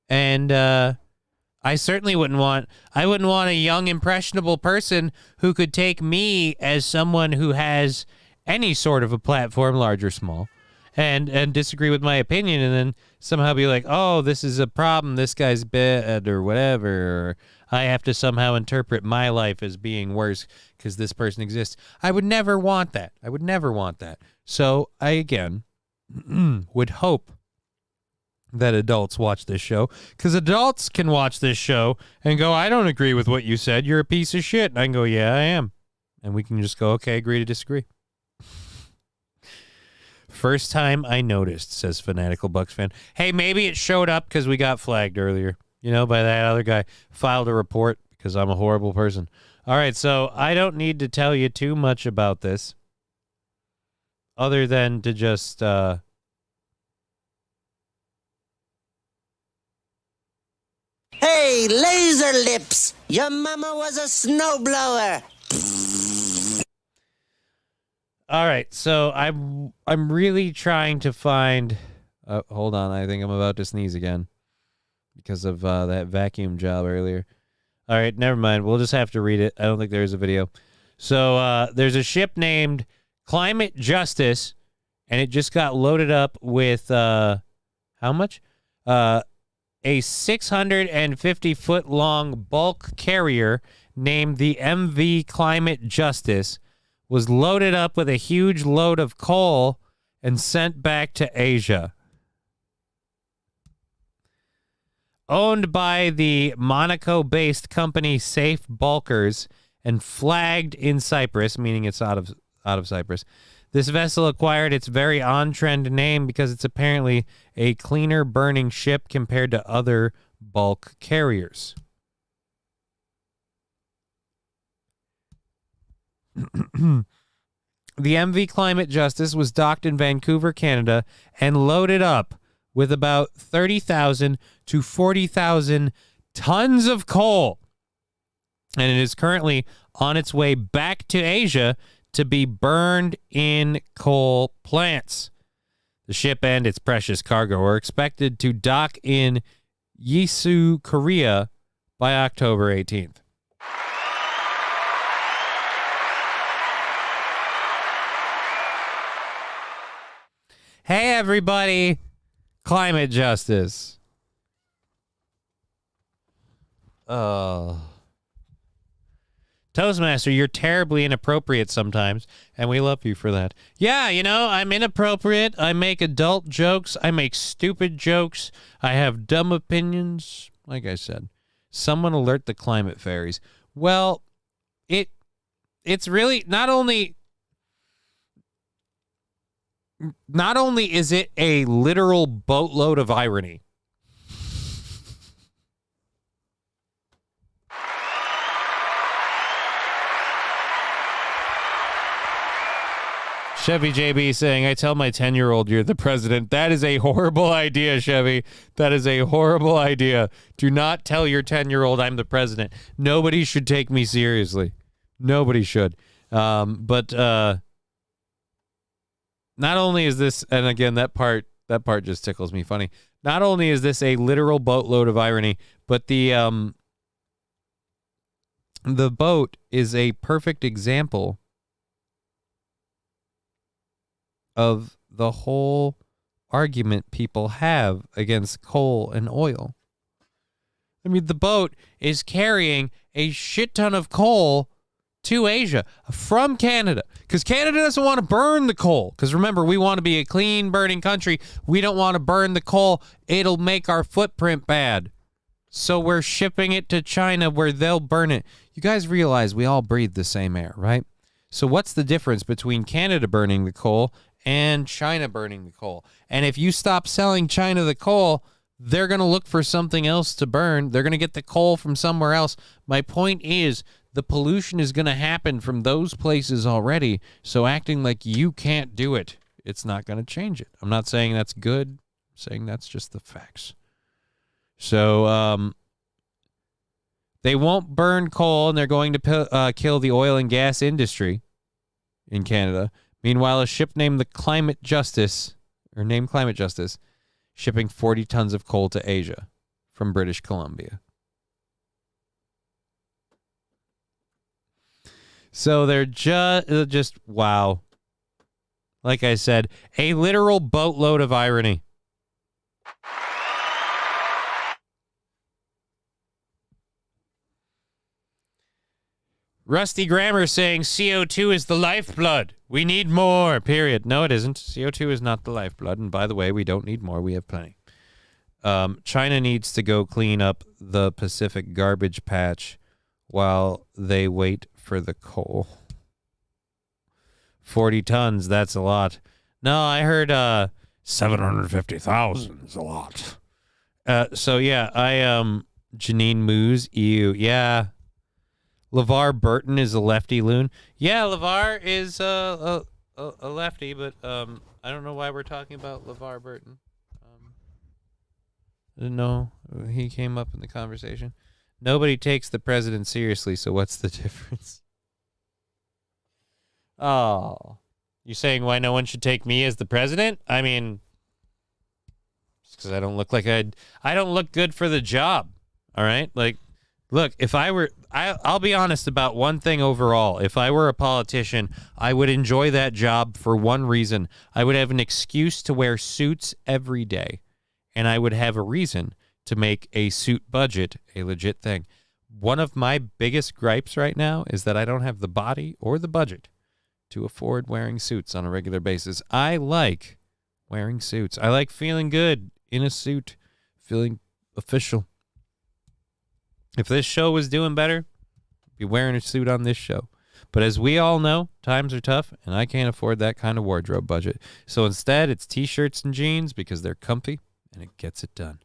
And I certainly wouldn't want a young, impressionable person who could take me as someone who has any sort of a platform, large or small, and disagree with my opinion and then somehow be like, oh, this is a problem, this guy's bad or whatever. Or I have to somehow interpret my life as being worse because this person exists. I would never want that. I would never want that. So I, again, would hope that adults watch this show, because adults can watch this show and go, I don't agree with what you said. You're a piece of shit. And I can go, yeah, I am. And we can just go, okay, agree to disagree. First time I noticed, says Fanatical Bucks fan. Hey, maybe it showed up because we got flagged earlier, by that other guy. Filed a report because I'm a horrible person. All right, so I don't need to tell you too much about this other than to just... Hey, laser lips! Your mama was a snowblower. All right, so I'm really trying to find... hold on, I think I'm about to sneeze again because of that vacuum job earlier. All right, never mind. We'll just have to read it. I don't think there's a video. So there's a ship named Climate Justice, and it just got loaded up with how much? A 650-foot-long bulk carrier named the MV Climate Justice was loaded up with a huge load of coal and sent back to Asia. Owned by the Monaco-based company Safe Bulkers and flagged in Cyprus, meaning it's out of Cyprus, this vessel acquired its very on-trend name because it's apparently a cleaner burning ship compared to other bulk carriers. The MV Climate Justice was docked in Vancouver, Canada, and loaded up with about 30,000 to 40,000 tons of coal. And it is currently on its way back to Asia to be burned in coal plants. The ship and its precious cargo are expected to dock in Yeosu, Korea by October 18th. Hey, everybody. Climate justice. Toastmaster, you're terribly inappropriate sometimes, and we love you for that. Yeah, I'm inappropriate. I make adult jokes. I make stupid jokes. I have dumb opinions. Like I said, someone alert the climate fairies. Well, it's really not only is it a literal boatload of irony. Chevy JB saying, I tell my 10-year-old you're the president. That is a horrible idea, Chevy. That is a horrible idea. Do not tell your 10-year-old I'm the president. Nobody should take me seriously. Nobody should. But not only is this, and again, that part just tickles me funny. Not only is this a literal boatload of irony, but the boat is a perfect example of the whole argument people have against coal and oil. I mean, the boat is carrying a shit ton of coal to Asia from Canada because Canada doesn't want to burn the coal. Because remember, we want to be a clean burning country. We don't want to burn the coal. It'll make our footprint bad. So we're shipping it to China where they'll burn it. You guys realize we all breathe the same air, right? So what's the difference between Canada burning the coal and China burning the coal? And if you stop selling China the coal, they're going to look for something else to burn. They're going to get the coal from somewhere else. My point is, the pollution is going to happen from those places already. So acting like you can't do it, it's not going to change it. I'm not saying that's good. I'm saying that's just the facts. So they won't burn coal, and they're going to kill the oil and gas industry in Canada. Meanwhile, a ship named Climate Justice, shipping 40 tons of coal to Asia from British Columbia. So they're just wow. Like I said, a literal boatload of irony. Rusty Grammar saying CO2 is the lifeblood. We need more, period. No, it isn't. CO2 is not the lifeblood. And by the way, we don't need more. We have plenty. China needs to go clean up the Pacific garbage patch while they wait for the coal. 40 tons, that's a lot. No, I heard 750,000 is a lot. So, yeah, Janine Moose, ew. Yeah. LeVar Burton is a lefty loon. Yeah, LeVar is a lefty, but I don't know why we're talking about LeVar Burton. I didn't know he came up in the conversation. Nobody takes the president seriously, so what's the difference? Oh. You saying why no one should take me as the president? I mean, because I don't look like I don't look good for the job. All right? Like, look, if I were, I'll be honest about one thing overall. If I were a politician, I would enjoy that job for one reason. I would have an excuse to wear suits every day, and I would have a reason to make a suit budget a legit thing. One of my biggest gripes right now is that I don't have the body or the budget to afford wearing suits on a regular basis. I like wearing suits. I like feeling good in a suit, feeling official. If this show was doing better, I'd be wearing a suit on this show. But as we all know, times are tough, and I can't afford that kind of wardrobe budget. So instead, it's T-shirts and jeans because they're comfy, and it gets it done.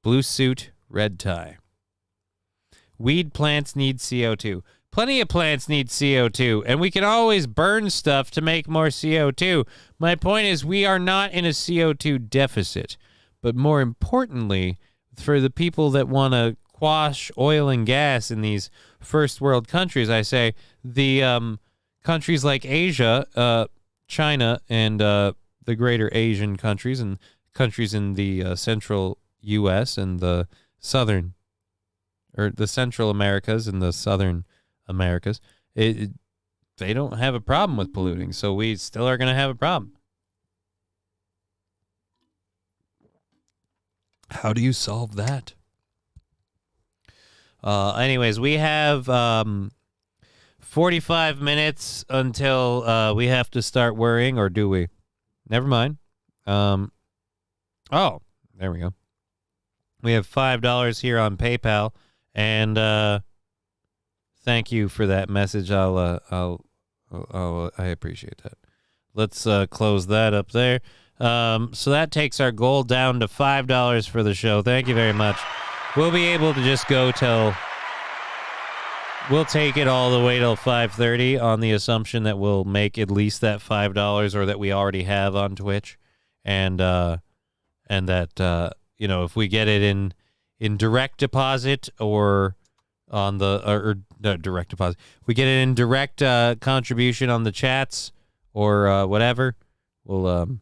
Blue suit, red tie. Weed plants need CO2. Plenty of plants need CO2, and we can always burn stuff to make more CO2. My point is we are not in a CO2 deficit. But more importantly, for the people that want to quash oil and gas in these first world countries, I say the countries like Asia, China, and the greater Asian countries and countries in the central U.S. and the southern, or the Central Americas and the southern Americas, they don't have a problem with polluting, so we still are going to have a problem. How do you solve that? Anyways, we have 45 minutes until we have to start worrying, or do we? Never mind. Oh, there we go. We have $5 here on PayPal, and thank you for that message. I appreciate that. Let's close that up there. So that takes our goal down to $5 for the show. Thank you very much. We'll be able to just go till, we'll take it all the way till 5:30 on the assumption that we'll make at least that $5, or that we already have on Twitch, and that if we get it in direct deposit or on the or no, direct deposit, we get it in direct contribution on the chats or whatever, we'll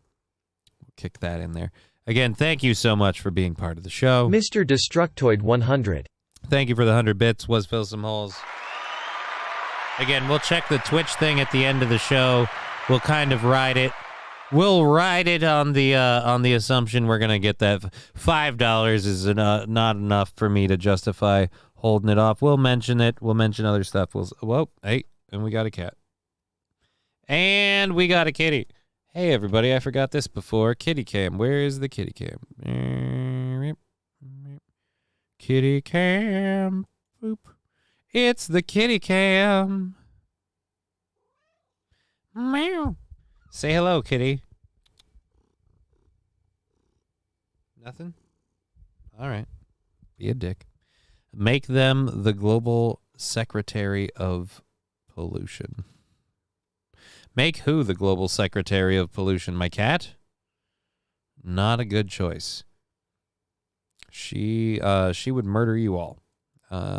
kick that in there. Again, thank you so much for being part of the show. Mr. Destructoid 100. Thank you for the 100 bits. Was fill some holes. Again, we'll check the Twitch thing at the end of the show. We'll kind of ride it. We'll ride it on the assumption we're gonna get that $5 is not enough for me to justify holding it off. We'll mention it. We'll mention other stuff. Hey, and we got a cat. And we got a kitty. Hey, everybody, I forgot this before. Kitty cam. Where is the kitty cam? Kitty cam. Boop. It's the kitty cam. Meow. Say hello, kitty. Nothing? All right. Be a dick. Make them the global secretary of pollution. Make who the global secretary of pollution? My cat? Not a good choice. She would murder you all.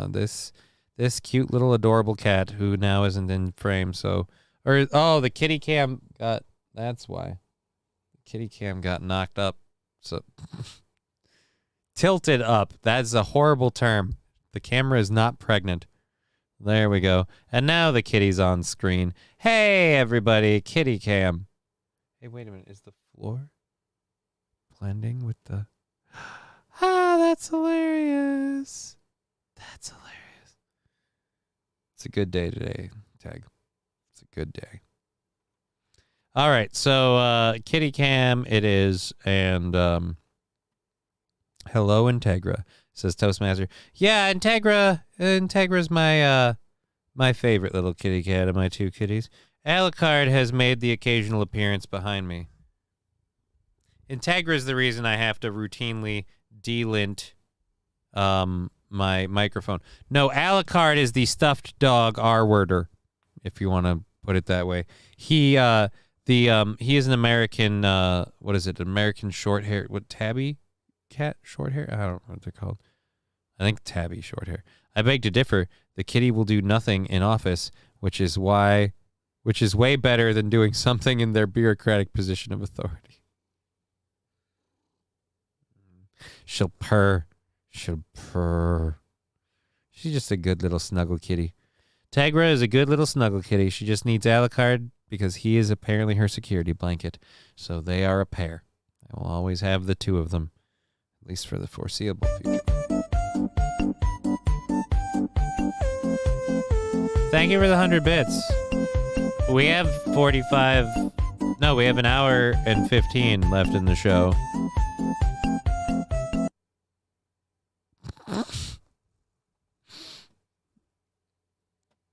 This cute little adorable cat who now isn't in frame. The kitty cam got. That's why. The kitty cam got knocked up. So tilted up. That's a horrible term. The camera is not pregnant. There we go. And now the kitty's on screen. Hey, everybody. Kitty cam. Hey, wait a minute. Is the floor blending with the... that's hilarious. That's hilarious. It's a good day today, Tag. It's a good day. All right, so Kitty Cam it is, and hello Integra, says Toastmaster. Yeah, Integra's my favorite little kitty cat of my two kitties. Alucard has made the occasional appearance behind me. Integra is the reason I have to routinely delint my microphone. No, Alucard is the stuffed dog R-worder, if you want to put it that way. He is an American what is it? American short hair, what, tabby cat short hair? I don't know what they're called. I think tabby short hair. I beg to differ. The kitty will do nothing in office, which is way better than doing something in their bureaucratic position of authority. She'll purr. She'll purr. She's just a good little snuggle kitty. Tegra is a good little snuggle kitty. She just needs Alucard because he is apparently her security blanket. So they are a pair. I will always have the two of them, at least for the foreseeable future. Thank you for the 100 bits. We have 45... No, we have an hour and 15 left in the show.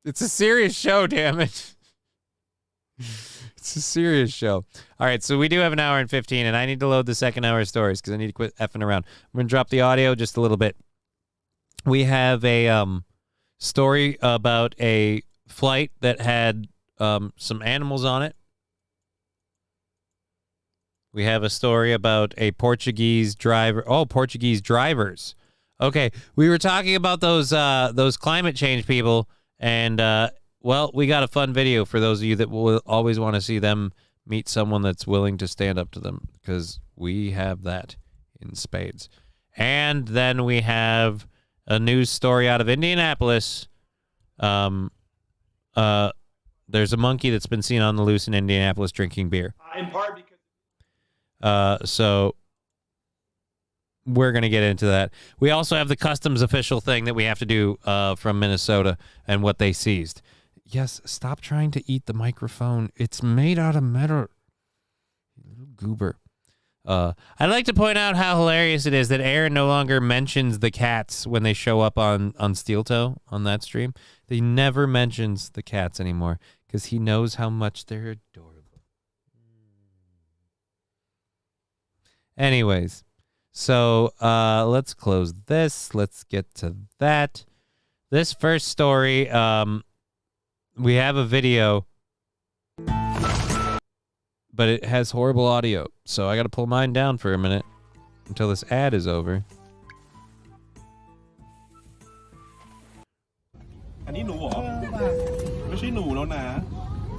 It's a serious show, damn it. It's a serious show. All right, so we do have an hour and 15, and I need to load the second hour of stories because I need to quit effing around. I'm going to drop the audio just a little bit. We have a story about a flight that had some animals on it. We have a story about a Portuguese driver. Oh, Portuguese drivers. Okay, we were talking about those climate change people. And, well, we got a fun video for those of you that will always want to see them meet someone that's willing to stand up to them, because we have that in spades. And then we have a news story out of Indianapolis. There's a monkey that's been seen on the loose in Indianapolis drinking beer. In part because... So we're going to get into that. We also have the customs official thing that we have to do from Minnesota and what they seized. Yes, stop trying to eat the microphone. It's made out of metal. You little goober. I'd like to point out how hilarious it is that Aaron no longer mentions the cats when they show up on Steel Toe on that stream. He never mentions the cats anymore because he knows how much they're adorable. Anyways. So let's close this. Let's get to that. This first story, we have a video, but it has horrible audio. So I got to pull mine down for a minute until this ad is over.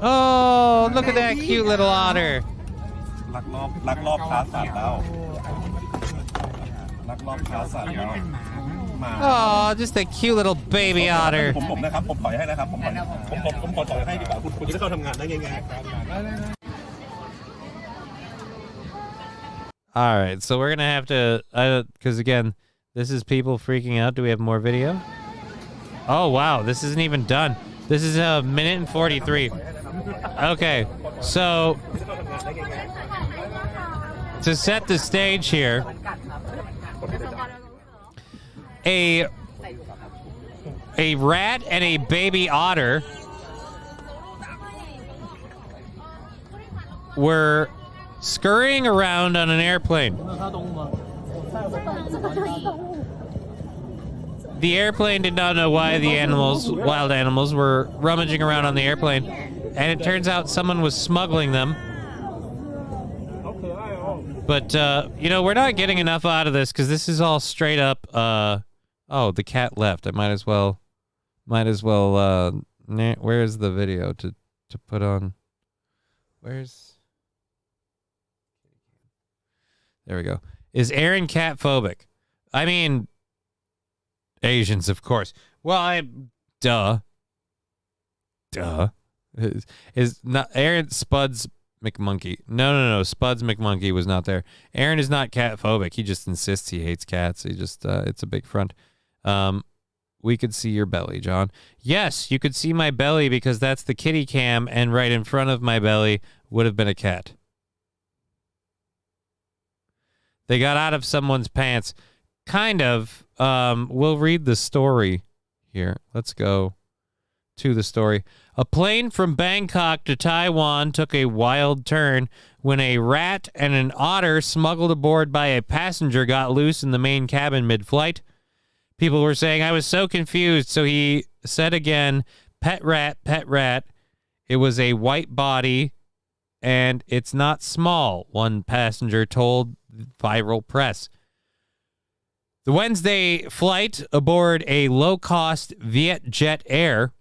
Oh, look at that cute little otter. Oh, just a cute little baby otter. All right, so we're going to have to, because again, this is people freaking out. Do we have more video? Oh, wow, this isn't even done. This is a minute and 43. Okay, so to set the stage here, a rat and a baby otter were scurrying around on an airplane. The airplane did not know why the wild animals, were rummaging around on the airplane, and it turns out someone was smuggling them. But, we're not getting enough out of this because this is all straight up, oh, the cat left. I might as well, where's the video to put on? There we go. Is Aaron cat phobic? I mean, Asians, of course. Well, duh. Is not Aaron Spuds McMonkey? No. Spuds McMonkey was not there. Aaron is not cat phobic. He just insists he hates cats. He just it's a big front. we could see your belly, John. Yes, you could see my belly because that's the kitty cam, and right in front of my belly would have been a cat. They got out of someone's pants. Kind of. We'll read the story here. Let's go to the story. A plane from Bangkok to Taiwan took a wild turn when a rat and an otter smuggled aboard by a passenger got loose in the main cabin mid-flight. People were saying, I was so confused, so he said again, pet rat, pet rat. It was a white body, and it's not small, one passenger told Viral Press. The Wednesday flight aboard a low-cost Viet-air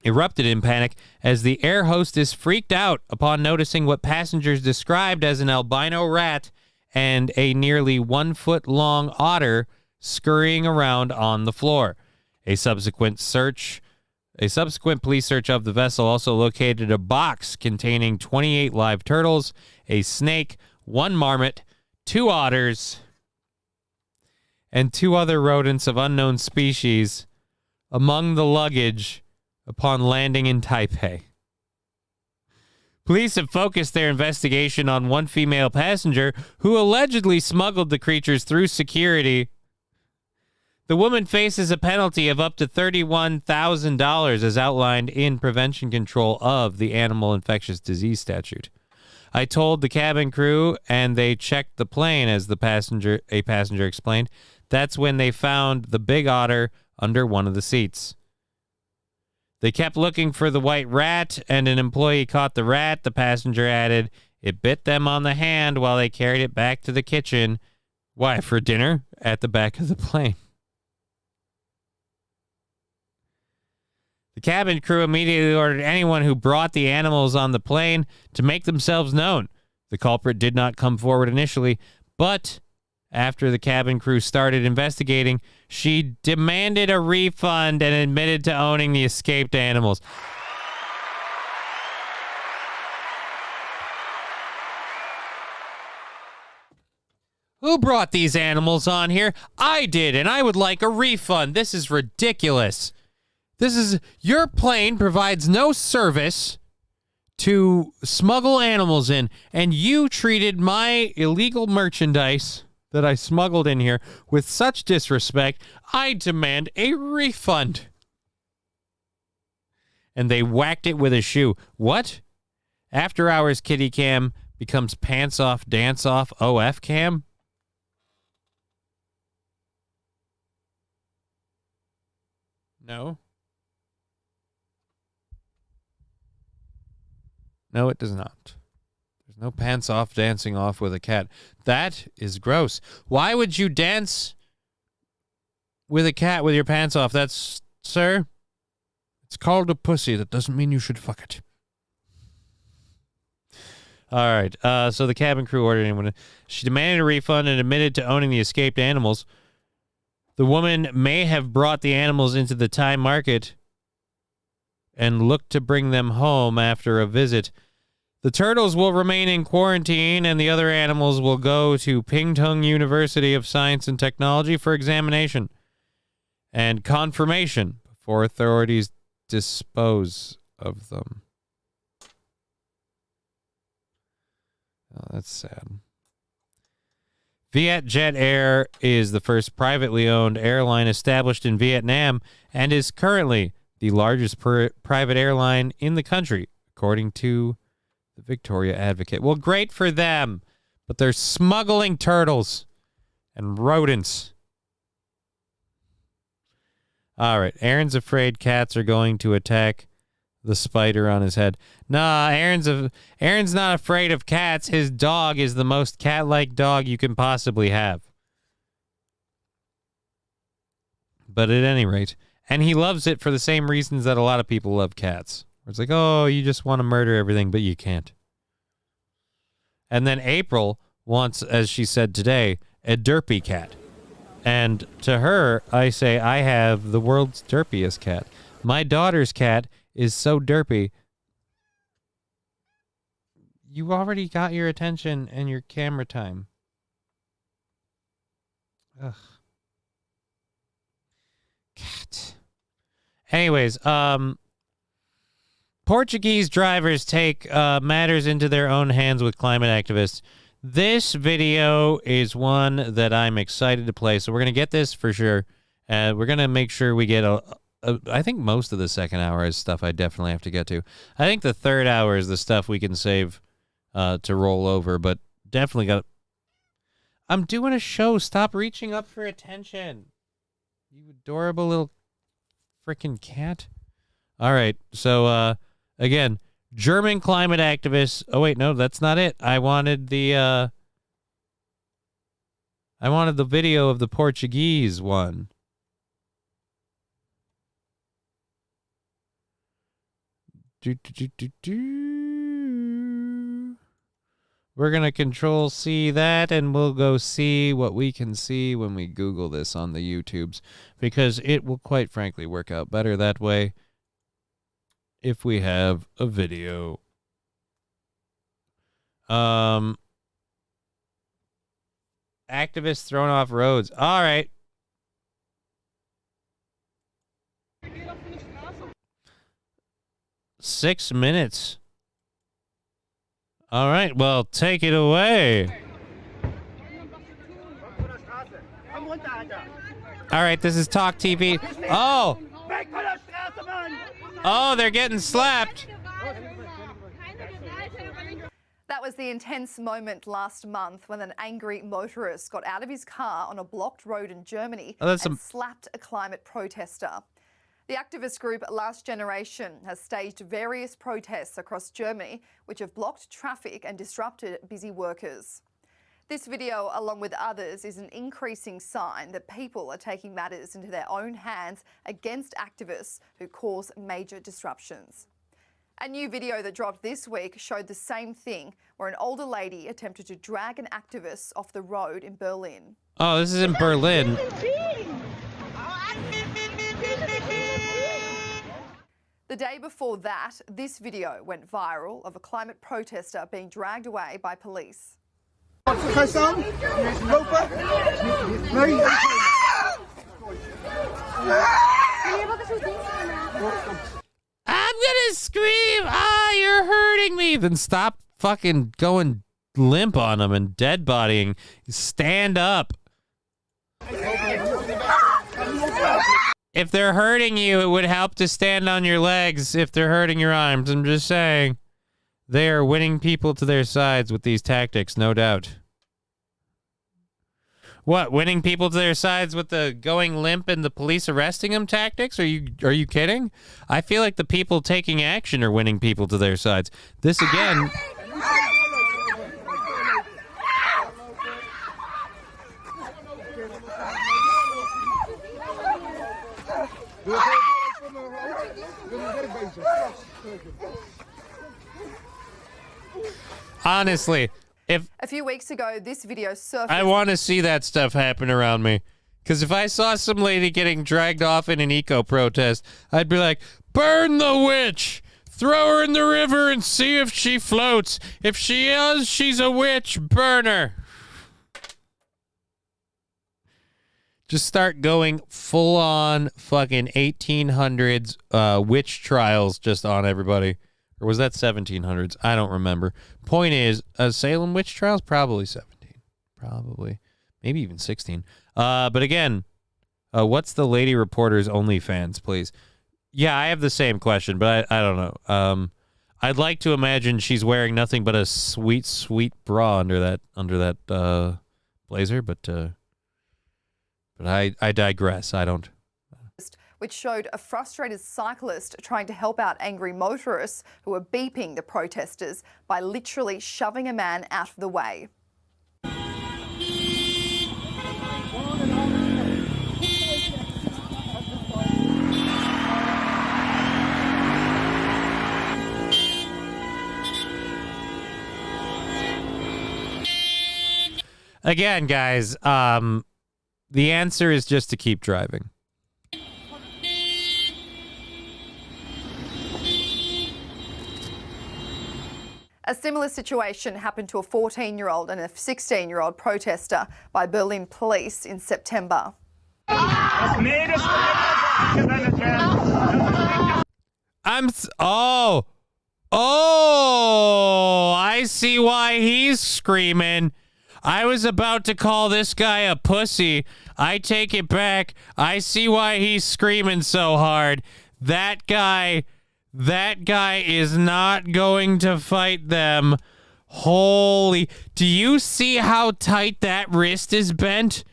erupted in panic as the air hostess freaked out upon noticing what passengers described as an albino rat and a nearly 1 foot long otter scurrying around on the floor. A subsequent police search of the vessel also located a box containing 28 live turtles, a snake, 1 marmot, 2 otters, and 2 other rodents of unknown species among the luggage upon landing in Taipei. Police have focused their investigation on one female passenger who allegedly smuggled the creatures through security. The woman faces a penalty of up to $31,000 as outlined in Prevention Control of the Animal Infectious Disease Statute. I told the cabin crew and they checked the plane, as a passenger explained. That's when they found the big otter under one of the seats. They kept looking for the white rat, and an employee caught the rat. The passenger added, it bit them on the hand while they carried it back to the kitchen. Why, for dinner? At the back of the plane. The cabin crew immediately ordered anyone who brought the animals on the plane to make themselves known. The culprit did not come forward initially, but after the cabin crew started investigating, she demanded a refund and admitted to owning the escaped animals. Who brought these animals on here? I did, and I would like a refund. This is ridiculous. Your plane provides no service to smuggle animals in, and you treated my illegal merchandise that I smuggled in here with such disrespect. I demand a refund. And they whacked it with a shoe. What? After hours kitty cam becomes pants off, dance off, OF cam? No. No, it does not. There's no pants off, dancing off with a cat. That is gross. Why would you dance with a cat with your pants off? Sir, it's called a pussy. That doesn't mean you should fuck it. All right. So the cabin crew ordered anyone. She demanded a refund and admitted to owning the escaped animals. The woman may have brought the animals into the Thai market and looked to bring them home after a visit. The turtles will remain in quarantine, and the other animals will go to Pingtung University of Science and Technology for examination and confirmation before authorities dispose of them. Oh, that's sad. Viet-air is the first privately owned airline established in Vietnam and is currently the largest private airline in the country, according to the Victoria Advocate. Well, great for them, but they're smuggling turtles and rodents. All right, Aaron's afraid cats are going to attack the spider on his head. Nah, Aaron's not afraid of cats. His dog is the most cat-like dog you can possibly have. But at any rate, and he loves it for the same reasons that a lot of people love cats. It's like, oh, you just want to murder everything, but you can't. And then April wants, as she said today, a derpy cat. And to her, I say, I have the world's derpiest cat. My daughter's cat is so derpy. You already got your attention and your camera time. Ugh. Anyways, Portuguese drivers take matters into their own hands with climate activists. This video is one that I'm excited to play, so we're going to get this for sure. We're going to make sure we get I think most of the second hour is stuff I definitely have to get to. I think the third hour is the stuff we can save to roll over, but definitely got... I'm doing a show. Stop reaching up for attention. You adorable little freaking cat. All right, so again, German climate activists. Oh wait, no, that's not it. I wanted the video of the Portuguese one. We're gonna Control C that, and we'll go see what we can see when we Google this on the YouTubes, because it will quite frankly work out better that way if we have a video. Activists thrown off roads. All right. Six minutes. All right, well, take it away. All right, this is Talk TV. Oh! Oh, they're getting slapped. That was the intense moment last month when an angry motorist got out of his car on a blocked road in Germany and slapped a climate protester. The activist group Last Generation has staged various protests across Germany which have blocked traffic and disrupted busy workers. This video, along with others, is an increasing sign that people are taking matters into their own hands against activists who cause major disruptions. A new video that dropped this week showed the same thing, where an older lady attempted to drag an activist off the road in Berlin. Oh, this is in Berlin. The day before that, this video went viral of a climate protester being dragged away by police. I'm gonna scream! Ah, you're hurting me! Then stop fucking going limp on them and dead bodying. Stand up. If they're hurting you, it would help to stand on your legs if they're hurting your arms. I'm just saying. They are winning people to their sides with these tactics, no doubt. What, winning people to their sides with the going limp and the police arresting them tactics? Are you kidding? I feel like the people taking action are winning people to their sides. This again... Honestly, if a few weeks ago, this video surfaced. I want to see that stuff happen around me. Because if I saw some lady getting dragged off in an eco-protest, I'd be like, burn the witch! Throw her in the river and see if she floats. If she is, she's a witch. Burn her. Just start going full-on fucking 1800s witch trials just on everybody. Or was that 1700s? I don't remember. Point is, Salem witch trials? Probably 17. Probably. Maybe even 16. But again, what's the lady reporter's OnlyFans, please? Yeah, I have the same question, but I don't know. I'd like to imagine she's wearing nothing but a sweet, sweet bra under that blazer, but I digress. I don't... which showed a frustrated cyclist trying to help out angry motorists who were beeping the protesters by literally shoving a man out of the way. Again, guys, the answer is just to keep driving. A similar situation happened to a 14-year-old and a 16-year-old protester by Berlin police in September. Oh, I see why he's screaming. I was about to call this guy a pussy. I take it back. I see why he's screaming so hard. That guy is not going to fight them. Holy, do you see how tight that wrist is bent?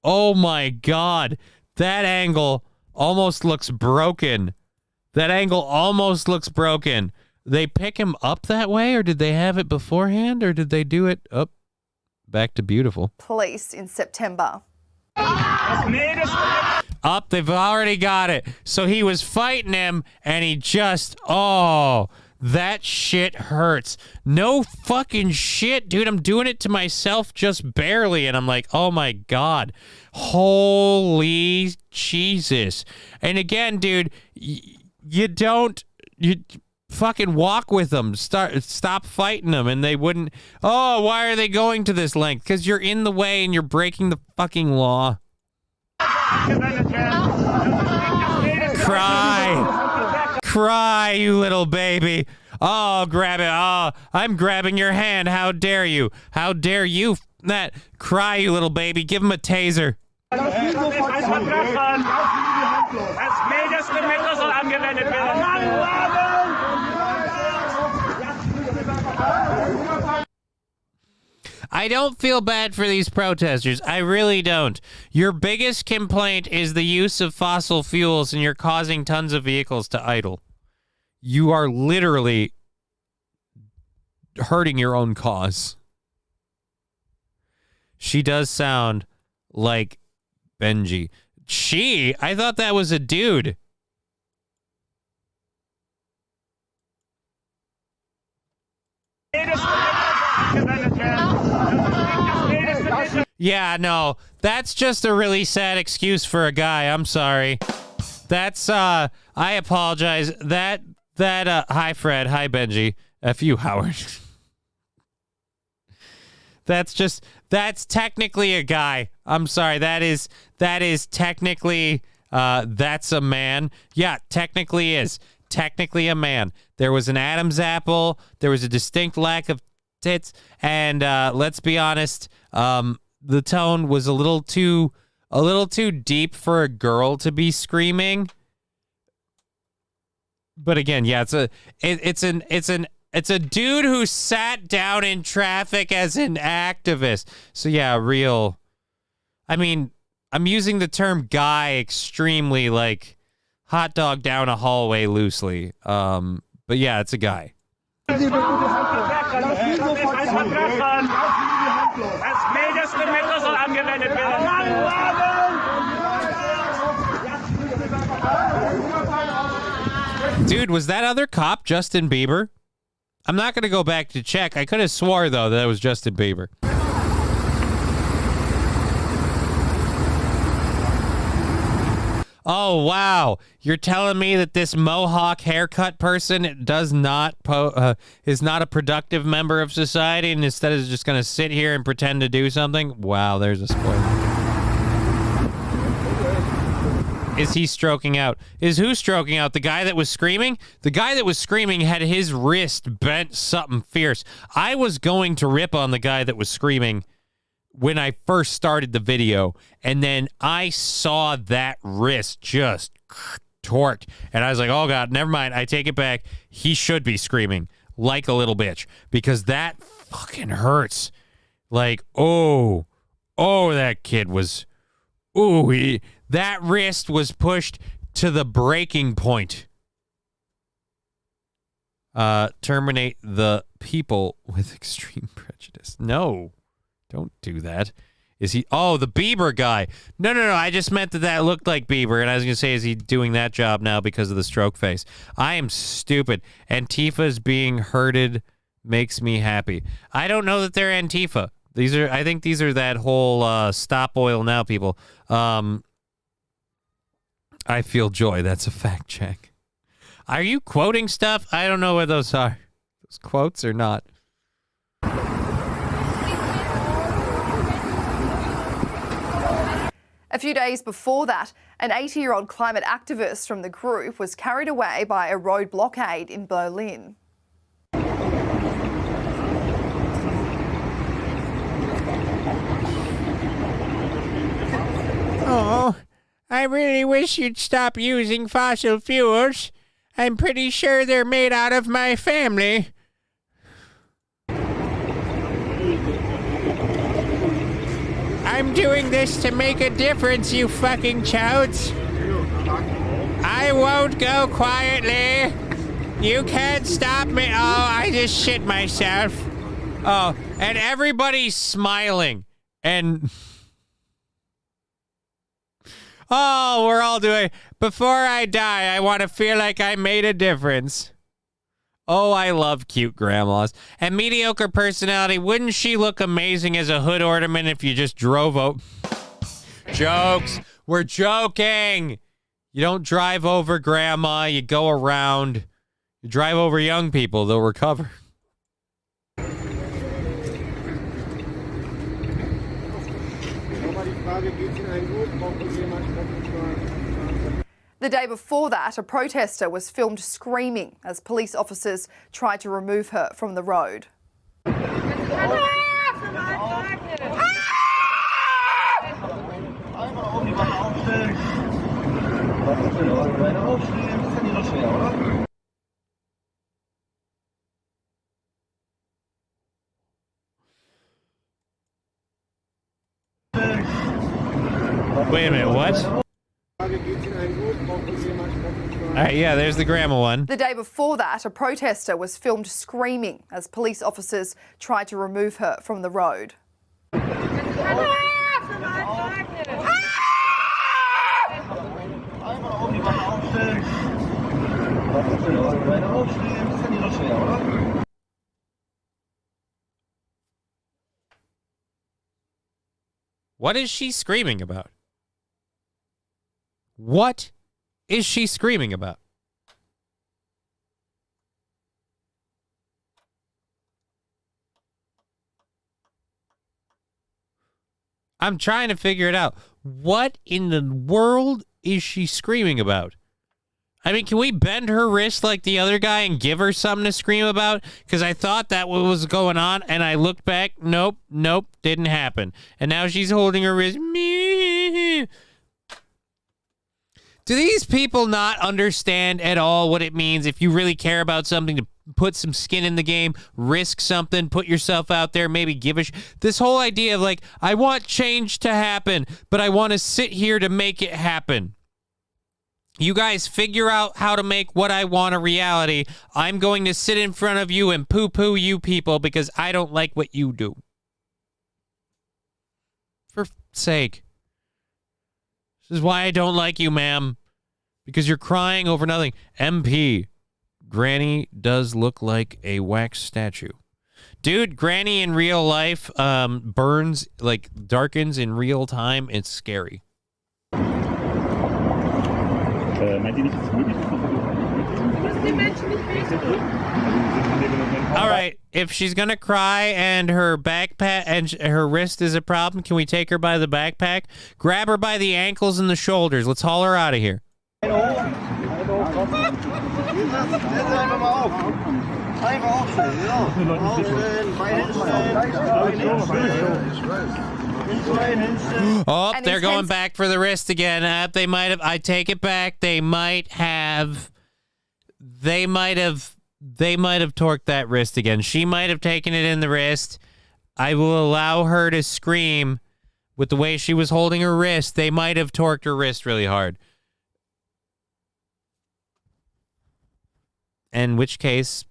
Oh my God, that angle almost looks broken. That angle almost looks broken. They pick him up that way, or did they have it beforehand, or did they do it up? Back to beautiful. Police in September. Up, they've already got it. So he was fighting him, and he just, that shit hurts. No fucking shit, dude. I'm doing it to myself just barely, and I'm like, oh my God. Holy Jesus. And again, dude, you fucking walk with them. Stop fighting them, and they wouldn't. Oh, why are they going to this length? Because you're in the way and you're breaking the fucking law. Cry, you little baby. Oh, grab it. Oh, I'm grabbing your hand. How dare you? How dare you? That cry, you little baby. Give him a taser. I don't feel bad for these protesters. I really don't. Your biggest complaint is the use of fossil fuels, and you're causing tons of vehicles to idle. You are literally hurting your own cause. She does sound like Benji. I thought that was a dude. Yeah, no, that's just a really sad excuse for a guy. I'm sorry. That's, I apologize. Hi, Fred. Hi, Benji. F you, Howard. That's technically a guy. I'm sorry. That is technically, that's a man. Yeah, technically is. Technically a man. There was an Adam's apple. There was a distinct lack of tits. And, let's be honest, the tone was a little too deep for a girl to be screaming. But again, yeah, it's a dude who sat down in traffic as an activist. So yeah, I mean, I'm using the term guy extremely like hot dog down a hallway loosely. But yeah, it's a guy. Dude, was that other cop Justin Bieber? I'm not going to go back to check. I could have swore, though, that it was Justin Bieber. Oh, wow. You're telling me that this mohawk haircut person is not a productive member of society and instead is just going to sit here and pretend to do something? Wow, there's a spoiler. Is he stroking out? Is who stroking out? The guy that was screaming? The guy that was screaming had his wrist bent something fierce. I was going to rip on the guy that was screaming when I first started the video, and then I saw that wrist just torqued, and I was like, oh God, never mind. I take it back. He should be screaming like a little bitch because that fucking hurts. Like, that kid was, that wrist was pushed to the breaking point. Terminate the people with extreme prejudice. No, don't do that. Is he? Oh, the Bieber guy. No. I just meant that looked like Bieber, and I was going to say, is he doing that job now because of the stroke face? I am stupid. Antifa's being herded makes me happy. I don't know that they're Antifa. I think these are that whole stop oil now people. I feel joy. That's a fact check. Are you quoting stuff? I don't know what those are. Those quotes or not. A few days before that, an 80-year-old climate activist from the group was carried away by a road blockade in Berlin. Oh, I really wish you'd stop using fossil fuels. I'm pretty sure they're made out of my family. I'm doing this to make a difference, you fucking chouts. I won't go quietly. You can't stop me. Oh, I just shit myself. Oh, and everybody's smiling. And... oh, we're all doing... before I die, I want to feel like I made a difference. Oh, I love cute grandmas. And mediocre personality. Wouldn't she look amazing as a hood ornament if you just drove over... Jokes. We're joking. You don't drive over grandma. You go around. You drive over young people. They'll recover. The day before that, a protester was filmed screaming as police officers tried to remove her from the road. Wait a minute, what? Yeah, there's the grandma one. The day before that, a protester was filmed screaming as police officers tried to remove her from the road. What is she screaming about? What is she screaming about? I'm trying to figure it out. What in the world is she screaming about? I mean, can we bend her wrist like the other guy and give her something to scream about? Because I thought that was going on, and I looked back. Nope, didn't happen. And now she's holding her wrist. Do these people not understand at all what it means if you really care about something to put some skin in the game, risk something, put yourself out there, maybe give a this whole idea of like, I want change to happen, but I want to sit here to make it happen. You guys figure out how to make what I want a reality. I'm going to sit in front of you and poo-poo you people because I don't like what you do. For sake. This is why I don't like you, ma'am. Because you're crying over nothing. MP. Granny does look like a wax statue. Dude, Granny in real life burns, like, darkens in real time. It's scary. All right, if she's gonna cry and her backpack and her wrist is a problem, can we take her by the backpack? Grab her by the ankles and the shoulders. Let's haul her out of here. Oh, they're going back for the wrist again. They might have. I take it back. They might have torqued that wrist again. She might have taken it in the wrist. I will allow her to scream with the way she was holding her wrist. They might have torqued her wrist really hard. In which case,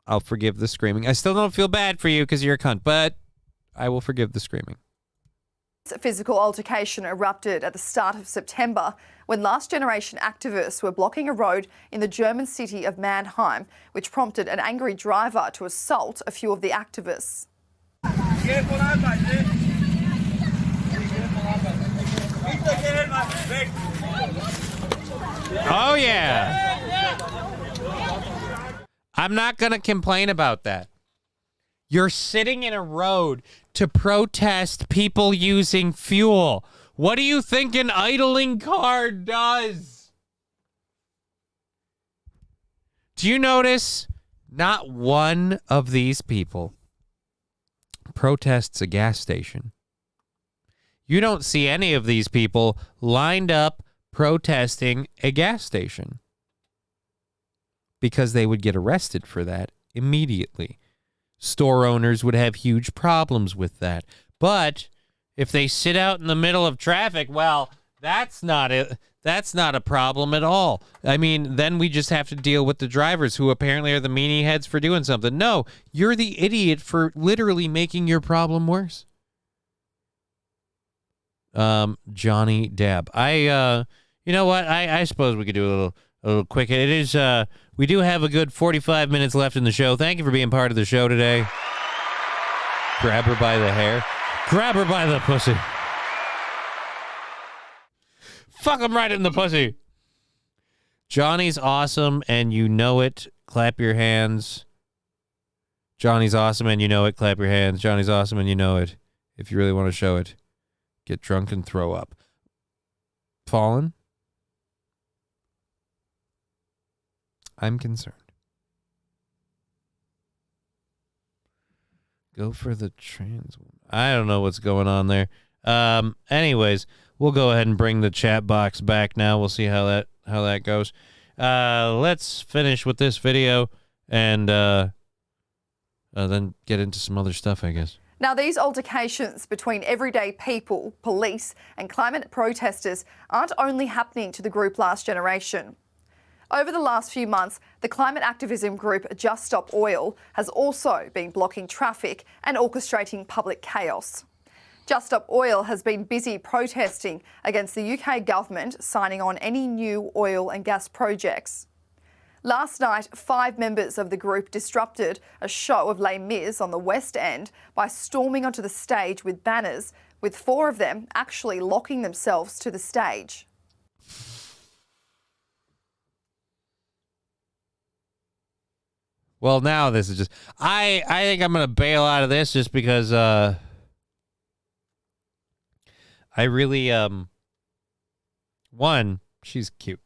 I'll forgive the screaming. I still don't feel bad for you because you're a cunt, but I will forgive the screaming. A physical altercation erupted at the start of September when Last Generation activists were blocking a road in the German city of Mannheim, which prompted an angry driver to assault a few of the activists. Oh, yeah. I'm not going to complain about that. You're sitting in a road to protest people using fuel. What do you think an idling car does? Do you notice not one of these people protests a gas station? You don't see any of these people lined up protesting a gas station because they would get arrested for that immediately. Store owners would have huge problems with that. But if they sit out in the middle of traffic, well, that's not a problem at all. I mean, then we just have to deal with the drivers who apparently are the meanie heads for doing something. No, you're the idiot for literally making your problem worse. Johnny Dab. You know what? I suppose we could do a little quick. It is, we do have a good 45 minutes left in the show. Thank you for being part of the show today. Grab her by the hair. Grab her by the pussy. Fuck him right in the pussy. Johnny's awesome and you know it. Clap your hands. Johnny's awesome and you know it. Clap your hands. Johnny's awesome and you know it. If you really want to show it. Get drunk and throw up. Fallen? I'm concerned. Go for the trans woman. I don't know what's going on there. Anyways, we'll go ahead and bring the chat box back now. We'll see how that goes. Let's finish with this video and then get into some other stuff, I guess. Now, these altercations between everyday people, police and climate protesters aren't only happening to the group Last Generation. Over the last few months, the climate activism group Just Stop Oil has also been blocking traffic and orchestrating public chaos. Just Stop Oil has been busy protesting against the UK government signing on any new oil and gas projects. Last night, 5 members of the group disrupted a show of Les Mis on the West End by storming onto the stage with banners, with 4 of them actually locking themselves to the stage. Well, now this is just... I think I'm going to bail out of this just because I really... One, she's cute.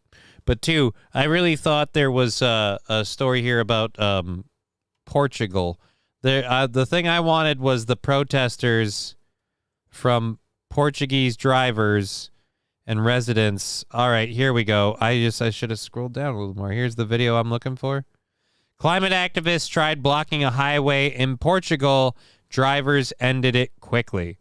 But 2, I really thought there was a story here about Portugal. The thing I wanted was the protesters from Portuguese drivers and residents. All right, here we go. I should have scrolled down a little more. Here's the video I'm looking for. Climate activists tried blocking a highway in Portugal. Drivers ended it quickly.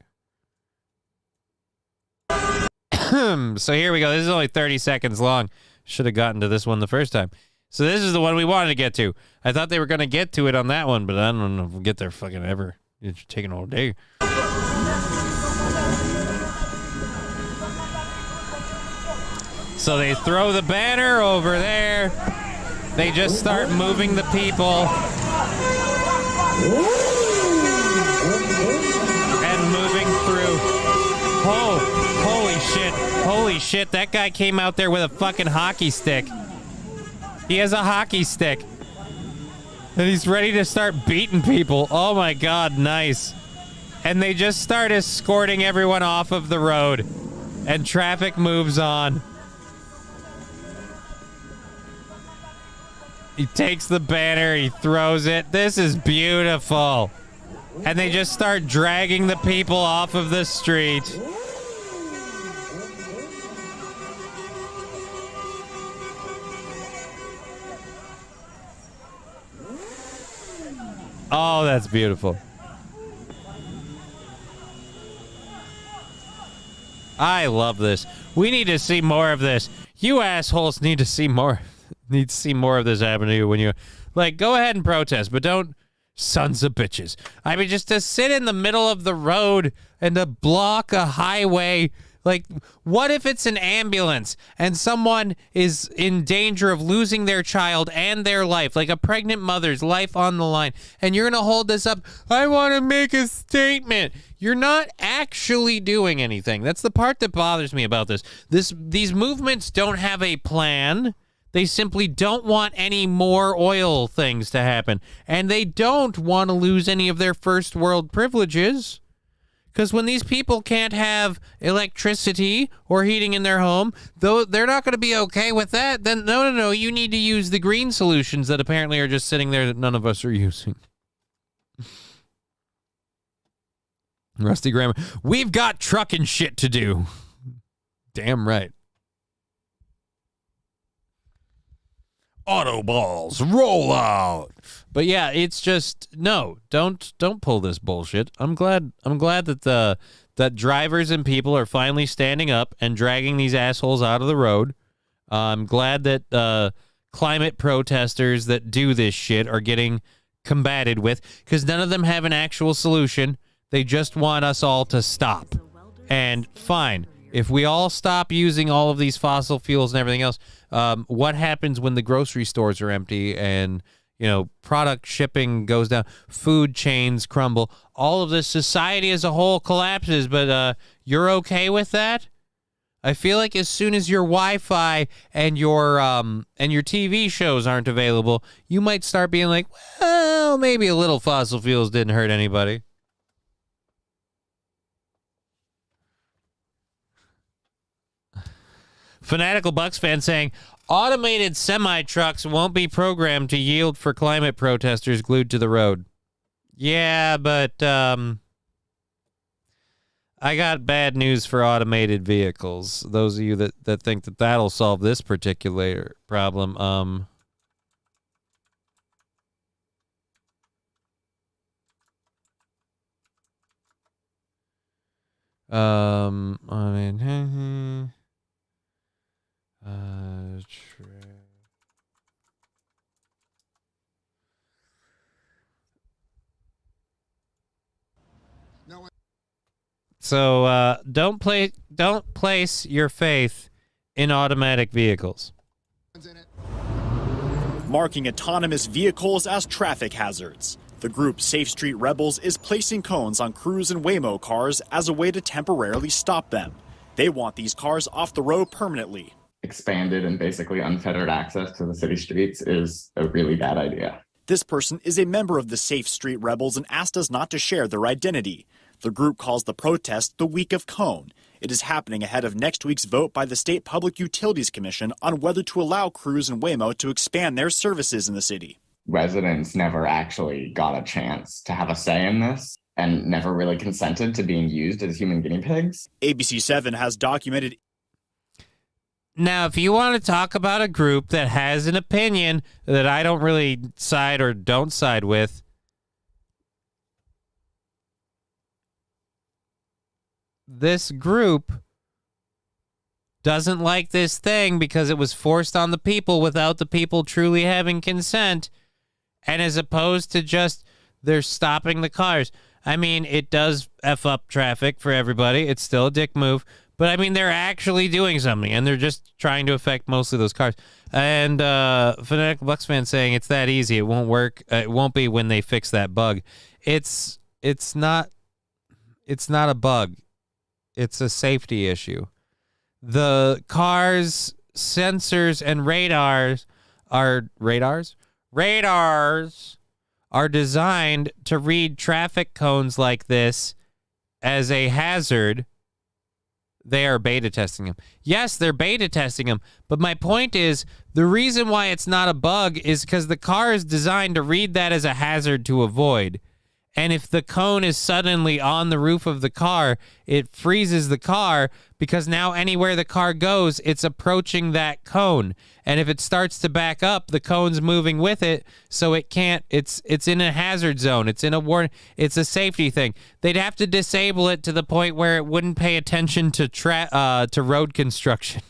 So here we go. This is only 30 seconds long. Should have gotten to this one the first time. So this is the one we wanted to get to. I thought they were going to get to it on that one, but I don't know if we'll get there fucking ever. It's taking all day. So they throw the banner over there. They just start moving the people. And moving through. Holy shit. Holy shit. That guy came out there with a fucking hockey stick. He has a hockey stick. And he's ready to start beating people. Oh my god, nice. And they just start escorting everyone off of the road. And traffic moves on. He takes the banner, he throws it. This is beautiful. And they just start dragging the people off of the street. Oh, that's beautiful. I love this. We need to see more of this. You assholes need to see more. Need to see more of this happen to you when you, like, go ahead and protest, but don't, sons of bitches. I mean, just to sit in the middle of the road and to block a highway. Like, what if it's an ambulance and someone is in danger of losing their child and their life, like a pregnant mother's life on the line, and you're going to hold this up? I want to make a statement. You're not actually doing anything. That's the part that bothers me about this. These movements don't have a plan. They simply don't want any more oil things to happen. And they don't want to lose any of their first world privileges. Because when these people can't have electricity or heating in their home, though they're not going to be okay with that, then no, you need to use the green solutions that apparently are just sitting there that none of us are using. Rusty Grammar. We've got trucking shit to do. Damn right. Autoballs, roll out. But yeah, it's just no. Don't pull this bullshit. I'm glad that that drivers and people are finally standing up and dragging these assholes out of the road. I'm glad that climate protesters that do this shit are getting combated with, because none of them have an actual solution. They just want us all to stop. And fine, if we all stop using all of these fossil fuels and everything else, what happens when the grocery stores are empty and, you know, product shipping goes down, food chains crumble, all of this society as a whole collapses, but you're okay with that? I feel like as soon as your Wi-Fi and your TV shows aren't available, you might start being like, well, maybe a little fossil fuels didn't hurt anybody. Fanatical Bucks fan saying, automated semi-trucks won't be programmed to yield for climate protesters glued to the road. Yeah, but I got bad news for automated vehicles. Those of you that think that that'll solve this particular problem. So don't place your faith in automatic vehicles. Marking autonomous vehicles as traffic hazards. The group Safe Street Rebels is placing cones on Cruise and Waymo cars as a way to temporarily stop them. They want these cars off the road permanently. Expanded and basically unfettered access to the city streets is a really bad idea. This person is a member of the Safe Street Rebels and asked us not to share their identity. The group calls the protest the Week of Cone. It is happening ahead of next week's vote by the State Public Utilities Commission on whether to allow Cruise and Waymo to expand their services in the city. Residents never actually got a chance to have a say in this and never really consented to being used as human guinea pigs. ABC7 has documented. Now, if you want to talk about a group that has an opinion that I don't really side or don't side with, this group doesn't like this thing because it was forced on the people without the people truly having consent, and as opposed to just they're stopping the cars. I mean, it does F up traffic for everybody. It's still a dick move. But, I mean, they're actually doing something, and they're just trying to affect mostly those cars. And Fanatical Bucks fan saying it's that easy. It won't work. It won't be when they fix that bug. It's not a bug. It's a safety issue. The car's sensors and radars are designed to read traffic cones like this as a hazard. They are beta testing them. Yes, they're beta testing them. But my point is, the reason why it's not a bug is because the car is designed to read that as a hazard to avoid. And if the cone is suddenly on the roof of the car, it freezes the car because now anywhere the car goes, it's approaching that cone. And if it starts to back up, the cone's moving with it, so it can't. It's in a hazard zone. It's in a warning. It's a safety thing. They'd have to disable it to the point where it wouldn't pay attention to road construction.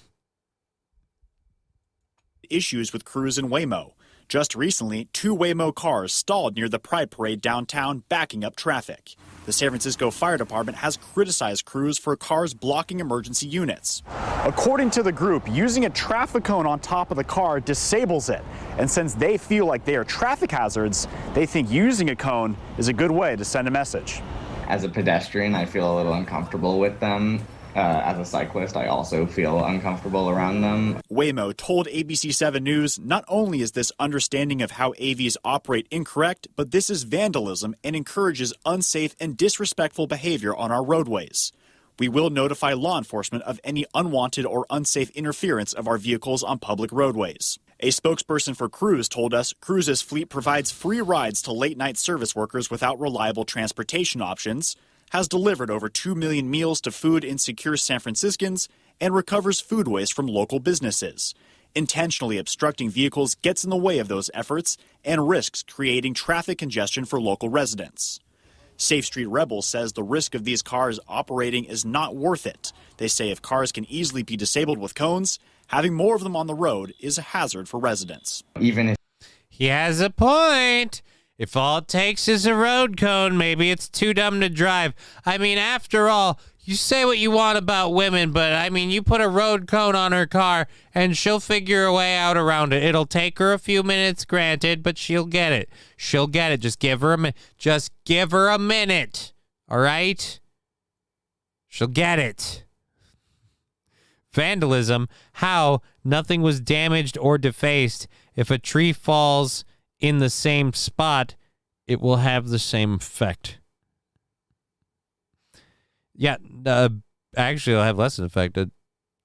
Issues with Cruise and Waymo. Just recently, 2 Waymo cars stalled near the Pride Parade downtown, backing up traffic. The San Francisco Fire Department has criticized Cruise for cars blocking emergency units. According to the group, using a traffic cone on top of the car disables it. And since they feel like they are traffic hazards, they think using a cone is a good way to send a message. As a pedestrian, I feel a little uncomfortable with them As a cyclist, I also feel uncomfortable around them. Waymo told ABC7 News not only is this understanding of how AVs operate incorrect, but this is vandalism and encourages unsafe and disrespectful behavior on our roadways. We will notify law enforcement of any unwanted or unsafe interference of our vehicles on public roadways. A spokesperson for Cruise told us Cruise's fleet provides free rides to late-night service workers without reliable transportation options, has delivered over 2 million meals to food-insecure San Franciscans, and recovers food waste from local businesses. Intentionally obstructing vehicles gets in the way of those efforts and risks creating traffic congestion for local residents. Safe Street Rebels says the risk of these cars operating is not worth it. They say if cars can easily be disabled with cones, having more of them on the road is a hazard for residents. Even if he has a point. If all it takes is a road cone, maybe it's too dumb to drive. I mean, after all, you say what you want about women, but I mean, you put a road cone on her car and she'll figure a way out around it. It'll take her a few minutes, granted, but she'll get it. She'll get it. Just give her a minute. Just give her a minute. All right? She'll get it. Vandalism. How? Nothing was damaged or defaced. If a tree falls in the same spot, it will have the same effect. Yeah, actually, it'll have less of an effect. A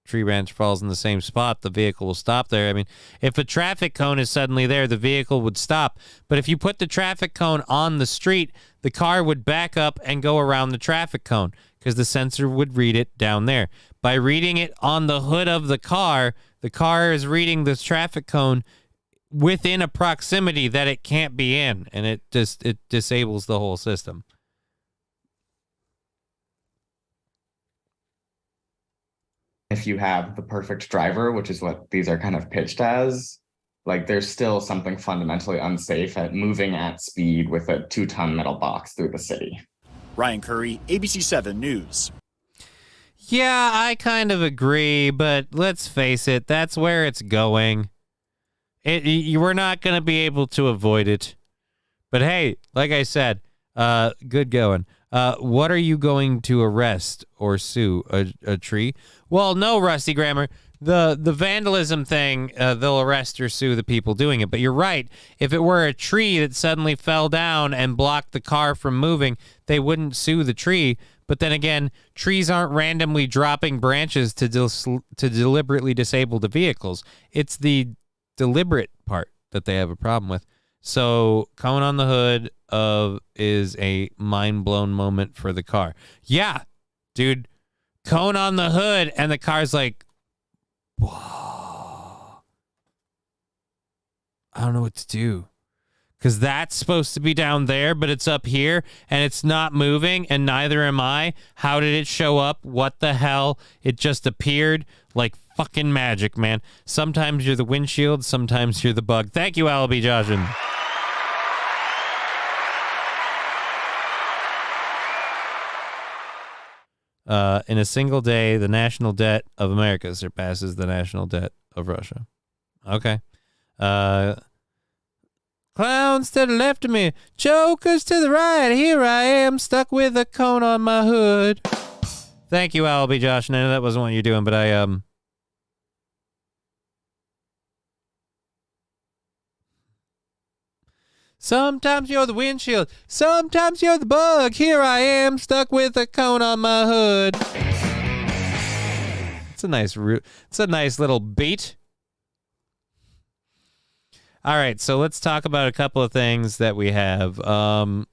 tree branch falls in the same spot, the vehicle will stop there. I mean, if a traffic cone is suddenly there, the vehicle would stop. But if you put the traffic cone on the street, the car would back up and go around the traffic cone because the sensor would read it down there. By reading it on the hood of the car is reading this traffic cone within a proximity that it can't be in, and it disables the whole system. If you have the perfect driver, which is what these are kind of pitched as, like there's still something fundamentally unsafe at moving at speed with a 2-ton metal box through the city. Ryan Curry, ABC7 News. Yeah, I kind of agree, but let's face it, that's where it's going. You were not going to be able to avoid it. But hey, like I said, good going. What are you going to arrest or sue? A tree? Well, no, Rusty Grammar. The vandalism thing, they'll arrest or sue the people doing it. But you're right. If it were a tree that suddenly fell down and blocked the car from moving, they wouldn't sue the tree. But then again, trees aren't randomly dropping branches to deliberately disable the vehicles. It's the deliberate part that they have a problem with. So cone on the hood is a mind-blown moment for the car. Yeah, dude, cone on the hood and the car's like, whoa, I don't know what to do. Because that's supposed to be down there, but it's up here, and it's not moving, and neither am I. How did it show up? What the hell? It just appeared like fucking magic, man. Sometimes you're the windshield, sometimes you're the bug. Thank you, Alibi Joshin. In a single day, the national debt of America surpasses the national debt of Russia. Okay. Clowns to the left of me, jokers to the right. Here I am, stuck with a cone on my hood. Thank you, Alibi Josh. No, that wasn't what you're doing, but sometimes you're the windshield, sometimes you're the bug. Here I am, stuck with a cone on my hood. It's a nice it's a nice little beat. All right, so let's talk about a couple of things that we have. How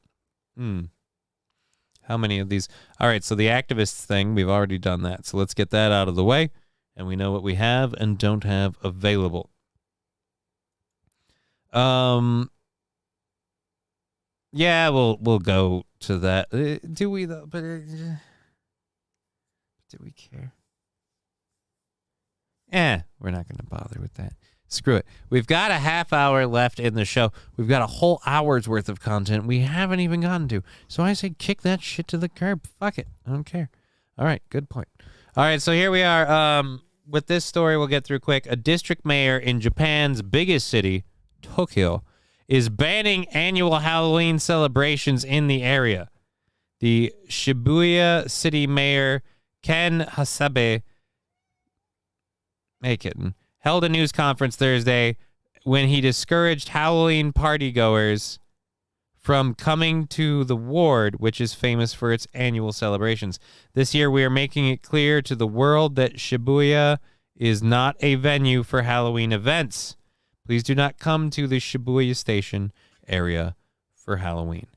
many of these? All right, so the activists thing, we've already done that. So let's get that out of the way, and we know what we have and don't have available. Yeah, we'll go to that. Do we though? But do we care? We're not going to bother with that. Screw it. We've got a half hour left in the show. We've got a whole hour's worth of content we haven't even gotten to. So I say kick that shit to the curb. Fuck it. I don't care. All right. Good point. All right. So here we are. With this story, we'll get through quick. A district mayor in Japan's biggest city, Tokyo, is banning annual Halloween celebrations in the area. The Shibuya city mayor, Ken Hasebe held a news conference Thursday when he discouraged Halloween partygoers from coming to the ward, which is famous for its annual celebrations. This year, we are making it clear to the world that Shibuya is not a venue for Halloween events. Please do not come to the Shibuya Station area for Halloween.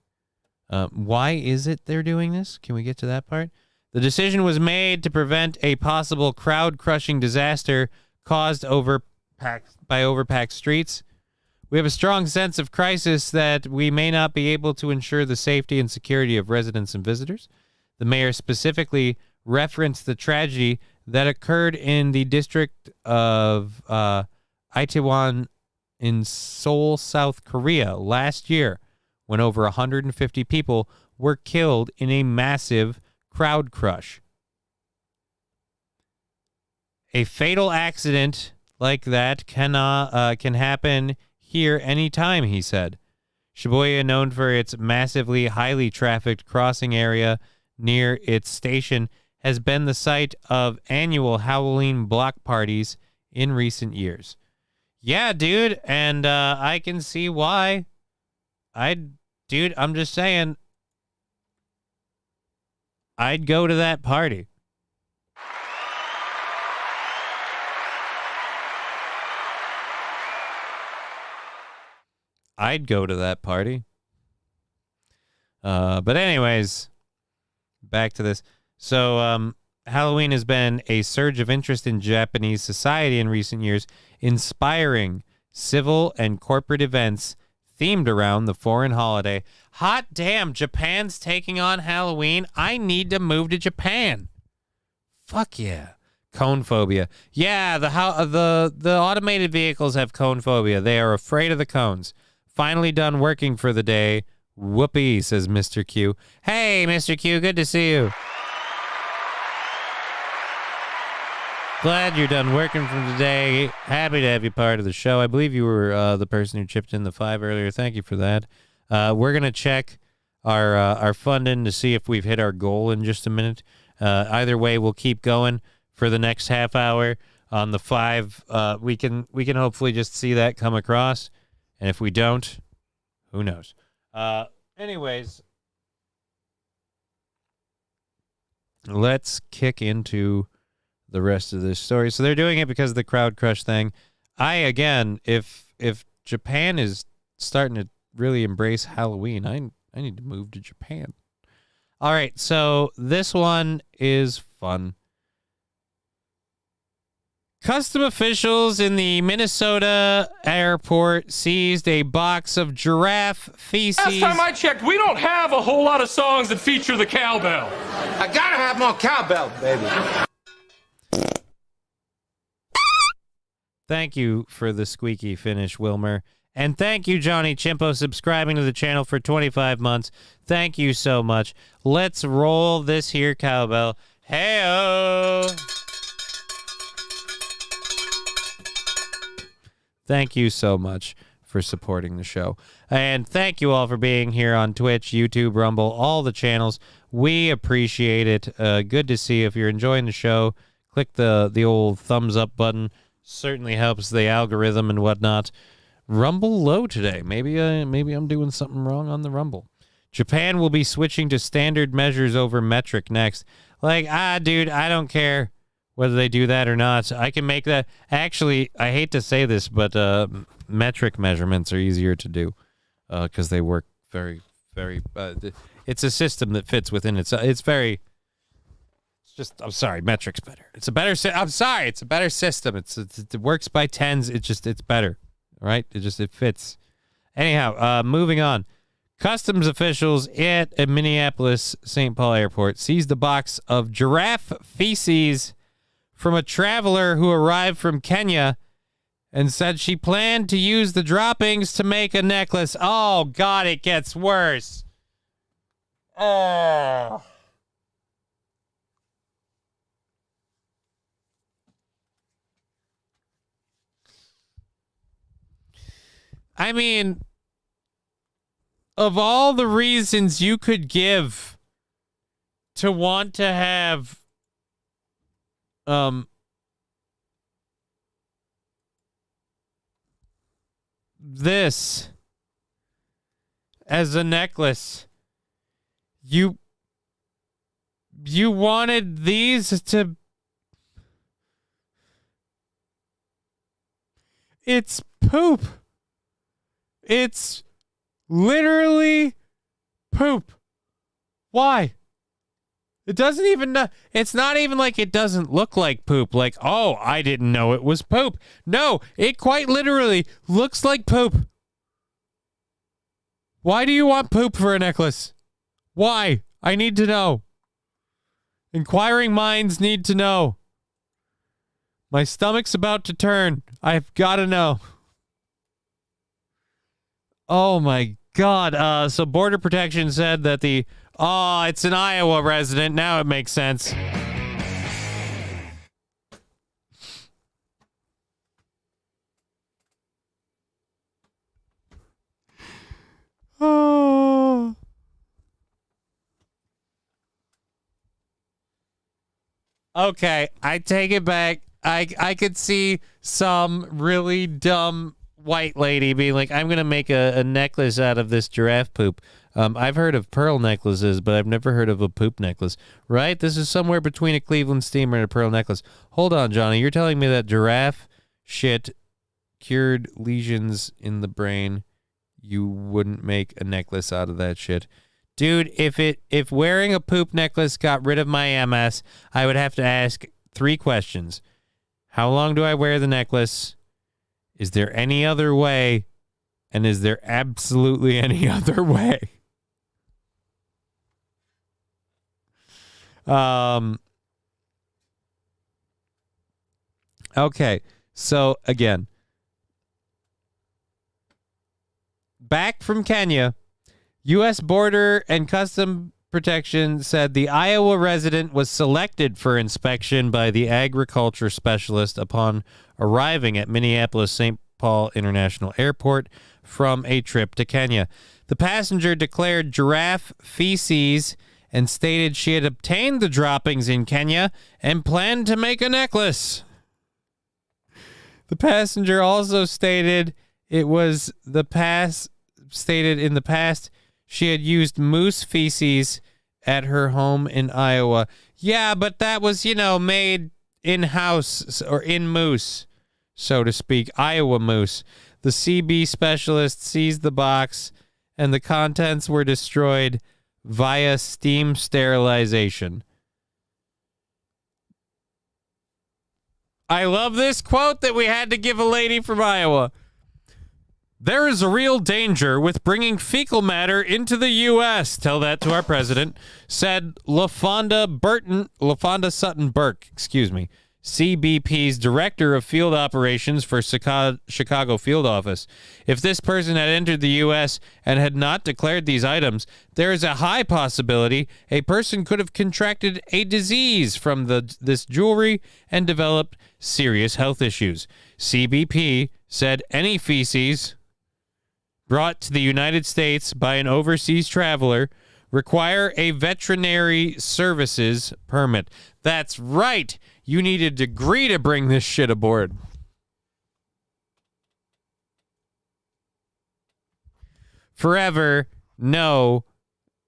Why is it they're doing this? Can we get to that part? The decision was made to prevent a possible crowd-crushing disaster caused by overpacked streets. We have a strong sense of crisis that we may not be able to ensure the safety and security of residents and visitors. The mayor specifically referenced the tragedy that occurred in the district of Itaewon in Seoul, South Korea last year, when over 150 people were killed in a massive crowd crush. A fatal accident like that can happen here anytime, he said. Shibuya, known for its massively highly trafficked crossing area near its station, has been the site of annual Halloween block parties in recent years. Yeah, dude, and I can see why. I'm just saying, I'd go to that party. I'd go to that party. But anyways, back to this. So Halloween has been a surge of interest in Japanese society in recent years, inspiring civil and corporate events themed around the foreign holiday. Hot damn, Japan's taking on Halloween. I need to move to Japan. Fuck yeah. Cone phobia. Yeah, the automated vehicles have cone phobia. They are afraid of the cones. Finally done working for the day. Whoopee, says Mr. Q. Hey, Mr. Q, good to see you. Glad you're done working for today. Happy to have you part of the show. I believe you were the person who chipped in the $5 earlier. Thank you for that. We're going to check our funding to see if we've hit our goal in just a minute. Either way, we'll keep going for the next half hour on the $5. We can hopefully just see that come across. And if we don't, who knows? Anyways, let's kick into the rest of this story. So they're doing it because of the crowd crush thing. If Japan is starting to really embrace Halloween, I need to move to Japan. All right, so this one is fun. Custom officials in the Minnesota airport seized a box of giraffe feces. Last time I checked, we don't have a whole lot of songs that feature the cowbell. I gotta have more cowbell, baby. Thank you for the squeaky finish, Wilmer. And thank you, Johnny Chimpo, subscribing to the channel for 25 months. Thank you so much. Let's roll this here cowbell. Hey-o! Thank you so much for supporting the show. And thank you all for being here on Twitch, YouTube, Rumble, all the channels. We appreciate it. Good to see you. If you're enjoying the show, click the old thumbs up button. Certainly helps the algorithm and whatnot. Rumble low today. Maybe I'm doing something wrong on the Rumble. Japan will be switching to standard measures over metric next. Dude, I don't care whether they do that or not. I can make that. Actually, I hate to say this, but metric measurements are easier to do because they work very, very. It's a system that fits within it. It's very. It's just. I'm sorry, metric's better. It's a better. I'm sorry, it's a better system. It works by tens. It's better. All right. It fits. Anyhow, moving on. Customs officials at a Minneapolis St. Paul airport seized a box of giraffe feces from a traveler who arrived from Kenya and said she planned to use the droppings to make a necklace. Oh, God, it gets worse. Oh. I mean, of all the reasons you could give to want to have this as a necklace. You wanted these to... It's poop. It's literally poop. Why? It doesn't even... It's not even like it doesn't look like poop. Like, oh, I didn't know it was poop. No, it quite literally looks like poop. Why do you want poop for a necklace? Why? I need to know. Inquiring minds need to know. My stomach's about to turn. I've got to know. Oh my God. So Border Protection said that it's an Iowa resident. Now it makes sense. Oh. Okay, I take it back. I could see some really dumb white lady being like, I'm going to make a necklace out of this giraffe poop. I've heard of pearl necklaces, but I've never heard of a poop necklace, right? This is somewhere between a Cleveland steamer and a pearl necklace. Hold on, Johnny. You're telling me that giraffe shit cured lesions in the brain. You wouldn't make a necklace out of that shit. Dude, if wearing a poop necklace got rid of my MS, I would have to ask 3 questions. How long do I wear the necklace? Is there any other way? And is there absolutely any other way? Okay, so again, back from Kenya, U.S. Border and Custom Protection said the Iowa resident was selected for inspection by the agriculture specialist upon arriving at Minneapolis-St. Paul International Airport from a trip to Kenya. The passenger declared giraffe feces and stated she had obtained the droppings in Kenya and planned to make a necklace. The passenger also stated in the past she had used moose feces at her home in Iowa. Yeah, but that was, made in-house or in moose, so to speak, Iowa moose. The CB specialist seized the box and the contents were destroyed via steam sterilization. I love this quote that we had to give a lady from Iowa. There is a real danger with bringing fecal matter into the U.S. Tell that to our president, said LaFonda Sutton Burke, CBP's Director of Field Operations for Chicago Field Office. If this person had entered the U.S. and had not declared these items, there is a high possibility a person could have contracted a disease from this jewelry and developed serious health issues. CBP said any feces brought to the United States by an overseas traveler require a veterinary services permit. That's right. You need a degree to bring this shit aboard. Forever, no.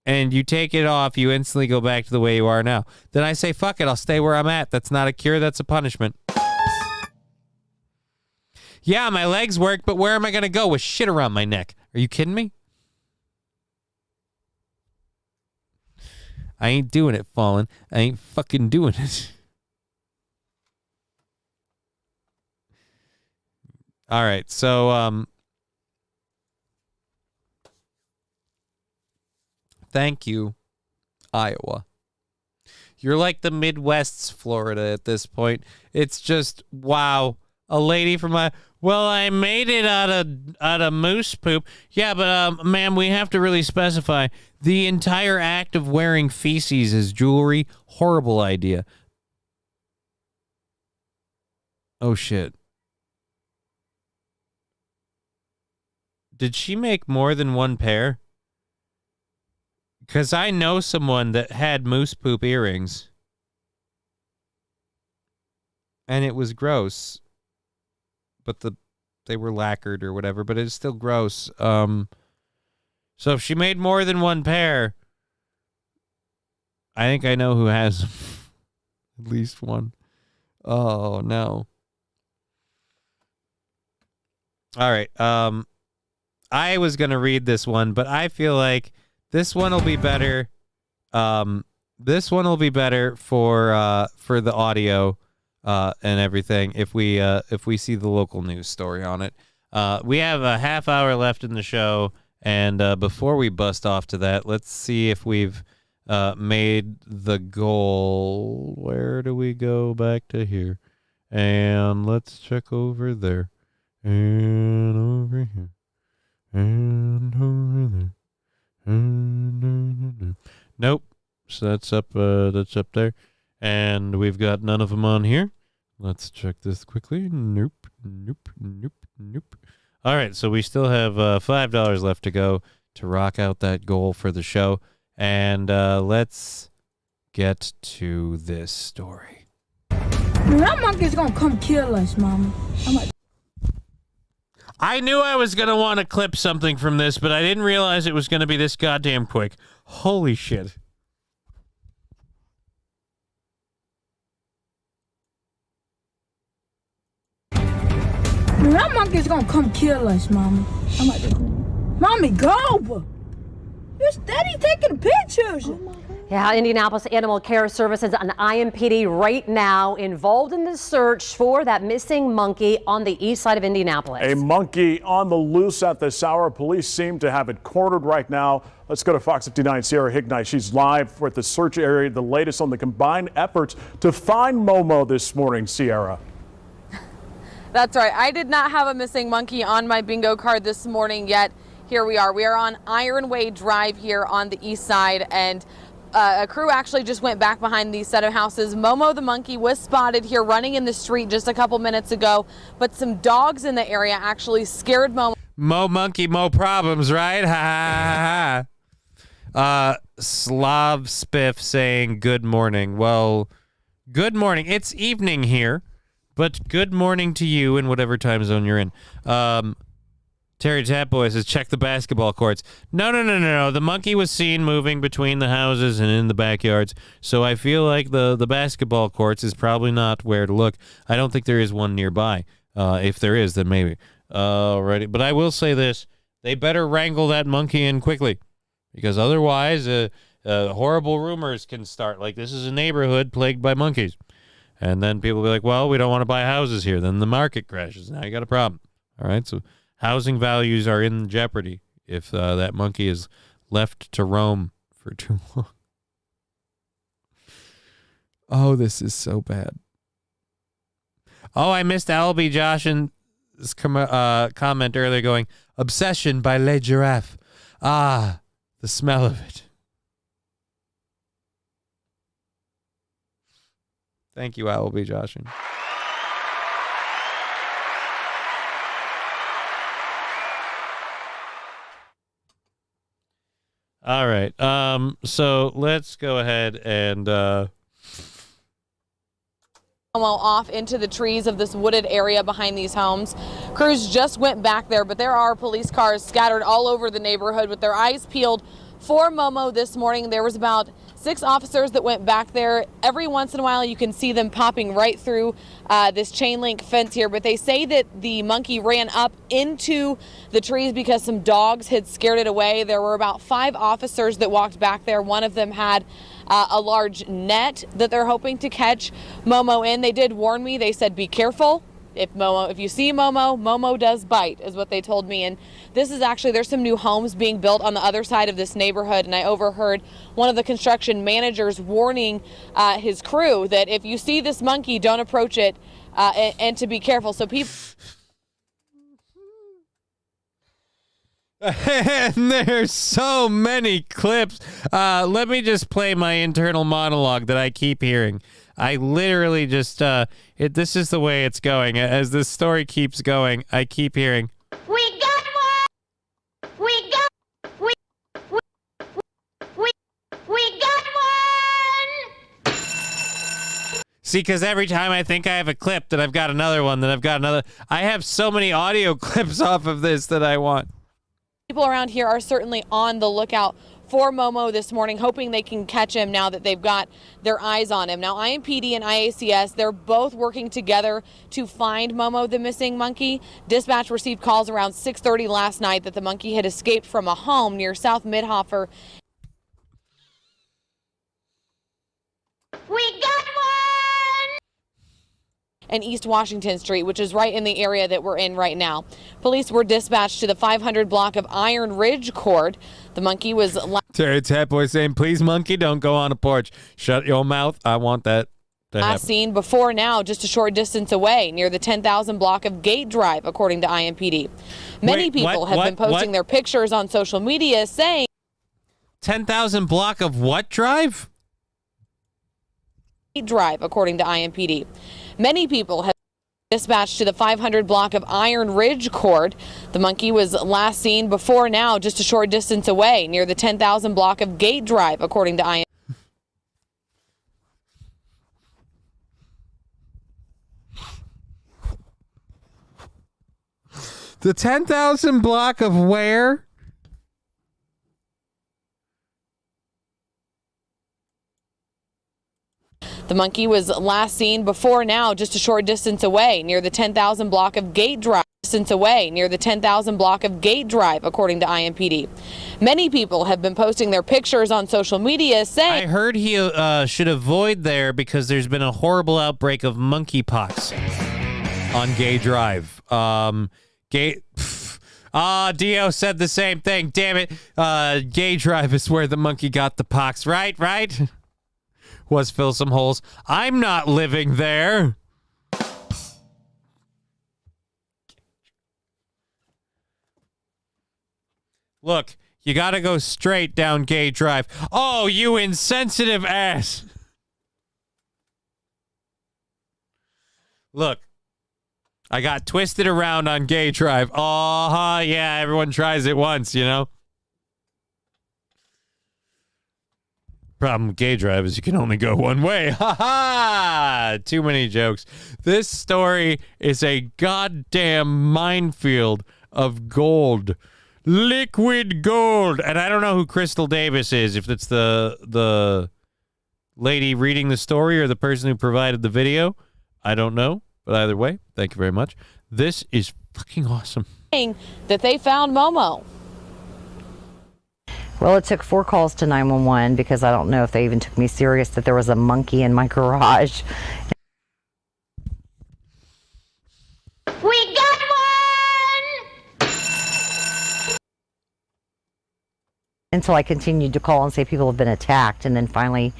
And you take it off, you instantly go back to the way you are now. Then I say, fuck it, I'll stay where I'm at. That's not a cure, that's a punishment. Yeah, my legs work, but where am I going to go with shit around my neck? Are you kidding me? I ain't doing it, Fallen. I ain't fucking doing it. All right, so thank you, Iowa. You're like the Midwest's Florida at this point. It's just, wow. A lady from well, I made it out of moose poop. Yeah, but ma'am, we have to really specify the entire act of wearing feces as jewelry. Horrible idea. Oh shit. Did she make more than one pair? Because I know someone that had moose poop earrings. and it was gross. But they were lacquered or whatever, but it's still gross. So if she made more than one pair, I think I know who has at least one. Oh, no. All right. I was going to read this one, but I feel like this one will be better. This one will be better for the audio and everything if we see the local news story on it. We have a half hour left in the show, and before we bust off to that, let's see if we've made the goal. Where do we go? Back to here, and let's check over there, and over here, and over there, and over there. Nope. So that's up there, and we've got none of them on here. Let's check this quickly. Nope. All right, so we still have $5 left to go to rock out that goal for the show, and let's get to this story. That monkey's gonna come kill us, Mama. I knew I was gonna want to clip something from this, but I didn't realize it was gonna be this goddamn quick. Holy shit. That monkey's gonna come kill us, Mama. Mommy, go! You're steady taking pictures. Yeah, Indianapolis Animal Care Services and IMPD right now involved in the search for that missing monkey on the east side of Indianapolis. A monkey on the loose at this hour. Police seem to have it cornered right now. Let's go to Fox 59 Sierra Hignite. She's live at the search area. The latest on the combined efforts to find Momo this morning, Sierra. That's right. I did not have a missing monkey on my bingo card this morning yet. Here we are. We are on Ironway Drive here on the east side, and a crew actually just went back behind these set of houses. Momo the monkey was spotted here running in the street just a couple minutes ago, but some dogs in the area actually scared Momo. Mo monkey, mo problems, right? Ha ha ha. Slav Spiff saying good morning. Well, good morning. It's evening here, but good morning to you in whatever time zone you're in. Terry Tapboy says, check the basketball courts. No. The monkey was seen moving between the houses and in the backyards, so I feel like the basketball courts is probably not where to look. I don't think there is one nearby. If there is, then maybe. Alrighty. But I will say this. They better wrangle that monkey in quickly, because otherwise horrible rumors can start. Like, this is a neighborhood plagued by monkeys. And then people will be like, well, we don't want to buy houses here. Then the market crashes. Now you got a problem. All right, so housing values are in jeopardy if that monkey is left to roam for too long. Oh, this is so bad. Oh, I missed Albie Joshin's comment earlier going, Obsession by Le Giraffe. Ah, the smell of it. Thank you, Albie Joshin. All right. So let's go ahead and off into the trees of this wooded area behind these homes. Crews just went back there, but there are police cars scattered all over the neighborhood with their eyes peeled for Momo this morning. There was about 6 officers that went back there. Every once in a while you can see them popping right through this chain link fence here, but they say that the monkey ran up into the trees because some dogs had scared it away. There were about 5 officers that walked back there. One of them had a large net that they're hoping to catch Momo in. They did warn me. They said, be careful. If you see Momo does bite, is what they told me. And this is actually, there's some new homes being built on the other side of this neighborhood, and I overheard one of the construction managers warning his crew that if you see this monkey, don't approach it, and to be careful. So people. And there's so many clips. Let me just play my internal monologue that I keep hearing. I literally just, this is the way it's going. As this story keeps going, I keep hearing, We got one! We got one! See, because every time I think I have a clip, then I've got another one, then I've got another. I have so many audio clips off of this that I want. People around here are certainly on the lookout for Momo this morning, hoping they can catch him now that they've got their eyes on him. Now, IMPD and IACS, they're both working together to find Momo, the missing monkey. Dispatch received calls around 6:30 last night that the monkey had escaped from a home near South Midhofer. We got one! And East Washington Street, which is right in the area that we're in right now. Police were dispatched to the 500 block of Iron Ridge Court. The monkey was Terry Tat Boy saying, please, monkey, don't go on a porch. Shut your mouth. I want that to happen. last seen before now, just a short distance away near the 10,000 block of Gate Drive, according to IMPD. Many people have been posting their pictures on social media saying 10,000 block of what drive? Drive, according to IMPD. Many people have dispatched to the 500 block of Iron Ridge Court. The monkey was last seen before now, just a short distance away near the 10,000 block of Gate Drive, according to IMPD. The 10,000 block of where? The monkey was last seen before now, just a short distance away near the 10,000 block of Gate Drive. Near the 10,000 block of Gate Drive, according to IMPD. Many people have been posting their pictures on social media saying, I heard he should avoid there because there's been a horrible outbreak of monkeypox on Gay Drive. Dio said the same thing. Damn it. Gay Drive is where the monkey got the pox. Right? Was fill some holes. I'm not living there. Look, you gotta go straight down Gay Drive. Oh, you insensitive ass. Look, I got twisted around on Gay Drive. Yeah, everyone tries it once, you know? Problem with Gay Drive is you can only go one way. Ha ha! Too many jokes. This story is a goddamn minefield of gold. Liquid gold. And I don't know who Crystal Davis is, if it's the lady reading the story or the person who provided the video. I don't know. But either way, thank you very much. This is fucking awesome. that they found Momo. Well, it took 4 calls to 911 because I don't know if they even took me serious that there was a monkey in my garage. We got one! Until I continued to call and say people have been attacked. And then finally,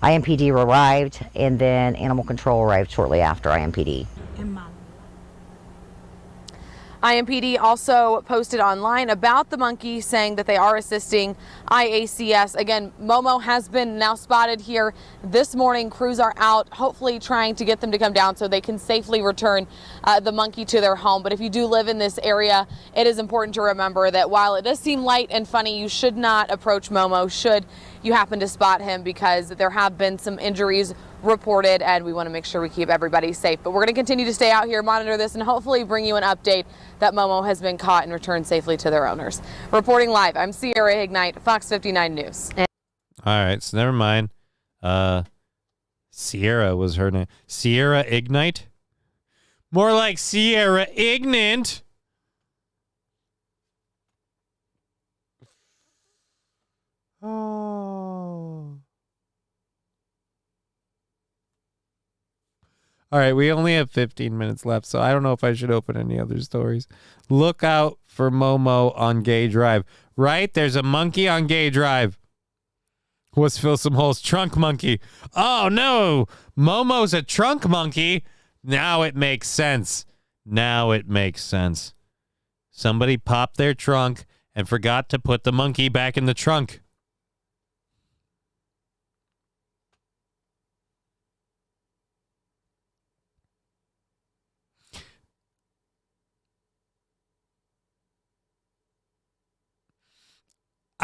IMPD arrived, and then Animal Control arrived shortly after IMPD. IMPD also posted online about the monkey, saying that they are assisting IACS. Again, Momo has been now spotted here this morning. Crews are out, hopefully trying to get them to come down so they can safely return the monkey to their home. But if you do live in this area, it is important to remember that while it does seem light and funny, you should not approach Momo should you happen to spot him, because there have been some injuries reported, and we want to make sure we keep everybody safe. But we're going to continue to stay out here, monitor this, and hopefully bring you an update that Momo has been caught and returned safely to their owners. Reporting live, I'm Sierra Ignite, Fox 59 News. All right, so never mind. Sierra was her name. Sierra Ignite? More like Sierra Ignant. Oh. All right, we only have 15 minutes left, so I don't know if I should open any other stories. Look out for Momo on Gay Drive. Right? There's a monkey on Gay Drive. Let's fill some holes. Trunk monkey. Oh, no. Momo's a trunk monkey. Now it makes sense. Somebody popped their trunk and forgot to put the monkey back in the trunk.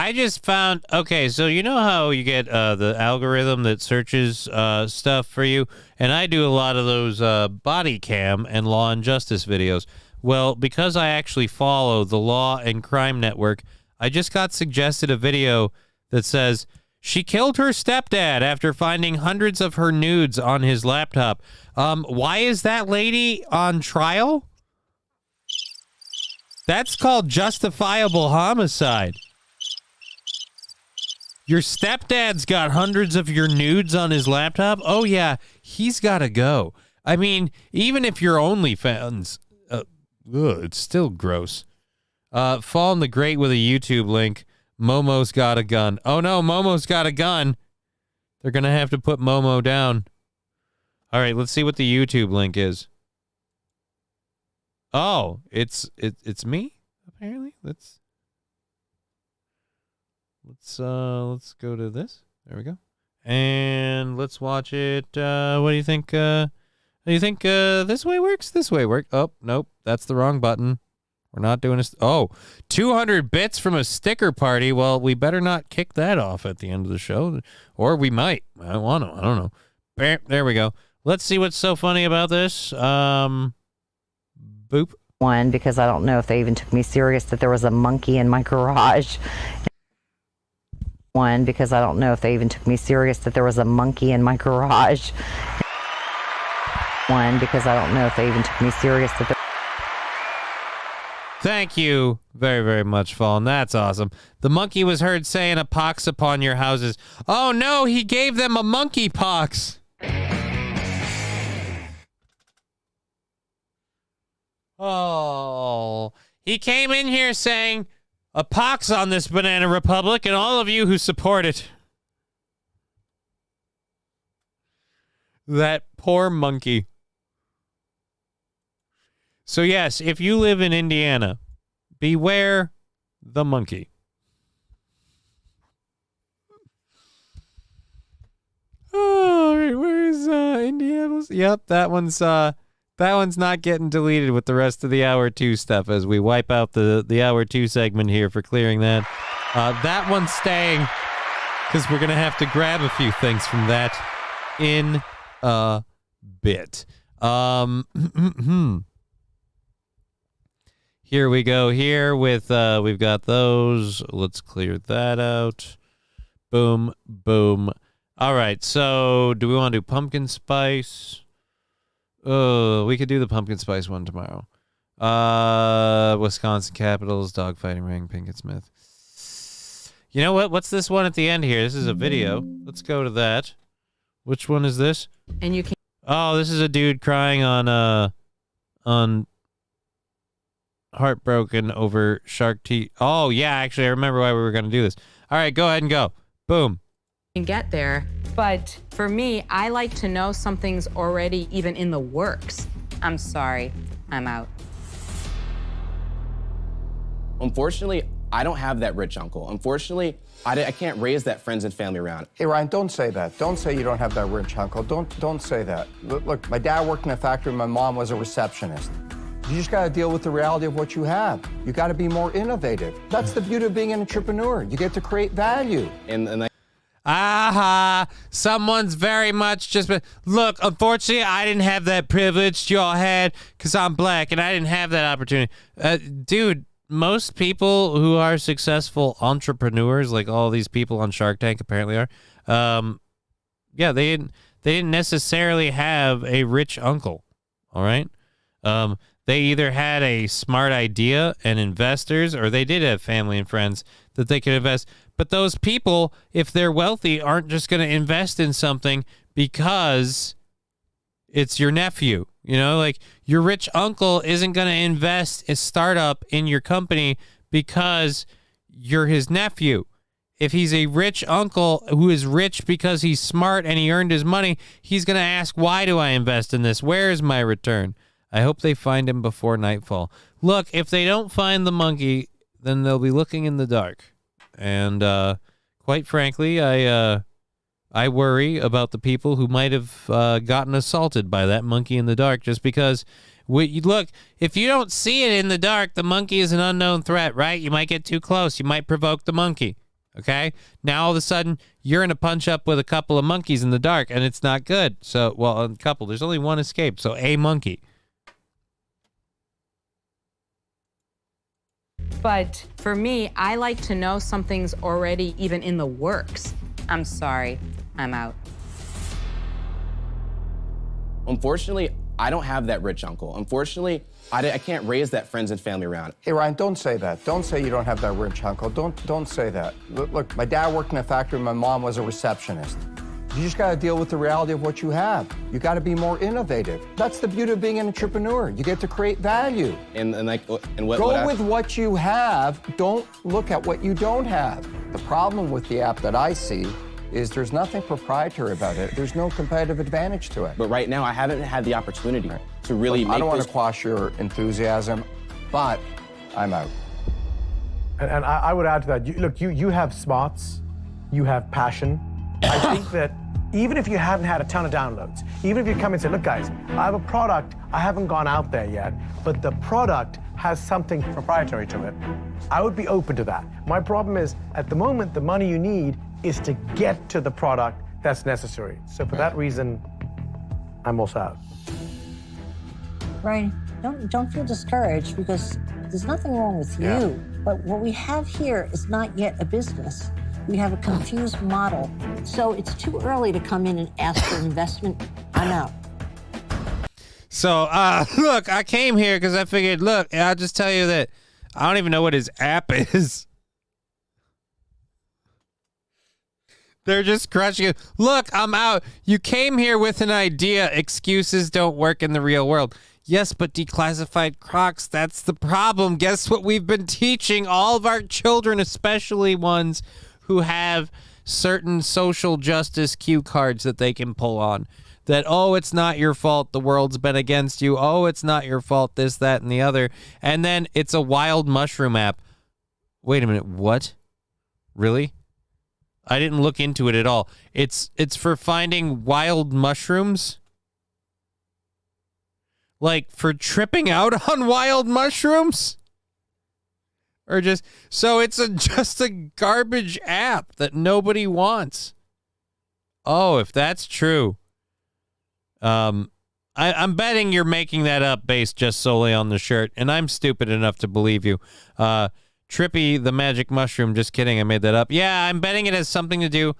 I just found, okay, so you know how you get the algorithm that searches stuff for you? And I do a lot of those body cam and law and justice videos. Well, because I actually follow the Law and Crime Network, I just got suggested a video that says, she killed her stepdad after finding hundreds of her nudes on his laptop. Why is that lady on trial? That's called justifiable homicide. Your stepdad's got hundreds of your nudes on his laptop? Oh, yeah, he's got to go. I mean, even if you're OnlyFans, it's still gross. Fall in the grate with a YouTube link. Momo's got a gun. Oh, no, Momo's got a gun. They're going to have to put Momo down. All right, let's see what the YouTube link is. Oh, it's me, apparently. Let's go to this. There we go. And let's watch it. What do you think? Do you think this way works? This way works. Oh, nope. That's the wrong button. We're not doing this. Oh, 200 bits from a sticker party. Well, we better not kick that off at the end of the show. Or we might. I don't know. There we go. Let's see what's so funny about this. Boop. One, because I don't know if they even took me serious that there was a monkey in my garage. One, because I don't know if they even took me serious that there was a monkey in my garage. One, because I don't know if they even took me serious that there... Thank you very, very much, Fallen. That's awesome. The monkey was heard saying a pox upon your houses. Oh, no, he gave them a monkey pox. Oh, he came in here saying a pox on this Banana Republic and all of you who support it. That poor monkey. So, yes, if you live in Indiana, beware the monkey. Oh, where's Indianapolis? Yep, that one's not getting deleted with the rest of the hour 2 stuff as we wipe out the hour 2 segment here for clearing that. That one's staying because we're going to have to grab a few things from that in a bit. Here we go here with, we've got those. Let's clear that out. Boom, boom. All right, so do we want to do pumpkin spice? Oh, we could do the pumpkin spice one tomorrow. Wisconsin Capitals, dogfighting ring, Pinkett Smith. You know what? What's this one at the end here? This is a video. Let's go to that. Which one is this? And you can. Oh, this is a dude crying on heartbroken over shark teeth. Oh, yeah, actually, I remember why we were going to do this. All right, go ahead and go. Boom. Can get there, but for me, I like to know something's already even in the works. I'm sorry, I'm out. Unfortunately, I don't have that rich uncle. Unfortunately, I can't raise that friends and family around. Hey, Ryan, don't say that. Don't say you don't have that rich uncle. Don't say that. Look, my dad worked in a factory. My mom was a receptionist. You just got to deal with the reality of what you have. You got to be more innovative. That's the beauty of being an entrepreneur. You get to create value. Someone's very much just been, look, unfortunately, I didn't have that privilege y'all had because I'm black and I didn't have that opportunity. Dude, most people who are successful entrepreneurs, like all these people on Shark Tank apparently are, they didn't necessarily have a rich uncle, all right? They either had a smart idea and investors, or they did have family and friends that they could invest. But those people, if they're wealthy, aren't just going to invest in something because it's your nephew. You know, like your rich uncle isn't going to invest a startup in your company because you're his nephew. If he's a rich uncle who is rich because he's smart and he earned his money, he's going to ask, why do I invest in this? Where is my return? I hope they find him before nightfall. Look, if they don't find the monkey, then they'll be looking in the dark. And quite frankly, I worry about the people who might have gotten assaulted by that monkey in the dark just because, look, if you don't see it in the dark, the monkey is an unknown threat, right? You might get too close. You might provoke the monkey. Okay? Now all of a sudden, you're in a punch-up with a couple of monkeys in the dark, and it's not good. So, well, a couple. There's only one escape, so a monkey. But for me, I like to know something's already even in the works. I'm sorry, I'm out. Unfortunately, I don't have that rich uncle. Unfortunately, I can't raise that friends and family around. Hey, Ryan, don't say that. Don't say you don't have that rich uncle. Don't say that. Look, my dad worked in a factory. My mom was a receptionist. You just got to deal with the reality of what you have. You got to be more innovative. That's the beauty of being an entrepreneur. You get to create value. And what? Go with what you have. Don't look at what you don't have. The problem with the app that I see is there's nothing proprietary about it. There's no competitive advantage to it. But right now, I haven't had the opportunity to really I don't want to quash your enthusiasm, but I'm out. And I would add to that, you have smarts, you have passion. I think that even if you haven't had a ton of downloads, even if you come and say, look guys, I have a product, I haven't gone out there yet, but the product has something proprietary to it, I would be open to that. My problem is, at the moment, the money you need is to get to the product that's necessary. So for that reason, I'm also out. Ryan, don't feel discouraged because there's nothing wrong with you. But what we have here is not yet a business. We have a confused model. So it's too early to come in and ask for investment. I'm out. So, look, I came here because I figured, look, I'll just tell you that I don't even know what his app is. They're just crushing it. Look, I'm out. You came here with an idea. Excuses don't work in the real world. Yes, but declassified Crocs, that's the problem. Guess what we've been teaching all of our children, especially ones who have certain social justice cue cards that they can pull on. That, oh, it's not your fault. The world's been against you. Oh, it's not your fault. This, that, and the other. And then it's a wild mushroom app. Wait a minute. What? Really? I didn't look into it at all. It's for finding wild mushrooms? Like for tripping out on wild mushrooms? Or just so it's just a garbage app that nobody wants. Oh, if that's true. I'm betting you're making that up based just solely on the shirt, and I'm stupid enough to believe you. Trippy the magic mushroom, just kidding, I made that up. Yeah, I'm betting it has something to do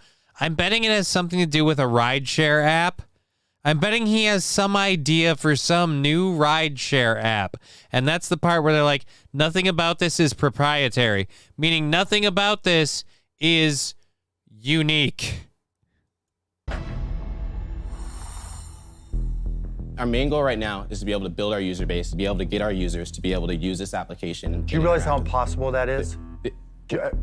with a rideshare app. I'm betting he has some idea for some new rideshare app. And that's the part where they're like, nothing about this is proprietary, meaning nothing about this is unique. Our main goal right now is to be able to build our user base, to be able to get our users to be able to use this application. Do you realize how impossible that is?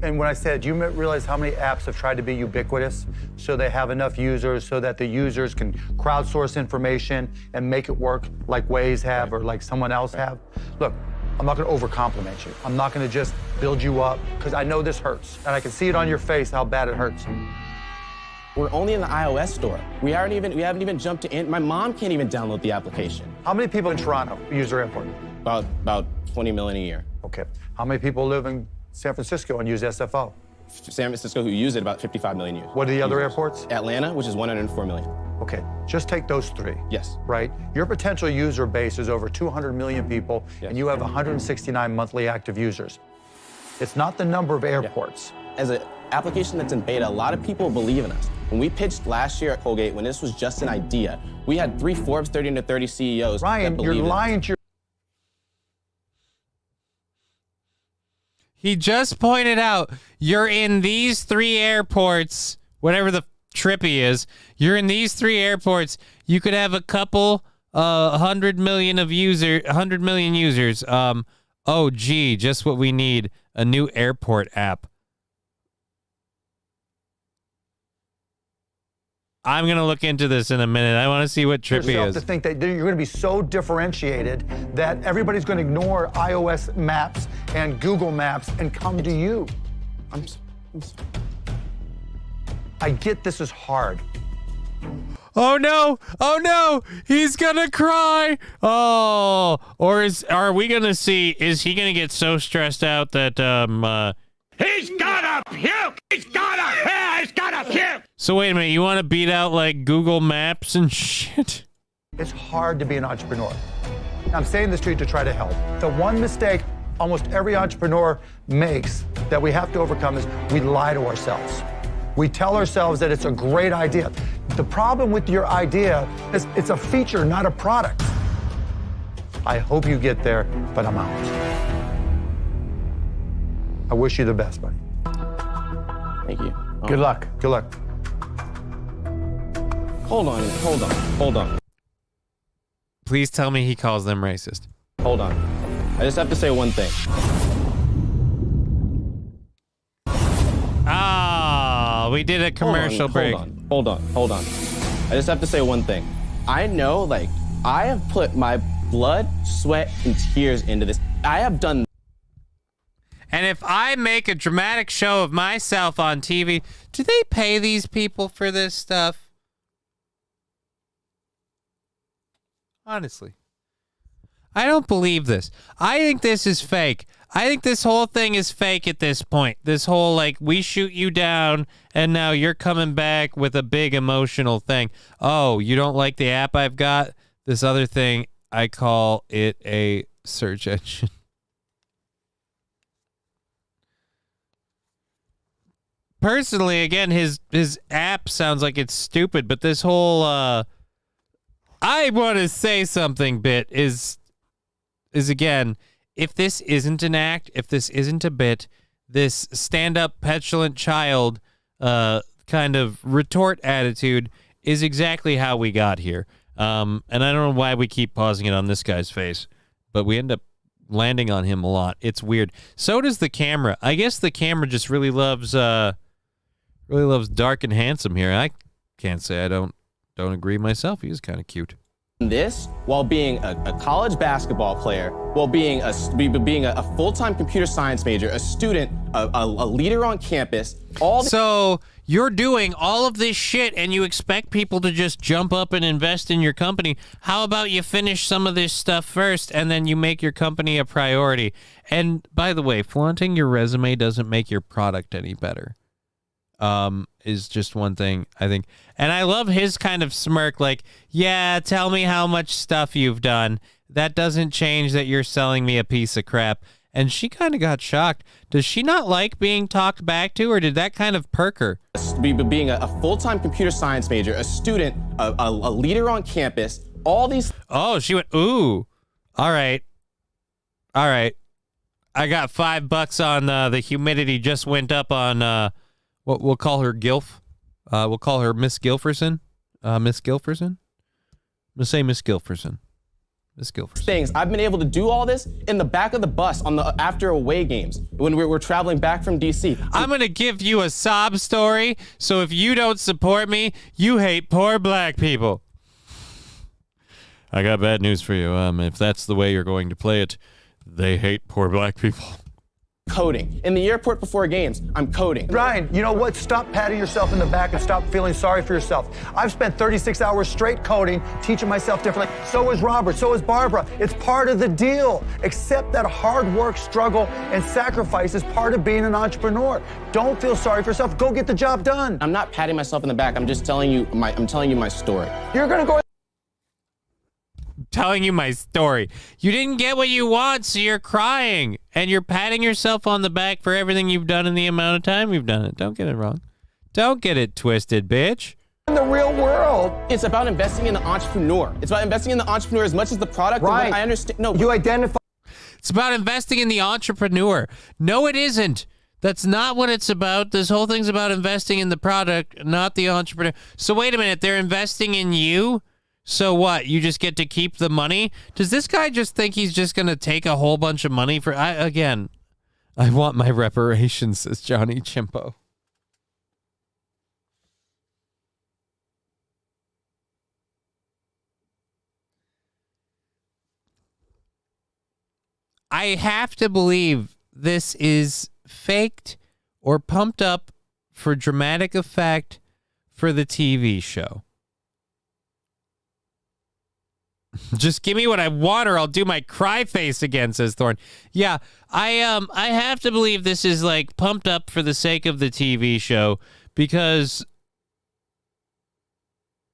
And when I said, do you realize how many apps have tried to be ubiquitous so they have enough users so that the users can crowdsource information and make it work like Waze have or like someone else have? Look, I'm not going to overcompliment you. I'm not going to just build you up because I know this hurts and I can see it on your face how bad it hurts. We're only in the iOS store. We haven't even jumped to my mom can't even download the application. How many people in Toronto use their airport? About 20 million a year. Okay. How many people live in San Francisco and use SFO? San Francisco, who use it, about 55 million users. What are the other airports? Atlanta, which is 104 million. Okay, just take those three. Yes. Right? Your potential user base is over 200 million people, and you have 169 monthly active users. It's not the number of airports. Yeah. As an application that's in beta, a lot of people believe in us. When we pitched last year at Colgate, when this was just an idea, we had 3 Forbes 30 under 30 CEOs Ryan, that believed you're lying to your... He just pointed out you're in these 3 airports, whatever the trippy is. You're in these 3 airports. You could have a couple, 100 million users. Oh, gee, just what we need, a new airport app. I'm going to look into this in a minute. I want to see what trippy is. To think that you're going to be so differentiated that everybody's going to ignore iOS Maps and Google Maps and come to you. I get this is hard. Oh no, he's gonna cry. Oh, or are we gonna see, is he gonna get so stressed out that, He's gonna puke! puke. He's gotta puke. So wait a minute, you want to beat out like Google Maps and shit? It's hard to be an entrepreneur. I'm saying this to you to try to help. The one mistake almost every entrepreneur makes that we have to overcome is we lie to ourselves. We tell ourselves that it's a great idea. The problem with your idea is it's a feature, not a product. I hope you get there, but I'm out. I wish you the best, buddy. Thank you. Good luck. Good luck. Hold on. Please tell me he calls them racist. Hold on. I just have to say one thing. Ah, we did a commercial break. Hold on. I just have to say one thing. I know, like, I have put my blood, sweat, and tears into this. I have done. And if I make a dramatic show of myself on TV, do they pay these people for this stuff? Honestly. I don't believe this. I think this is fake. I think this whole thing is fake at this point. This whole, like, we shoot you down, and now you're coming back with a big emotional thing. Oh, you don't like the app I've got? This other thing, I call it a search engine. Personally, again, his app sounds like it's stupid, but this whole, I want to say something bit is again, if this isn't an act, if this isn't a bit, this stand-up petulant child kind of retort attitude is exactly how we got here. And I don't know why we keep pausing it on this guy's face, but we end up landing on him a lot. It's weird. So does the camera. I guess the camera just really loves dark and handsome here. I can't say I don't agree myself. He's kind of cute. This while being a college basketball player, while being a full-time computer science major, a student, a leader on campus. So you're doing all of this shit and you expect people to just jump up and invest in your company. How about you finish some of this stuff first and then you make your company a priority? And by the way, flaunting your resume doesn't make your product any better. Is just one thing, I think. And I love his kind of smirk, like, yeah, tell me how much stuff you've done. That doesn't change that you're selling me a piece of crap. And she kind of got shocked. Does she not like being talked back to, or did that kind of perk her? Being a full-time computer science major, a student, a leader on campus, all these... Oh, she went, ooh. All right. I got $5 on the humidity just went up on... What we'll call her Gilf. We'll call her Miss Gilferson. Miss Gilferson? Let's say Miss Gilferson. Miss Gilferson. Things. I've been able to do all this in the back of the bus on the after away games when we're traveling back from D.C. I'm going to give you a sob story, so if you don't support me, you hate poor black people. I got bad news for you. If that's the way you're going to play it, they hate poor black people. Coding. In the airport before games, I'm coding. Ryan, you know what? Stop patting yourself in the back and stop feeling sorry for yourself. I've spent 36 hours straight coding, teaching myself differently. So is Robert, so is Barbara. It's part of the deal. Accept that hard work, struggle, and sacrifice is part of being an entrepreneur. Don't feel sorry for yourself. Go get the job done. I'm not patting myself in the back. I'm just telling you my story. You're gonna go... Telling you my story. You didn't get what you want, so you're crying. And you're patting yourself on the back for everything you've done in the amount of time you've done it. Don't get it wrong. Don't get it twisted, bitch. In the real world, it's about investing in the entrepreneur. It's about investing in the entrepreneur as much as the product. Right. I understand. No, you identify. It's about investing in the entrepreneur. No, it isn't. That's not what it's about. This whole thing's about investing in the product, not the entrepreneur. So wait a minute. They're investing in you? So what? You just get to keep the money? Does this guy just think he's just going to take a whole bunch of money for... I want my reparations, says Johnny Chimpo. I have to believe this is faked or pumped up for dramatic effect for the TV show. Just give me what I want or I'll do my cry face again, says Thorne. Yeah, I have to believe this is like pumped up for the sake of the TV show, because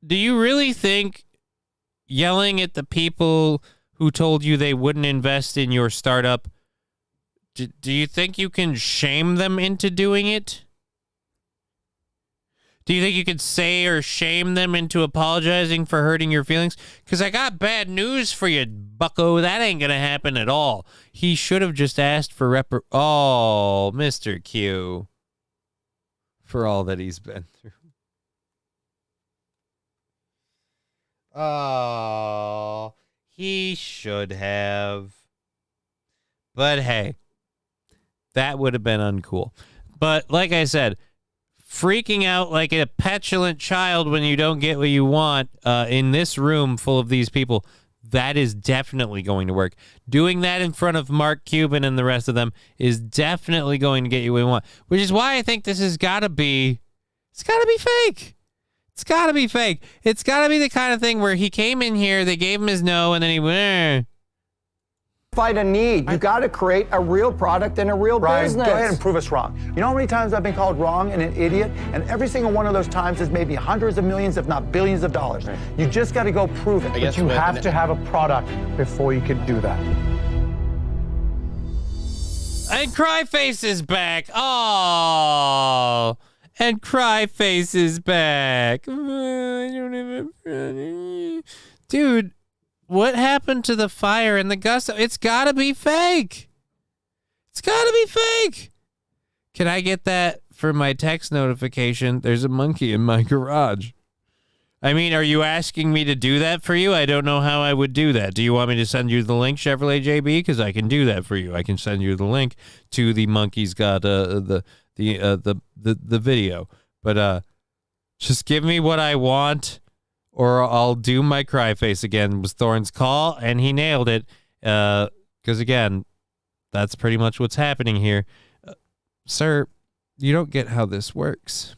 do you really think yelling at the people who told you they wouldn't invest in your startup, do you think you can shame them into doing it? Do you think you could say or shame them into apologizing for hurting your feelings? Because I got bad news for you, bucko. That ain't going to happen at all. He should have just asked for Oh, Mr. Q. For all that he's been through. Oh, he should have. But hey, that would have been uncool. But like I said, freaking out like a petulant child when you don't get what you want in this room full of these people, that is definitely going to work. Doing that in front of Mark Cuban and the rest of them is definitely going to get you what you want, which is why I think this has got to be, it's got to be fake. It's got to be fake. It's got to be the kind of thing where he came in here, they gave him his no, and then he went, Fight a need. You got to create a real product and a real business. Go ahead and prove us wrong. You know how many times I've been called wrong and an idiot? And every single one of those times is maybe hundreds of millions, if not billions of dollars. Right. You just got to go prove it. But you have to have a product before you can do that. And Cryface is back. Oh, and Cryface is back. I don't even... Dude, what happened to the fire and the gusto? It's got to be fake. It's got to be fake. Can I get that for my text notification? There's a monkey in my garage. I mean, are you asking me to do that for you? I don't know how I would do that. Do you want me to send you the link, Chevrolet JB? Because I can do that for you. I can send you the link to the monkey's got the video. But just give me what I want, or I'll do my cry face again, was Thorne's call, and he nailed it. Because, again, that's pretty much what's happening here. Sir, you don't get how this works.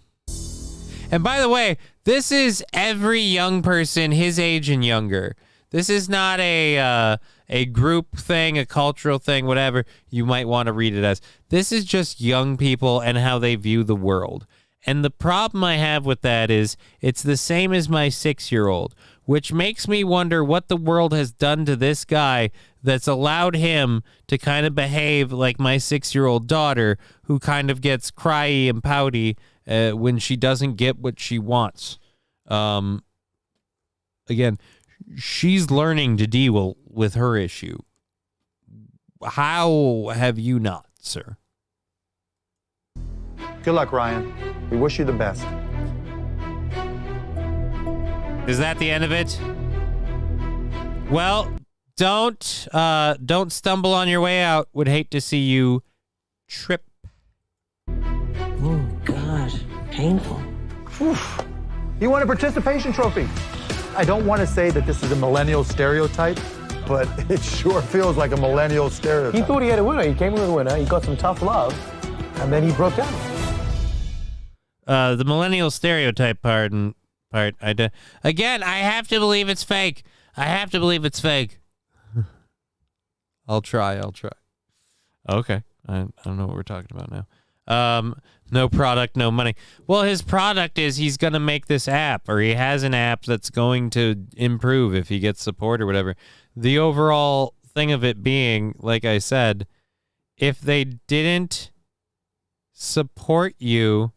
And by the way, this is every young person his age and younger. This is not a group thing, a cultural thing, whatever you might want to read it as. This is just young people and how they view the world. And the problem I have with that is it's the same as my 6-year-old, which makes me wonder what the world has done to this guy that's allowed him to kind of behave like my 6-year-old daughter, who kind of gets cryy and pouty when she doesn't get what she wants. Again, she's learning to deal with her issue. How have you not, sir? Good luck, Ryan. We wish you the best. Is that the end of it? Well, don't stumble on your way out. Would hate to see you trip. Oh, gosh. Painful. Whew. You won a participation trophy. I don't want to say that this is a millennial stereotype, but it sure feels like a millennial stereotype. He thought he had a winner. He came with a winner. He got some tough love, and then he broke down. The millennial stereotype part. Again, I have to believe it's fake. I have to believe it's fake. I'll try. Okay. I don't know what we're talking about now. No product, no money. Well, his product is he's going to make this app, or he has an app that's going to improve if he gets support or whatever. The overall thing of it being, like I said, if they didn't support you,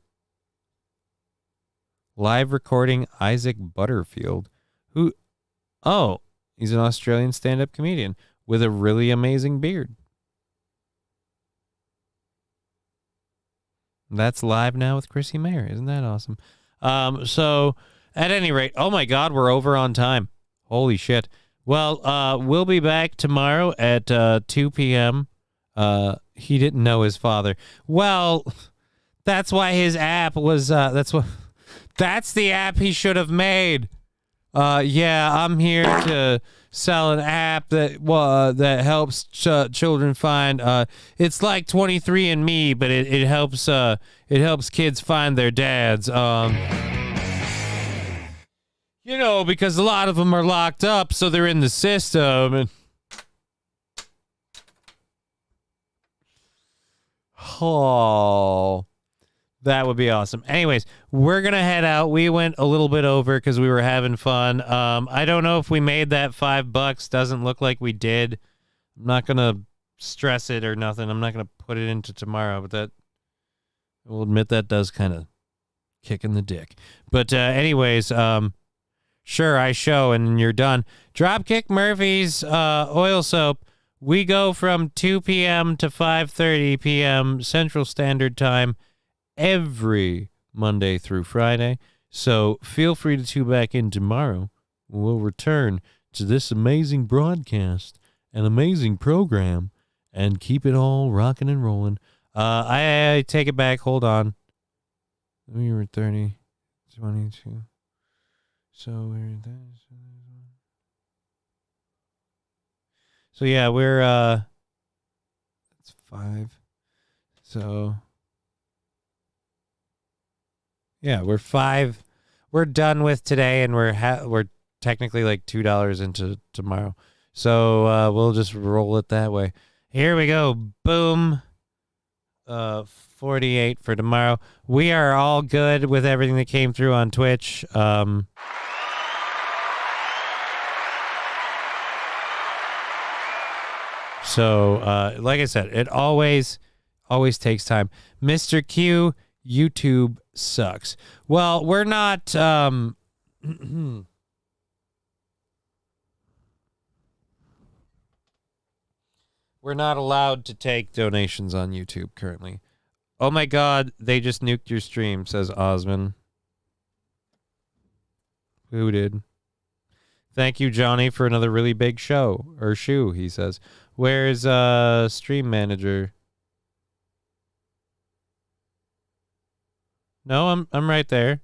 live recording Isaac Butterfield, who, he's an Australian stand-up comedian with a really amazing beard. That's live now with Chrissy Mayer. Isn't that awesome? So at any rate, oh my God, we're over on time. Holy shit. Well, we'll be back tomorrow at 2 p.m. He didn't know his father. Well, that's why his app was, that's the app he should have made. Yeah, I'm here to sell an app that helps children find. It's like 23andMe, but it helps kids find their dads. You know, because a lot of them are locked up, so they're in the system. And oh, that would be awesome. Anyways, we're going to head out. We went a little bit over because we were having fun. I don't know if we made that $5. Doesn't look like we did. I'm not going to stress it or nothing. I'm not going to put it into tomorrow, but that, we'll admit that does kind of kick in the dick. But anyways, sure, I show and you're done. Dropkick Murphy's oil soap. We go from 2 p.m. to 5:30 p.m. Central Standard Time every Monday through Friday. So feel free to tune back in tomorrow. We'll return to this amazing broadcast, an amazing program, and keep it all rocking and rolling. I take it back. Hold on. We were 30, 22. So we're so yeah, we're it's 5. So yeah, we're 5. We're done with today, and we're technically like $2 into tomorrow. So we'll just roll it that way. Here we go. Boom. 48 for tomorrow. We are all good with everything that came through on Twitch. So, like I said, it always takes time. Mr. Q, YouTube sucks. Well, we're not, we're not allowed to take donations on YouTube currently. Oh my God, they just nuked your stream, says Osman. Who did? Thank you, Johnny, for another really big show. Or shoe, he says. Where's Stream Manager? No, I'm right there.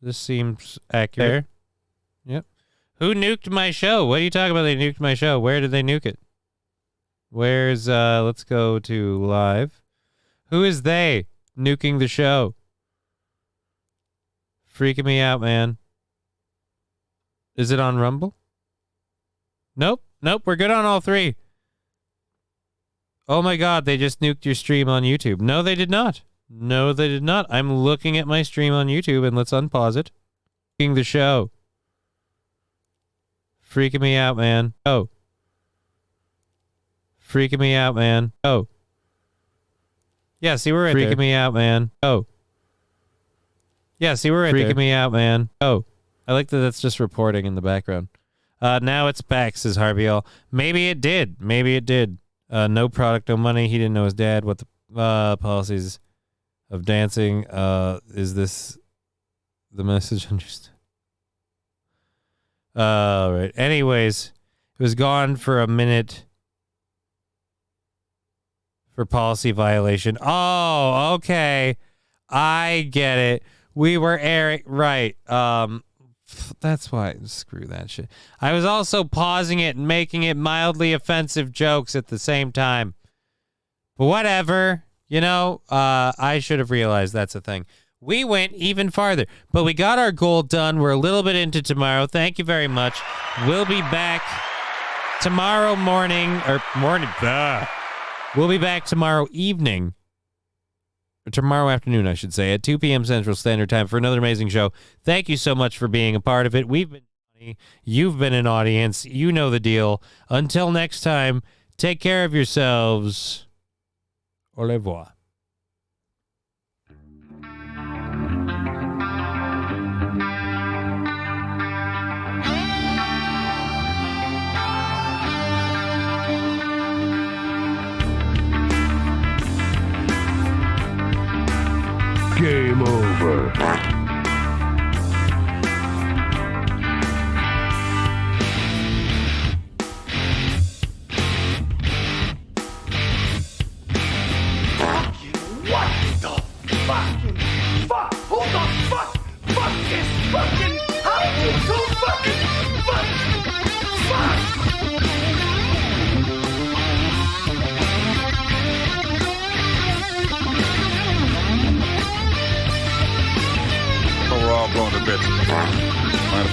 This seems accurate. Yep. Who nuked my show? What are you talking about? They nuked my show. Where did they nuke it? Where's, let's go to live. Who is they nuking the show? Freaking me out, man. Is it on Rumble? Nope. We're good on all 3. Oh my God, they just nuked your stream on YouTube. No, they did not. I'm looking at my stream on YouTube, and let's unpause it. Nuking the show. Freaking me out, man. Oh. Freaking me out, man. Oh. Yeah, see, we're right there. Freaking me out, man. Oh. Yeah, see, we're right there. Freaking me out, man. Oh. I like that that's just reporting in the background. Now it's back, says Harvey All. Maybe it did. No product, no money. He didn't know his dad. What the policies of dancing. Is this the message? Understood. All right. Anyways, it was gone for a minute for policy violation. Oh, okay. I get it. We were airing right. That's why. Screw that shit. I was also pausing it and making it mildly offensive jokes at the same time. But whatever. You know, I should have realized that's a thing. We went even farther, but we got our goal done. We're a little bit into tomorrow. Thank you very much. We'll be back tomorrow morning. We'll be back tomorrow evening. Or tomorrow afternoon, I should say, at 2 p.m. Central Standard Time for another amazing show. Thank you so much for being a part of it. We've been funny. You've been an audience. You know the deal. Until next time, take care of yourselves. Au revoir. Game over.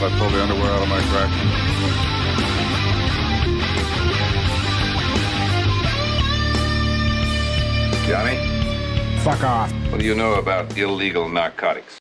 if I pull the underwear out of my crack? Johnny? Fuck off. What do you know about illegal narcotics?